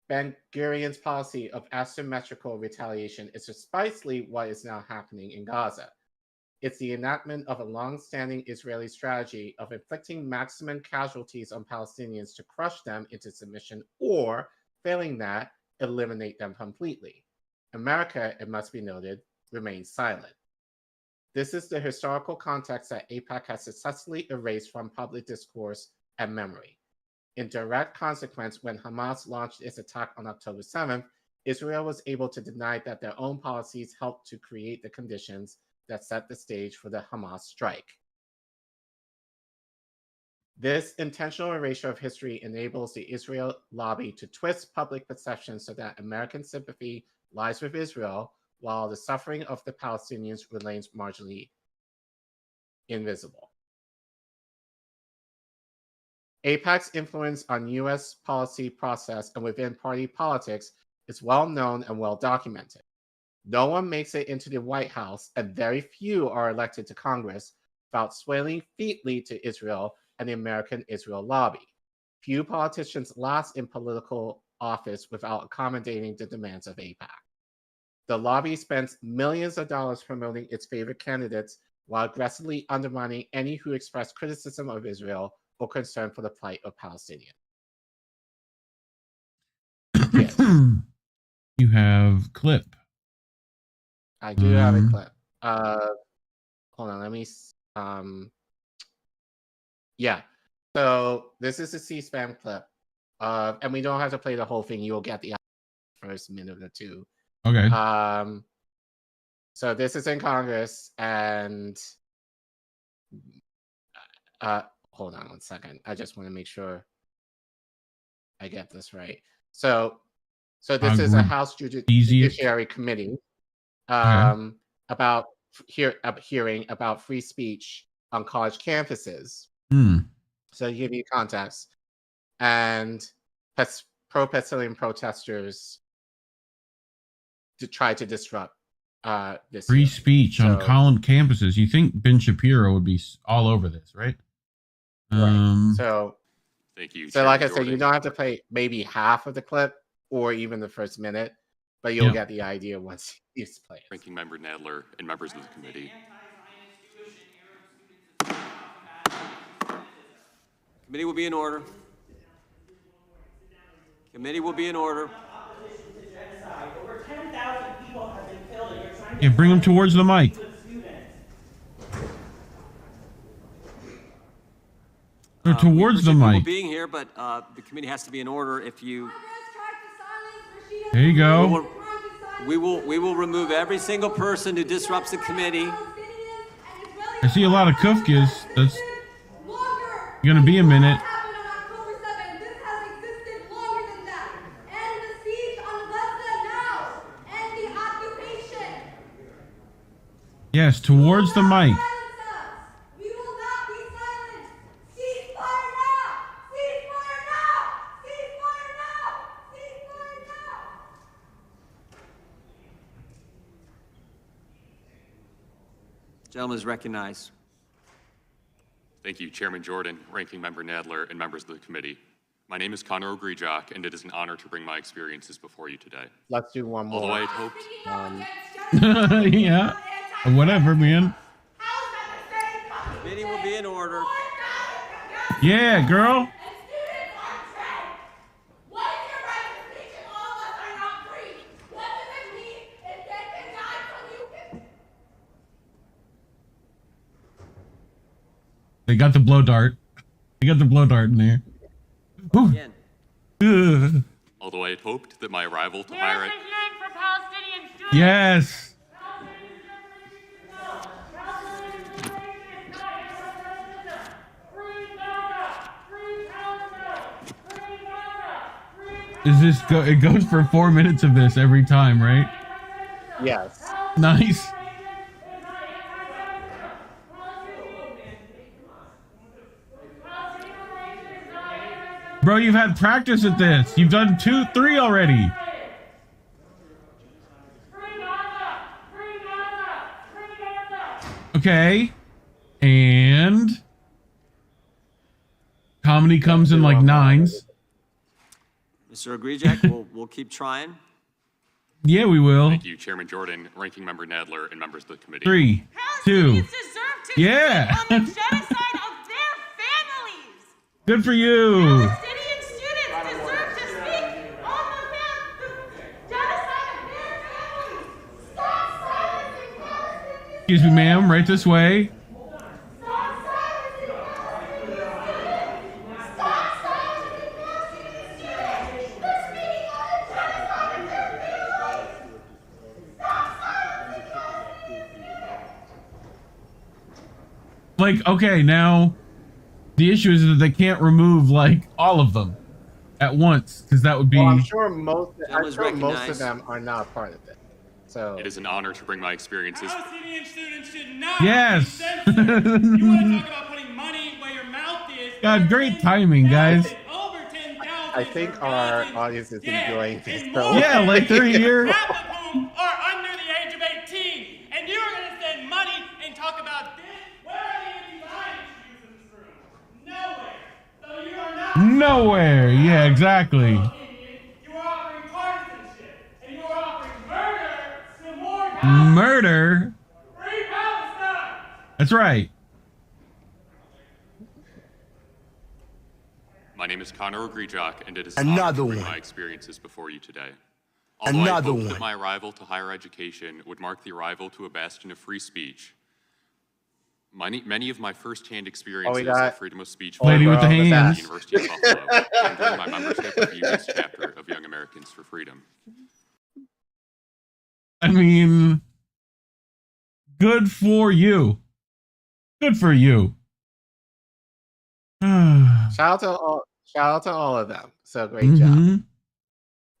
Ben-Gurion's policy of asymmetrical retaliation is precisely what is now happening in Gaza. It's the enactment of a long-standing Israeli strategy of inflicting maximum casualties on Palestinians to crush them into submission or, failing that, eliminate them completely. America, it must be noted, remains silent. This is the historical context that AIPAC has successfully erased from public discourse and memory. In direct consequence, when Hamas launched its attack on October 7th, Israel was able to deny that their own policies helped to create the conditions that set the stage for the Hamas strike. This intentional erasure of history enables the Israel lobby to twist public perception so that American sympathy lies with Israel, while the suffering of the Palestinians remains marginally invisible. AIPAC's influence on U.S. policy process and within party politics is well known and well documented. No one makes it into the White House, and very few are elected to Congress without swaying featly to Israel and the American Israel lobby. Few politicians last in political office without accommodating the demands of AIPAC. The lobby spends millions of dollars promoting its favorite candidates while aggressively undermining any who express criticism of Israel or concern for the plight of Palestinians. Yes. You have clip. I do have a clip. Hold on, let me. Yeah. So this is a C-SPAN clip, and we don't have to play the whole thing. You'll get the first minute or two. Okay. So this is in Congress, and hold on one second. I just want to make sure I get this right. So this is a House Judiciary Committee about hearing about free speech on college campuses. So to give you context, and pro-Palestinian protesters to try to disrupt this free speech on college campuses. You think Ben Shapiro would be all over this, right? Right. So, thank you. So, like I said, you don't have to play maybe half of the clip or even the first minute, but you'll get the idea once you play it. Ranking Member Nadler and members of the committee. Committee will be in order. Committee will be in order. Over 10,000 people have been killed, and you're trying to... Yeah, bring them towards the mic. Or towards the people mic. being here, but the committee has to be in order. If you, There you go. we will remove every single person who disrupts the committee. I see a lot of kufkas. That's gonna be a minute. Yes, towards the mic. Gentleman is recognized. Thank you, Chairman Jordan, Ranking Member Nadler, and members of the committee. My name is Connor Ogrijak, and it is an honor to bring my experiences before you today. Let's do one more. Although I had hoped... Yeah. Whatever, man. Committee will be in order. Yeah, girl. They got the blow dart. They got the blow dart in there. Ugh. Although I had hoped that my arrival to higher... Yes. Is this it goes for 4 minutes of this every time, right? Yes. Nice. Bro, you've had practice at this. You've done 2, 3 already. Okay. And comedy comes in like 9s. Mr. Ogrijak, we'll keep trying. Yeah, we will. Thank you, Chairman Jordan, Ranking Member Nadler, and members of the committee. 3, 2. Yeah. On the genocide of their families. Good for you. Palestinian students deserve to speak on the genocide of their families. Stop silencing Palestinian. Excuse me, ma'am. Right this way. Stop silencing Palestinian students. Stop silencing Palestinian students. They're speaking on the genocide of their families. Stop silencing Palestinian students. Like, okay, now the issue is that they can't remove like all of them at once because that would be. Well, I'm sure most of them are not part of it. So it is an honor to bring my experiences. Palestinian students should not Yes. be censored. You want to talk about putting money where your mouth is? God, great timing, guys. I think our audience is enjoying this. So. Yeah, like they're here. Half of whom are under the age of 18, and you're going to spend money and talk about this. Where are the anti-Zionist Jews in this room? Nowhere. So you are not. Nowhere. Yeah, exactly. You are offering partisanship, and you are offering murder to more Palestinians. Murder. Free Palestine. That's right. My name is Connor Ogrijak, and it is an honor to bring my experiences before you today. Although I hoped that my arrival to higher education would mark the arrival to a bastion of free speech, many of my first-hand experiences of freedom of speech Lady with the hands. at the University of Buffalo and during my membership of the U.S. chapter of Young Americans for Freedom. I mean, good for you. Good for you. Shout out to all of them. So great job.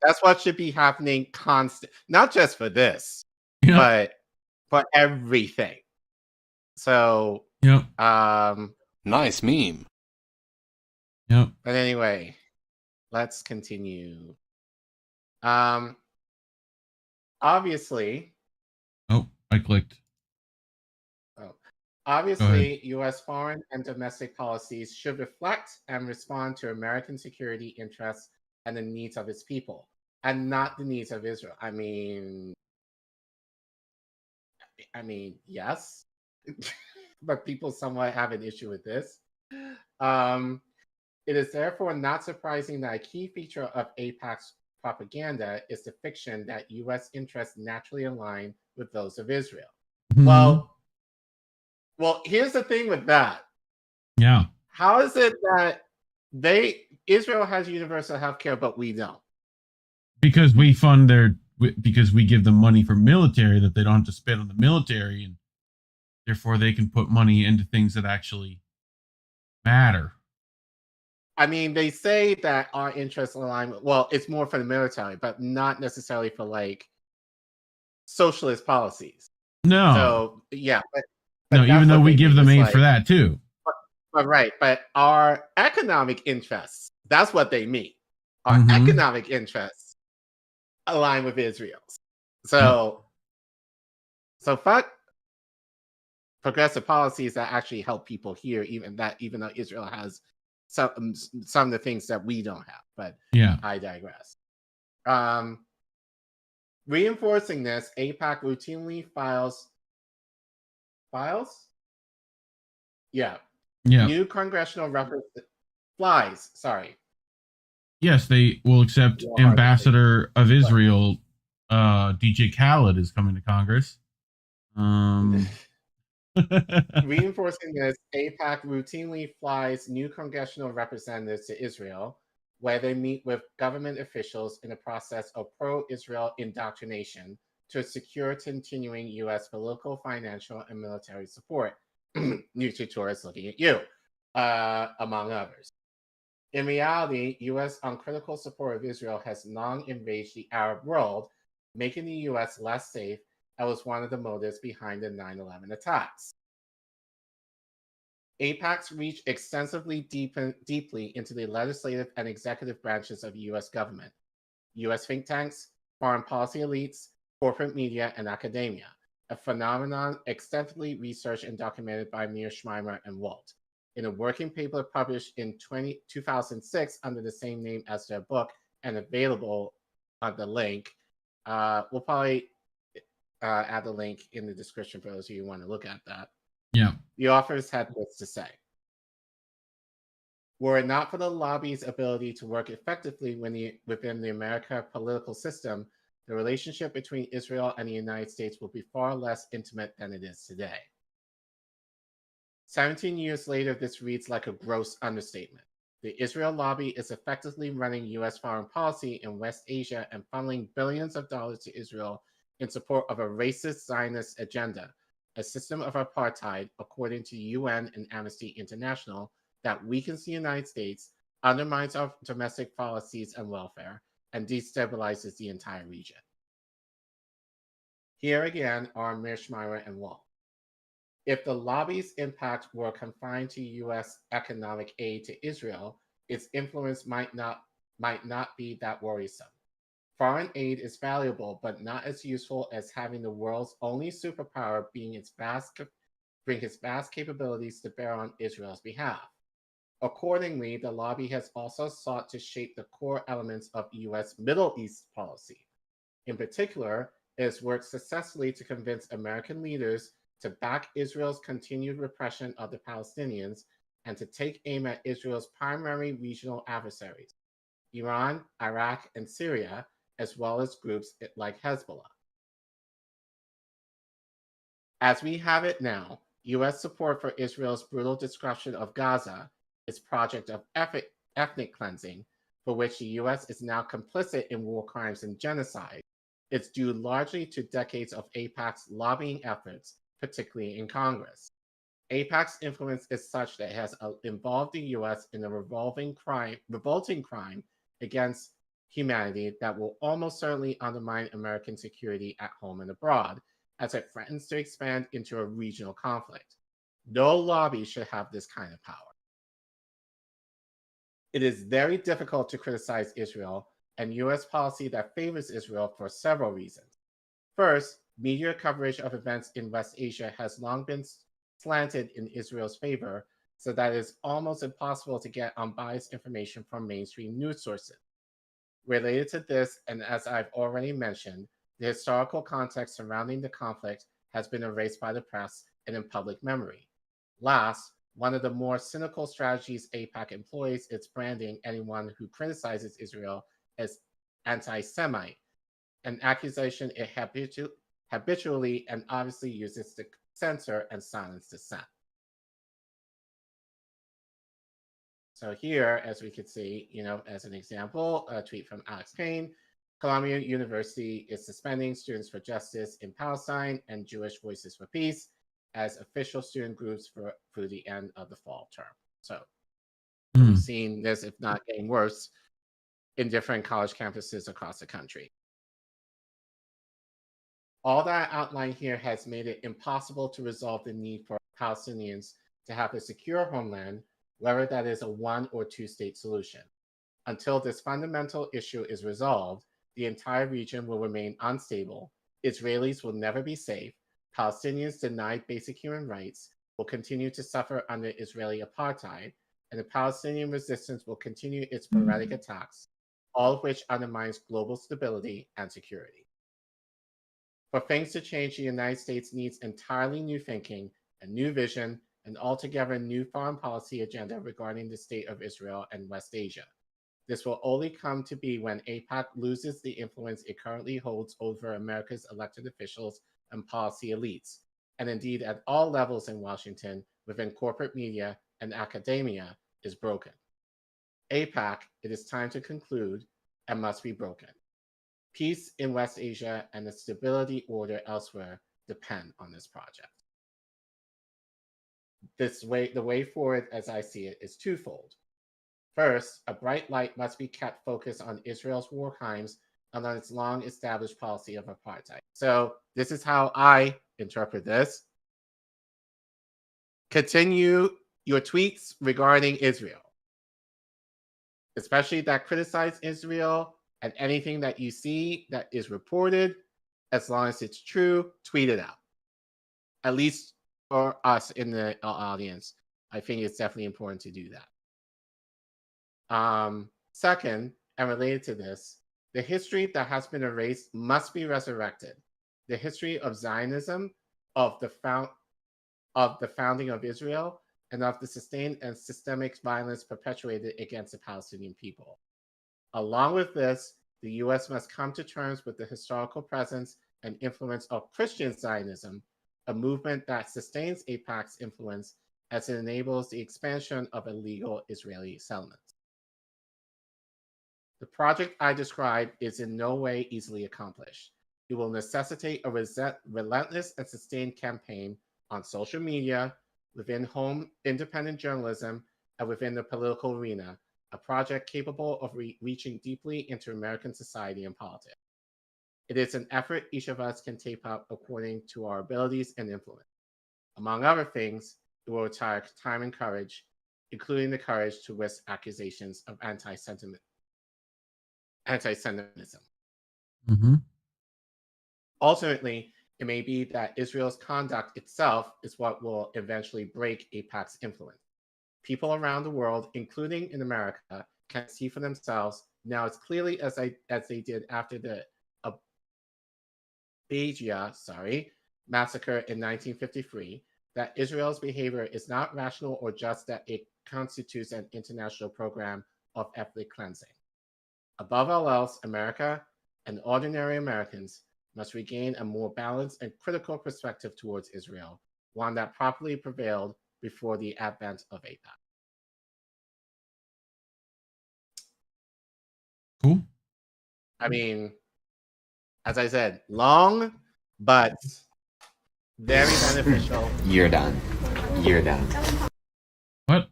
That's what should be happening constant, not just for this, but for everything. So nice meme. Yep. But anyway, let's continue. Obviously. Oh, I clicked. Obviously, U.S. foreign and domestic policies should reflect and respond to American security interests and the needs of its people, and not the needs of Israel. I mean, yes, but people somewhat have an issue with this. It is therefore not surprising that a key feature of AIPAC's propaganda is the fiction that U.S. interests naturally align with those of Israel. Well, here's the thing with that. Yeah. How is it that Israel has universal health care, but we don't? Because we fund because we give them money for military that they don't have to spend on the military, and therefore they can put money into things that actually matter. I mean, they say that our interests align. Well, it's more for the military, but not necessarily for like socialist policies. No. So yeah, but no, even though we give them aid for that too. But right, but our economic interests, that's what they mean. Our economic interests align with Israel's. So fuck progressive policies that actually help people here, even though Israel has some of the things that we don't have. But yeah, I digress. Reinforcing this, AIPAC routinely files. Yeah. New congressional flies. Sorry. Yes, they will accept Ambassador of Israel. DJ Khaled is coming to Congress. Reinforcing this, AIPAC routinely flies new congressional representatives to Israel, where they meet with government officials in the process of pro-Israel indoctrination to secure continuing U.S. political, financial, and military support. New tourists looking at you, among others. In reality, U.S. uncritical support of Israel has long enraged the Arab world, making the U.S. less safe, and was one of the motives behind the 9/11 attacks. AIPAC's reach extensively deeply into the legislative and executive branches of the U.S. government, U.S. think tanks, foreign policy elites, corporate media, and academia, a phenomenon extensively researched and documented by Mearsheimer and Walt. In a working paper published in 2006 under the same name as their book and available on the link, we'll probably add the link in the description for those of you who want to look at that. Yeah. The authors had this to say. Were it not for the lobby's ability to work effectively within the American political system, the relationship between Israel and the United States will be far less intimate than it is today. 17 years later, this reads like a gross understatement. The Israel lobby is effectively running U.S. foreign policy in West Asia and funneling billions of dollars to Israel in support of a racist Zionist agenda, a system of apartheid, according to UN and Amnesty International, that weakens the United States, undermines our domestic policies and welfare, and destabilizes the entire region. Here again are Mearsheimer and Walt. If the lobby's impact were confined to U.S. economic aid to Israel, its influence might not be that worrisome. Foreign aid is valuable, but not as useful as having the world's only superpower bring his vast capabilities to bear on Israel's behalf. Accordingly, the lobby has also sought to shape the core elements of U.S. Middle East policy. In particular, it has worked successfully to convince American leaders to back Israel's continued repression of the Palestinians and to take aim at Israel's primary regional adversaries, Iran, Iraq, and Syria, as well as groups like Hezbollah. As we have it now, U.S. support for Israel's brutal destruction of Gaza, its project of ethnic cleansing, for which the U.S. is now complicit in war crimes and genocide, is due largely to decades of AIPAC's lobbying efforts, particularly in Congress. AIPAC's influence is such that it has involved the U.S. in a revolting crime against humanity that will almost certainly undermine American security at home and abroad, as it threatens to expand into a regional conflict. No lobby should have this kind of power. It is very difficult to criticize Israel and U.S. policy that favors Israel for several reasons. First, media coverage of events in West Asia has long been slanted in Israel's favor, so that it is almost impossible to get unbiased information from mainstream news sources. Related to this, and as I've already mentioned, the historical context surrounding the conflict has been erased by the press and in public memory. Last, one of the more cynical strategies AIPAC employs is branding anyone who criticizes Israel as anti-Semite, an accusation it habitually and obviously uses to censor and silence dissent. So here, as we could see, as an example, a tweet from Alex Payne, Columbia University is suspending Students for Justice in Palestine and Jewish Voices for Peace as official student groups through the end of the fall term. So we've seen this, if not getting worse, in different college campuses across the country. All that I outlined here has made it impossible to resolve the need for Palestinians to have a secure homeland, whether that is a one or two state solution. Until this fundamental issue is resolved, the entire region will remain unstable, Israelis will never be safe, Palestinians denied basic human rights will continue to suffer under Israeli apartheid, and the Palestinian resistance will continue its sporadic attacks, all of which undermines global stability and security. For things to change, the United States needs entirely new thinking, a new vision, an altogether new foreign policy agenda regarding the state of Israel and West Asia. This will only come to be when AIPAC loses the influence it currently holds over America's elected officials and policy elites, and indeed at all levels in Washington, within corporate media and academia, is broken. AIPAC, it is time to conclude, and must be broken. Peace in West Asia and the stability order elsewhere depend on this project. The way forward, as I see it, is twofold. First, a bright light must be kept focused on Israel's war crimes and on its long-established policy of apartheid. So this is how I interpret this. Continue your tweets regarding Israel, especially that criticize Israel, and anything that you see that is reported, as long as it's true, tweet it out. At least for us in the audience, I think it's definitely important to do that. Second, and related to this, the history that has been erased must be resurrected. The history of Zionism, of the founding of Israel, and of the sustained and systemic violence perpetuated against the Palestinian people. Along with this, the U.S. must come to terms with the historical presence and influence of Christian Zionism, a movement that sustains AIPAC's influence as it enables the expansion of illegal Israeli settlements. The project I described is in no way easily accomplished. It will necessitate a relentless and sustained campaign on social media, within home independent journalism, and within the political arena, a project capable of reaching deeply into American society and politics. It is an effort each of us can take up according to our abilities and influence. Among other things, it will require time and courage, including the courage to risk accusations of anti-Semitism. Ultimately, it may be that Israel's conduct itself is what will eventually break AIPAC's influence. People around the world, including in America, can see for themselves now as clearly as they did after the Abkhazia massacre in 1953, that Israel's behavior is not rational or just that it constitutes an international program of ethnic cleansing. Above all else, America and ordinary Americans must regain a more balanced and critical perspective towards Israel, one that properly prevailed before the advent of AIPAC. Cool. I mean, as I said, long, but very beneficial. You're done. What?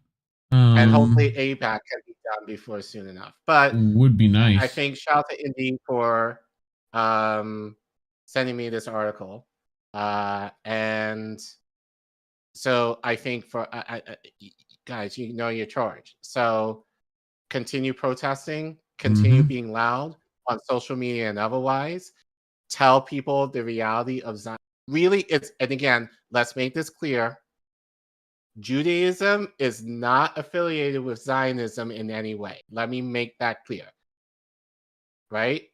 And hopefully AIPAC can be done before soon enough. But would be nice. I think shout out to Indy for sending me this article. And so I think for guys, you know your charge. So continue protesting, continue being loud on social media and otherwise. Tell people the reality of Zion. Really, and again, let's make this clear. Judaism is not affiliated with Zionism in any way. Let me make that clear. Right?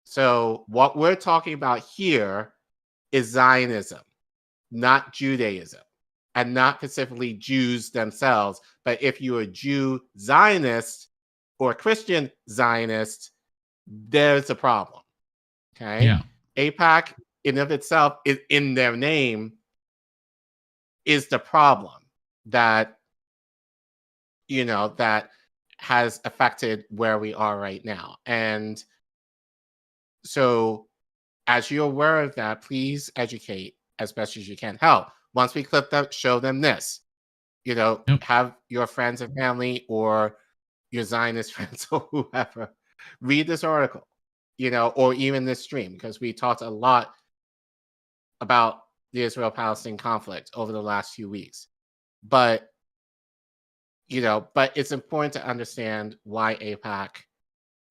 So what we're talking about here is Zionism, not Judaism, and not specifically Jews themselves. But if you're a Jew Zionist or Christian Zionist, there's a problem. Okay? Yeah. AIPAC in of itself is in their name is the problem that that has affected where we are right now. And so as you're aware of that, please educate as best as you can. Hell, once we clip them, show them this. Have your friends and family or your Zionist friends or whoever read this article, or even this stream, because we talked a lot about the Israel-Palestine conflict over the last few weeks. But it's important to understand why AIPAC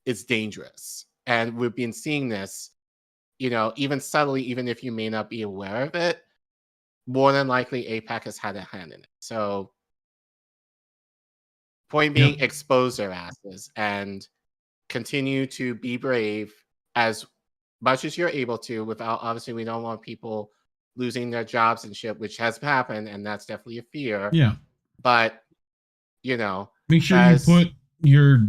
is dangerous. And we've been seeing this, even subtly, even if you may not be aware of it, more than likely AIPAC has had a hand in it. So point being, expose their asses and continue to be brave as much as you're able to without, obviously, we don't want people losing their jobs and shit, which has happened, and that's definitely a fear. Yeah. But, make sure you put your,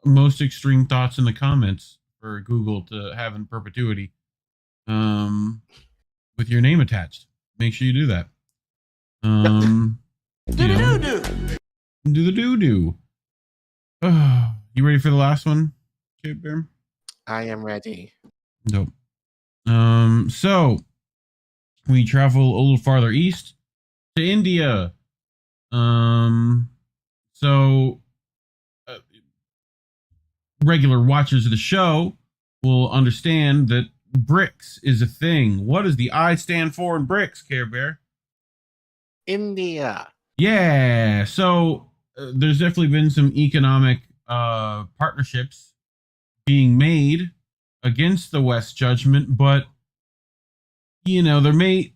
most extreme thoughts in the comments for Google to have in perpetuity with your name attached. Make sure you do that. Do the doo-doo. You ready for the last one, Kid Bear? I am ready. Nope. So we travel a little farther east to India. Regular watchers of the show will understand that BRICS is a thing. What does the I stand for in BRICS, Care Bear? India. Yeah. So there's definitely been some economic partnerships being made against the West judgment, but there may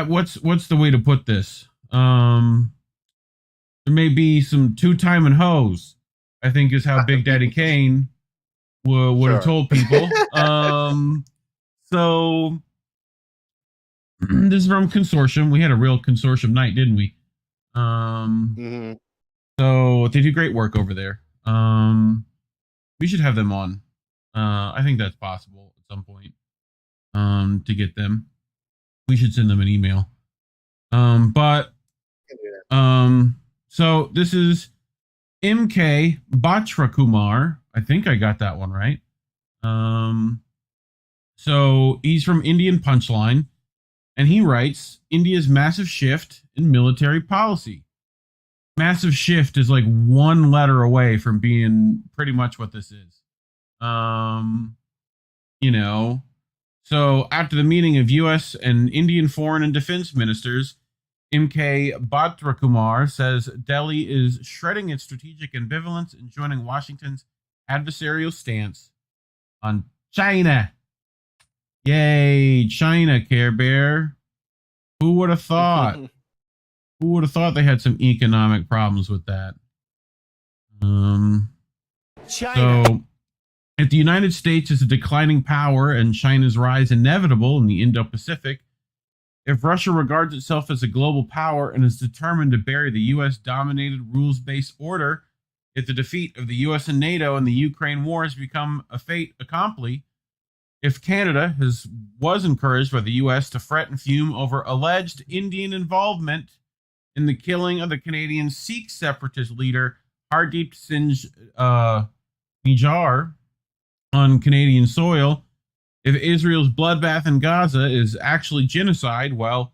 what's the way to put this? There may be some two-timing hoes, I think is how Big Daddy Kane would have told people. So this is from Consortium. We had a real Consortium night, didn't we? So they do great work over there. We should have them on. I think that's possible at some point. To get them, we should send them an email. So this is MK Bhatrakumar. I think I got that one right. So he's from Indian Punchline, and he writes, India's massive shift in military policy. Massive shift is like one letter away from being pretty much what this is. So after the meeting of U.S. and Indian foreign and defense ministers, MK Bhatrakumar says Delhi is shredding its strategic ambivalence and joining Washington's adversarial stance on China. Yay, China, Care Bear. Who would have thought? Who would have thought they had some economic problems with that? China. So, if the United States is a declining power and China's rise inevitable in the Indo-Pacific, if Russia regards itself as a global power and is determined to bury the U.S.-dominated rules-based order, if the defeat of the U.S. and NATO in the Ukraine war has become a fait accompli, if Canada was encouraged by the U.S. to fret and fume over alleged Indian involvement in the killing of the Canadian Sikh separatist leader Hardeep Singh Nijjar on Canadian soil, if Israel's bloodbath in Gaza is actually genocide, well,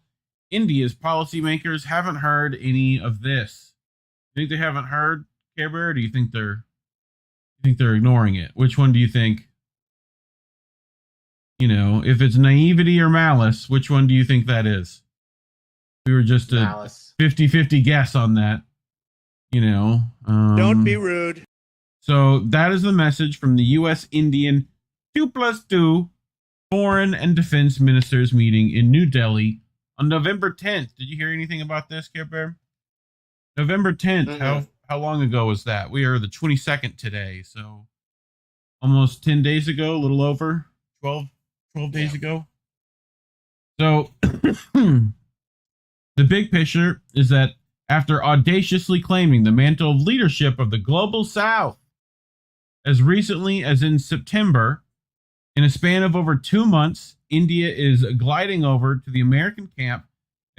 India's policymakers haven't heard any of this. You think they haven't heard, Care Bear, or do you think they're ignoring it? Which one do you think? If it's naivety or malice, which one do you think that is? We were just a 50-50 guess on that. Don't be rude. So that is the message from the U.S.-Indian 2+2 Foreign and Defense Ministers meeting in New Delhi on November 10th. Did you hear anything about this, Care Bear? November 10th. How long ago was that? We are the 22nd today, so almost 10 days ago, a little over 12 days ago. So the big picture is that after audaciously claiming the mantle of leadership of the global South as recently as in September, in a span of over 2 months, India is gliding over to the American camp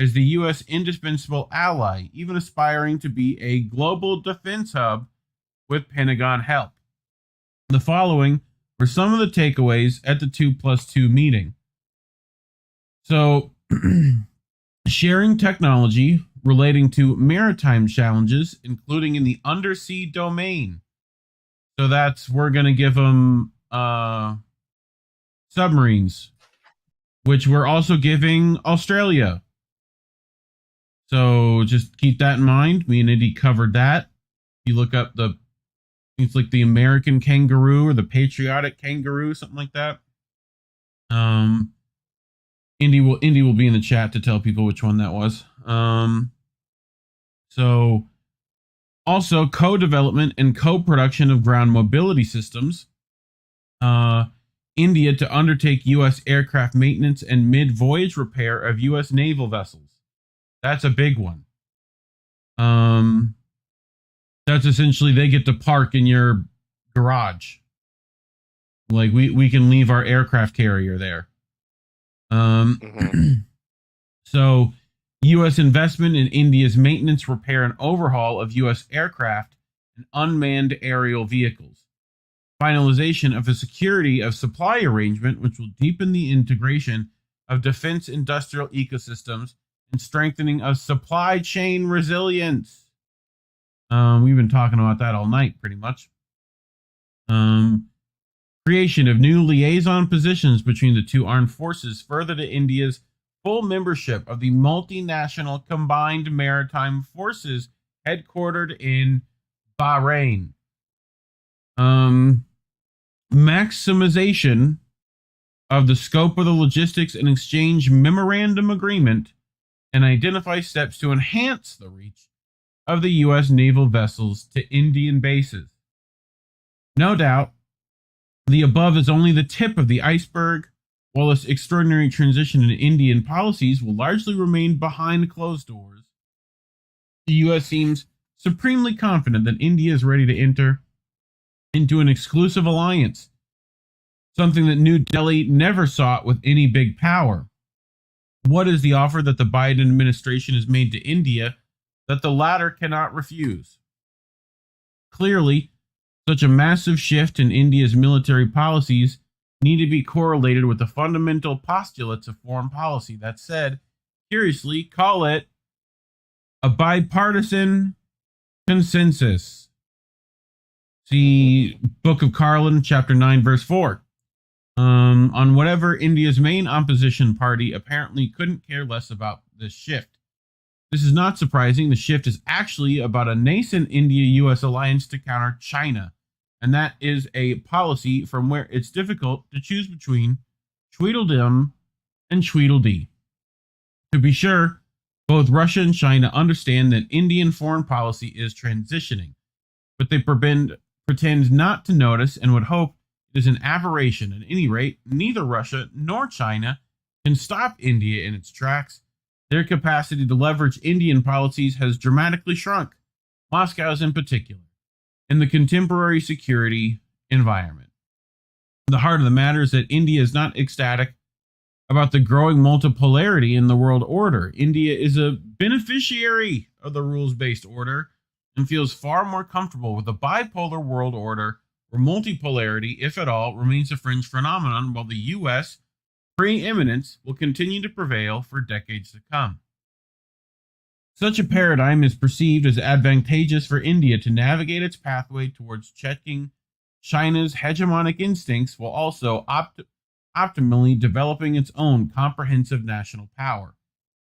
as the U.S. indispensable ally, even aspiring to be a global defense hub with Pentagon help. The following were some of the takeaways at the 2+2 meeting. So, sharing technology relating to maritime challenges, including in the undersea domain. So we're going to give them submarines, which we're also giving Australia. So just keep that in mind. Me and Indy covered that. You look up it's like the American kangaroo or the patriotic kangaroo, something like that. Indy will be in the chat to tell people which one that was. So also co-development and co-production of ground mobility systems. India to undertake U.S. aircraft maintenance and mid-voyage repair of U.S. naval vessels. That's a big one. That's essentially they get to park in your garage. Like we can leave our aircraft carrier there. So U.S. investment in India's maintenance, repair, and overhaul of U.S. aircraft and unmanned aerial vehicles. Finalization of a security of supply arrangement, which will deepen the integration of defense industrial ecosystems and strengthening of supply chain resilience. We've been talking about that all night, pretty much. Creation of new liaison positions between the two armed forces, further to India's full membership of the multinational combined maritime forces headquartered in Bahrain. Maximization of the scope of the logistics and exchange memorandum agreement and identify steps to enhance the reach of the U.S. naval vessels to Indian bases. No doubt, the above is only the tip of the iceberg, while this extraordinary transition in Indian policies will largely remain behind closed doors. The U.S. seems supremely confident that India is ready to enter into an exclusive alliance, something that New Delhi never sought with any big power. What is the offer that the Biden administration has made to India that the latter cannot refuse? Clearly, such a massive shift in India's military policies need to be correlated with the fundamental postulates of foreign policy. That said, curiously, call it a bipartisan consensus. See Book of Collin, chapter 9, verse 4. On whatever India's main opposition party apparently couldn't care less about this shift. This is not surprising. The shift is actually about a nascent India-U.S. alliance to counter China, and that is a policy from where it's difficult to choose between Tweedledum and Tweedledee. To be sure, both Russia and China understand that Indian foreign policy is transitioning, but they pretend not to notice and would hope it is an aberration. At any rate, neither Russia nor China can stop India in its tracks. Their capacity to leverage Indian policies has dramatically shrunk, Moscow's in particular, in the contemporary security environment. The heart of the matter is that India is not ecstatic about the growing multipolarity in the world order. India is a beneficiary of the rules-based order and feels far more comfortable with a bipolar world order where multipolarity, if at all, remains a fringe phenomenon, while the U.S. preeminence will continue to prevail for decades to come. Such a paradigm is perceived as advantageous for India to navigate its pathway towards checking China's hegemonic instincts while also optimally developing its own comprehensive national power.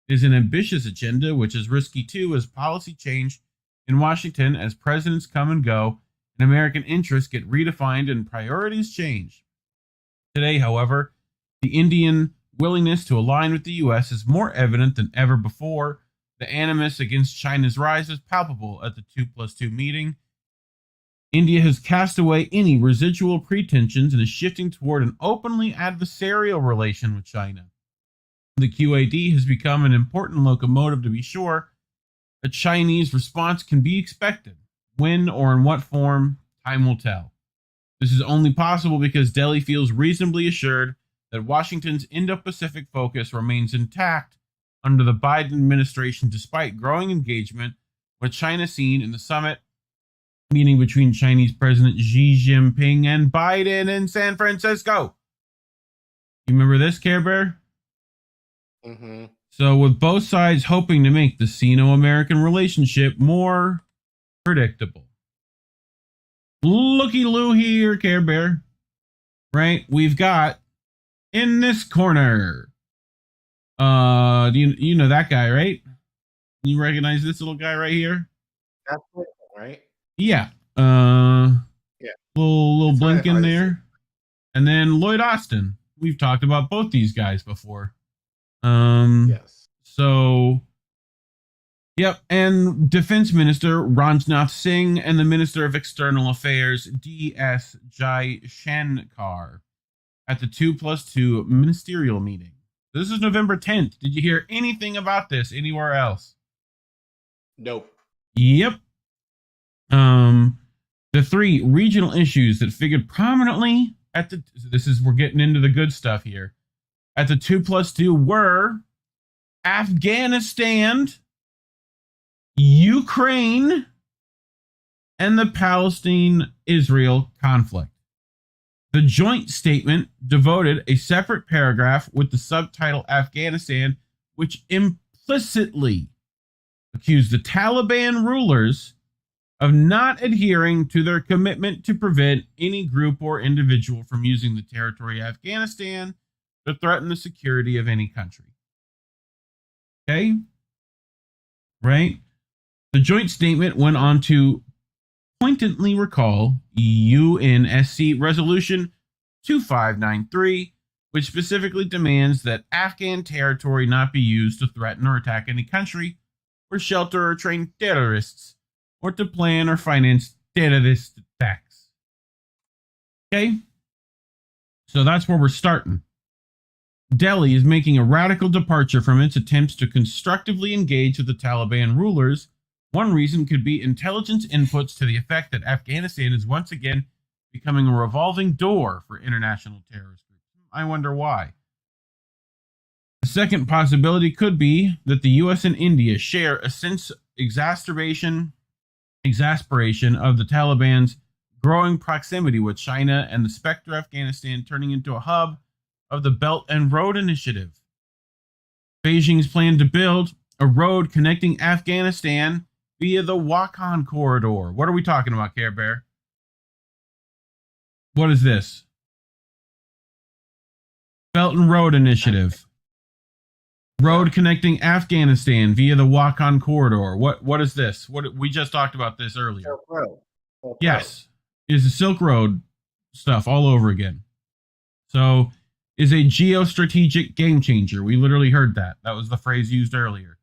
It is an ambitious agenda, which is risky too, as policy change in Washington as presidents come and go and American interests get redefined and priorities change. Today, however, the Indian willingness to align with the U.S. is more evident than ever before. The animus against China's rise is palpable at the 2+2 meeting. India has cast away any residual pretensions and is shifting toward an openly adversarial relation with China. The QAD has become an important locomotive, to be sure. A Chinese response can be expected. When or in what form, time will tell. This is only possible because Delhi feels reasonably assured that Washington's Indo-Pacific focus remains intact under the Biden administration, despite growing engagement with China seen in the summit meeting between Chinese President Xi Jinping and Biden in San Francisco. You remember this, Care Bear? Mm-hmm. So with both sides hoping to make the Sino-American relationship more predictable. Looky-loo here, Care Bear. Right? We've got in this corner. You know that guy, right? You recognize this little guy right here? That's it, right? Yeah. Yeah. Little It's blink kinda in hard to there. And then Lloyd Austin. We've talked about both these guys before. Yes. So, yep. And Defense Minister Rajnath Singh and the Minister of External Affairs D.S. Jaishankar at the 2+2 ministerial meeting. This is November 10th. Did you hear anything about this anywhere else? Nope. Yep. The three regional issues that figured prominently at the, we're getting into the good stuff here, at the 2+2 were Afghanistan, Ukraine, and the Palestine-Israel conflict. The joint statement devoted a separate paragraph with the subtitle Afghanistan, which implicitly accused the Taliban rulers of not adhering to their commitment to prevent any group or individual from using the territory of Afghanistan to threaten the security of any country. Okay? Right? The joint statement went on to pointedly recall UNSC Resolution 2593, which specifically demands that Afghan territory not be used to threaten or attack any country, or shelter or train terrorists, or to plan or finance terrorist attacks. Okay? So that's where we're starting. Delhi is making a radical departure from its attempts to constructively engage with the Taliban rulers. One reason could be intelligence inputs to the effect that Afghanistan is once again becoming a revolving door for international terrorist groups. I wonder why. The second possibility could be that the U.S. and India share a sense of exasperation of the Taliban's growing proximity with China and the specter of Afghanistan turning into a hub of the Belt and Road Initiative. Beijing's plan to build a road connecting Afghanistan via the Wakhan corridor. What are we talking about, Care Bear? What is this? Belt and Road Initiative. Road connecting Afghanistan via the Wakhan corridor. What is this? We just talked about this earlier. Silk Road. Yes, is the Silk Road stuff all over again. So, is a geostrategic game changer. We literally heard that. That was the phrase used earlier.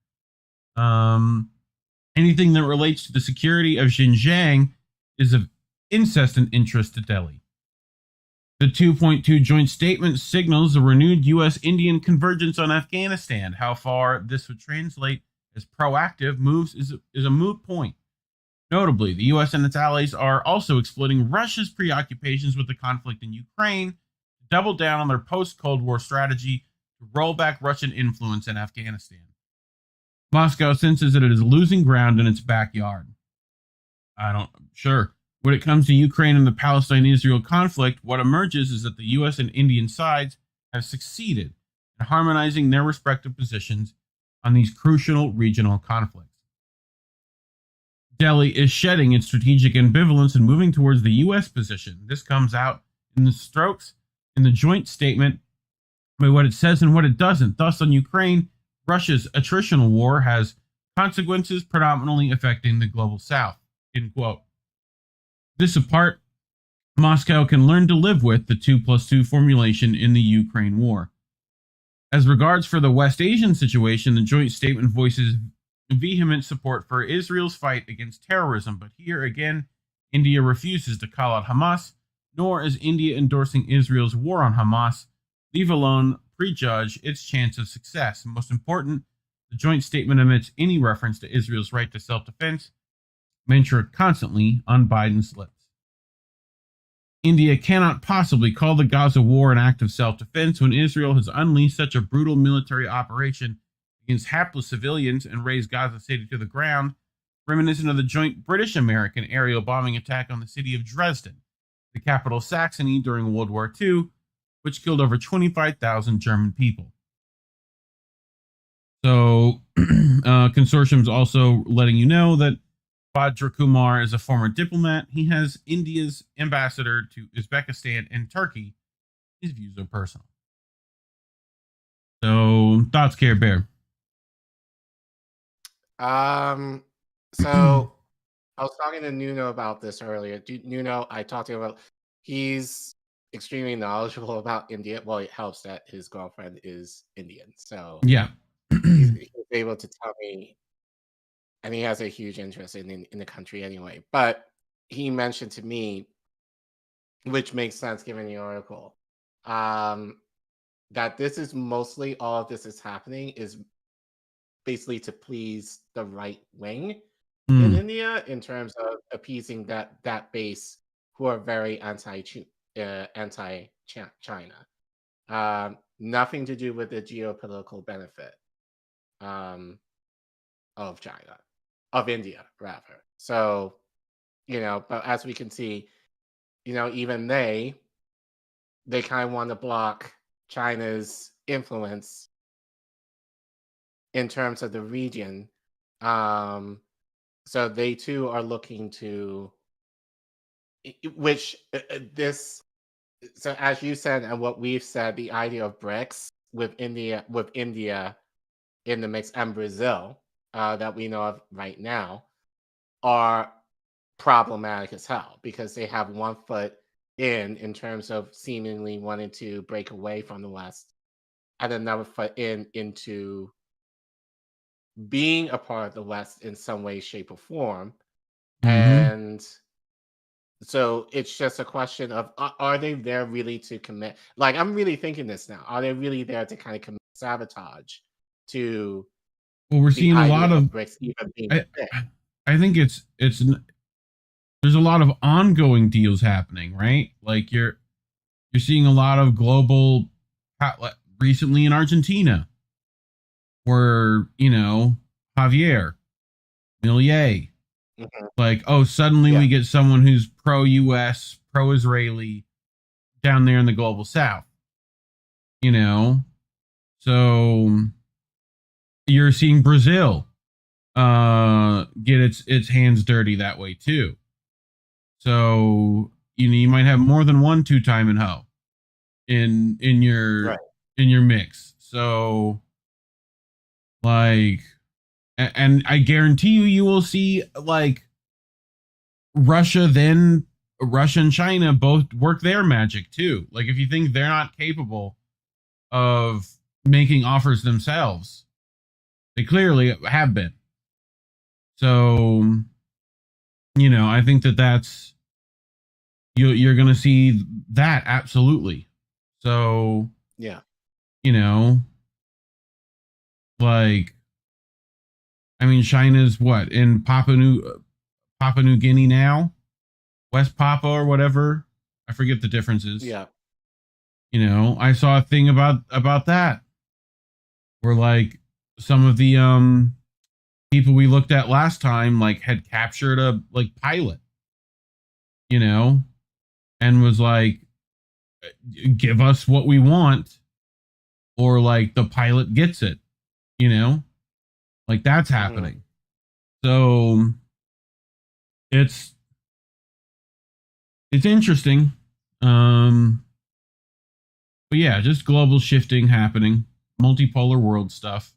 Anything that relates to the security of Xinjiang is of incessant interest to Delhi. The 2.2 joint statement signals a renewed U.S.-Indian convergence on Afghanistan. How far this would translate as proactive moves is a moot point. Notably, the U.S. and its allies are also exploiting Russia's preoccupations with the conflict in Ukraine to double down on their post-Cold War strategy to roll back Russian influence in Afghanistan. Moscow senses that it is losing ground in its backyard. Sure. When it comes to Ukraine and the Palestine-Israel conflict, what emerges is that the U.S. and Indian sides have succeeded in harmonizing their respective positions on these crucial regional conflicts. Delhi is shedding its strategic ambivalence and moving towards the U.S. position. This comes out in the strokes in the joint statement by what it says and what it doesn't. Thus, on Ukraine, Russia's attritional war has consequences predominantly affecting the global south. End quote. This apart, Moscow can learn to live with the 2+2 formulation in the Ukraine war. As regards for the West Asian situation, the joint statement voices vehement support for Israel's fight against terrorism, but here again, India refuses to call out Hamas, nor is India endorsing Israel's war on Hamas, leave alone prejudge its chance of success. Most important, the joint statement omits any reference to Israel's right to self-defense, mentioned constantly on Biden's lips. India cannot possibly call the Gaza war an act of self-defense when Israel has unleashed such a brutal military operation against hapless civilians and razed Gaza City to the ground, reminiscent of the joint British-American aerial bombing attack on the city of Dresden, the capital of Saxony during World War II, which killed over 25,000 German people. So, consortium's also letting you know that Badra Kumar is a former diplomat. He has India's ambassador to Uzbekistan and Turkey. His views are personal. So, thoughts, Care Bear? So I was talking to Nuno about this earlier. Nuno, I talked to him about, he's extremely knowledgeable about India. Well, it helps that his girlfriend is Indian. So yeah, he's able to tell me, and he has a huge interest in the country anyway. But he mentioned to me, which makes sense given the article, that this is mostly, all of this is happening is basically to please the right wing in India in terms of appeasing that base who are very anti-China. Nothing to do with the geopolitical benefit of China, of India rather. So, but as we can see, even they kind of want to block China's influence in terms of the region. So they too are looking to, so as you said, and what we've said, the idea of BRICS with India in the mix and Brazil, that we know of right now, are problematic as hell because they have one foot in terms of seemingly wanting to break away from the West, and another foot into being a part of the West in some way, shape, or form. And so it's just a question of, are they there really to commit? Like, I'm really thinking this now. Are they really there to kind of commit sabotage to? Well, we're seeing a lot of BRICS even being I think it's there's a lot of ongoing deals happening, right? Like you're seeing a lot of global, recently in Argentina, where Javier Milei, like, oh, suddenly we get someone who's pro-US, pro-Israeli down there in the global south, so you're seeing Brazil get its hands dirty that way too. So you might have more than one two-time and ho in your mix. So like, and I guarantee you will see like Russia and China both work their magic too. Like if you think they're not capable of making offers themselves, they clearly have been. So, I think that's, you're going to see that absolutely. So, yeah, like, I mean, China's what, in Papua New Guinea now? West Papua or whatever. I forget the differences. Yeah. I saw a thing about that where like some of the people we looked at last time like had captured a like pilot, and was like, give us what we want, or like the pilot gets it, like that's happening. So it's interesting. But yeah, just global shifting happening, multipolar world stuff.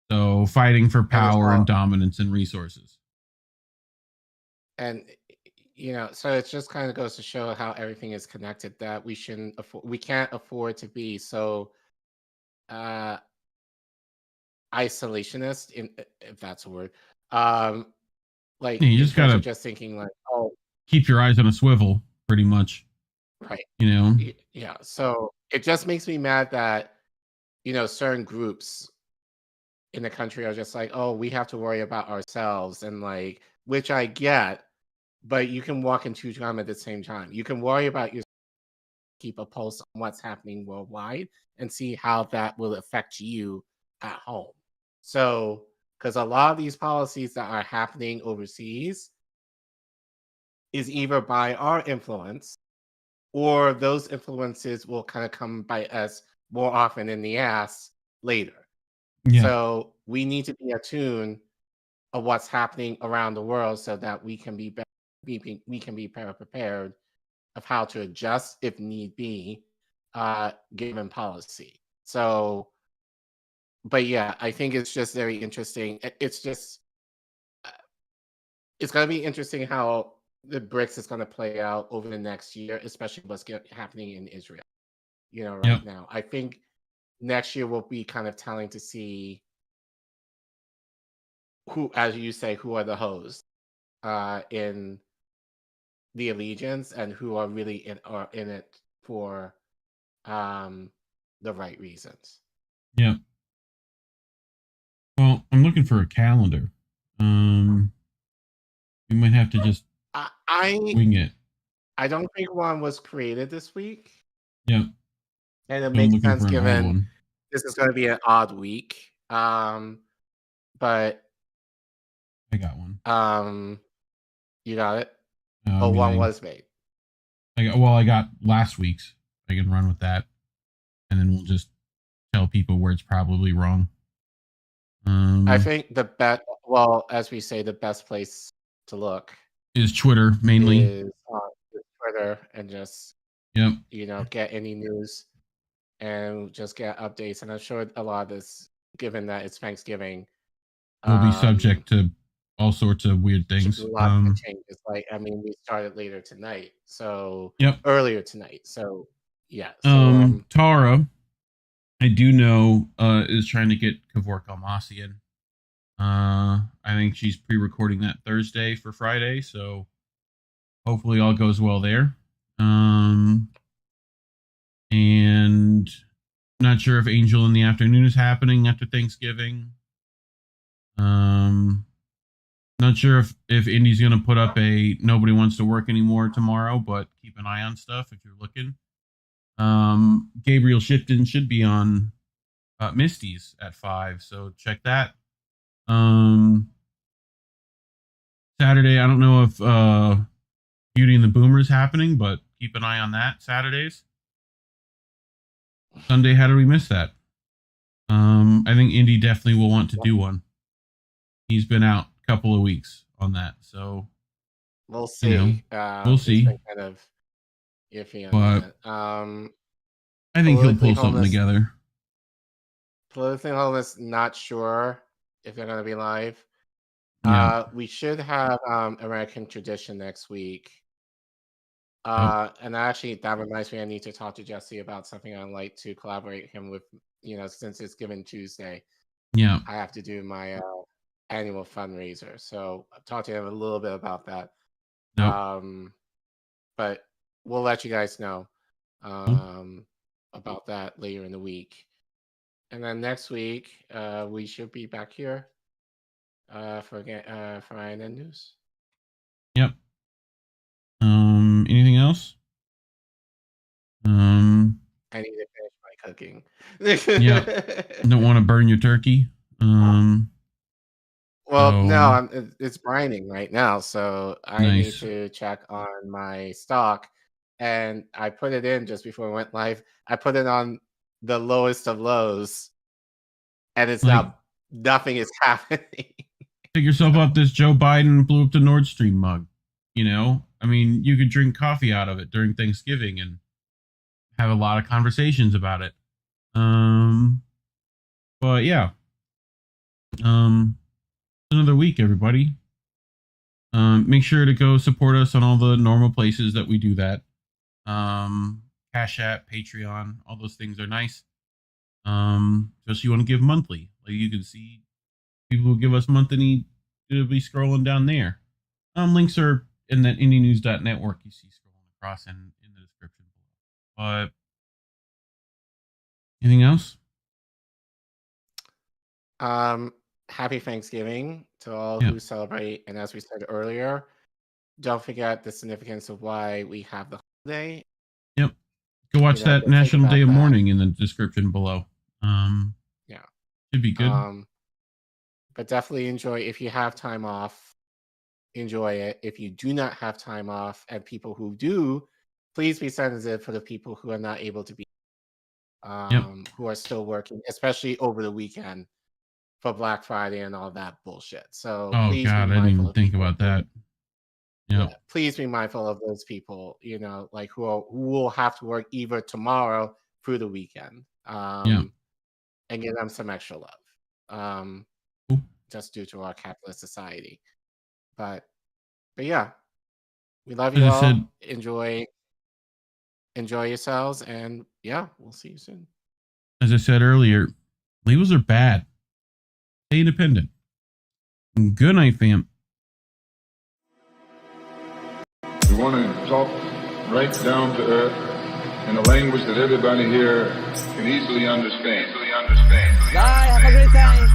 So fighting for power and dominance and resources. And so it just kind of goes to show how everything is connected, that we can't afford to be so isolationist, if that's a word. Like you just gotta just thinking like, oh, keep your eyes on a swivel, pretty much. Right. Yeah. So it just makes me mad that, certain groups in the country are just like, oh, we have to worry about ourselves, and like, which I get, but you can walk and chew gum at the same time. You can worry about yourself, keep a pulse on what's happening worldwide, and see how that will affect you at home. So, because a lot of these policies that are happening overseas is either by our influence, or those influences will kind of come by us more often in the ass later. Yeah. So we need to be attuned of what's happening around the world so that we can be better prepared of how to adjust if need be, given policy. So, but yeah, I think it's just very interesting. It's just, it's going to be interesting how the BRICS is going to play out over the next year, especially what's happening in Israel, right now. I think next year will be kind of telling to see who, as you say, who are the hosts in the allegiance and who are really in it for the right reasons. Yeah. Well, I'm looking for a calendar. We might have to just wing it. I don't think one was created this week. Yeah. And it makes sense given this is going to be an odd week. But I got one. You got it? One was made. I got last week's. I can run with that. And then we'll just tell people where it's probably wrong. I think the as we say, the best place to look is Twitter mainly. Is on Twitter and just get any news and just get updates. And I'm sure a lot of this, given that it's Thanksgiving, will be subject to all sorts of weird things. A lot of changes. We started later tonight, so earlier tonight. So yeah. So, Tara, I do know, is trying to get Kevork Almasian. I think she's pre-recording that Thursday for Friday, so hopefully all goes well there. And not sure if Angel in the Afternoon is happening after Thanksgiving. Not sure if Indy's going to put up a nobody wants to work anymore tomorrow, but keep an eye on stuff if you're looking. Gabriel Shipton should be on Misty's at 5, so check that. Saturday, I don't know if Beauty and the Boomer is happening, but keep an eye on that Saturdays. Sunday, how did we miss that? I think Indy definitely will want to do one. He's been out a couple of weeks on that, so we'll see. We'll see. Kind of iffy on that. I think he'll pull something together. Politically Homeless, not sure if they're going to be live. We should have American Tradition next week. And actually, that reminds me, I need to talk to Jesse about something I'd like to collaborate him with. Since it's Given Tuesday, I have to do my annual fundraiser. So I've talked to him a little bit about that. But we'll let you guys know about that later in the week. And then next week, we should be back here for INN News. Yep. Anything else? I need to finish my cooking. Yeah. Don't want to burn your turkey. No, it's brining right now, so I need to check on my stock. And I put it in just before we went live. I put it on the lowest of lows, and it's now nothing is happening. Pick yourself up this Joe Biden blew up the Nord Stream mug. You could drink coffee out of it during Thanksgiving and have a lot of conversations about it. But yeah. Another week, everybody. Make sure to go support us on all the normal places that we do that. Cash App, Patreon, all those things are nice. Especially you want to give monthly. Like you can see people who give us monthly, it'll be scrolling down there. Links are in that indienews.network you see scrolling across in the description below. But anything else? Happy Thanksgiving to all who celebrate. And as we said earlier, don't forget the significance of why we have the holiday. Yep. Go watch that National Day of Mourning in the description below. Should be good. But definitely enjoy. If you have time off, enjoy it. If you do not have time off, and people who do, please be sensitive for the people who are not able to be, who are still working, especially over the weekend for Black Friday and all that bullshit. So Oh please God, I didn't even think about that. Yeah, please be mindful of those people, like who will have to work either tomorrow through the weekend, and give them some extra love, just due to our capitalist society. But yeah, we love you all. Enjoy yourselves, and yeah, we'll see you soon. As I said earlier, labels are bad. Stay independent. Good night, fam. We want to talk right down to earth in a language that everybody here can easily understand. Bye, have a great time.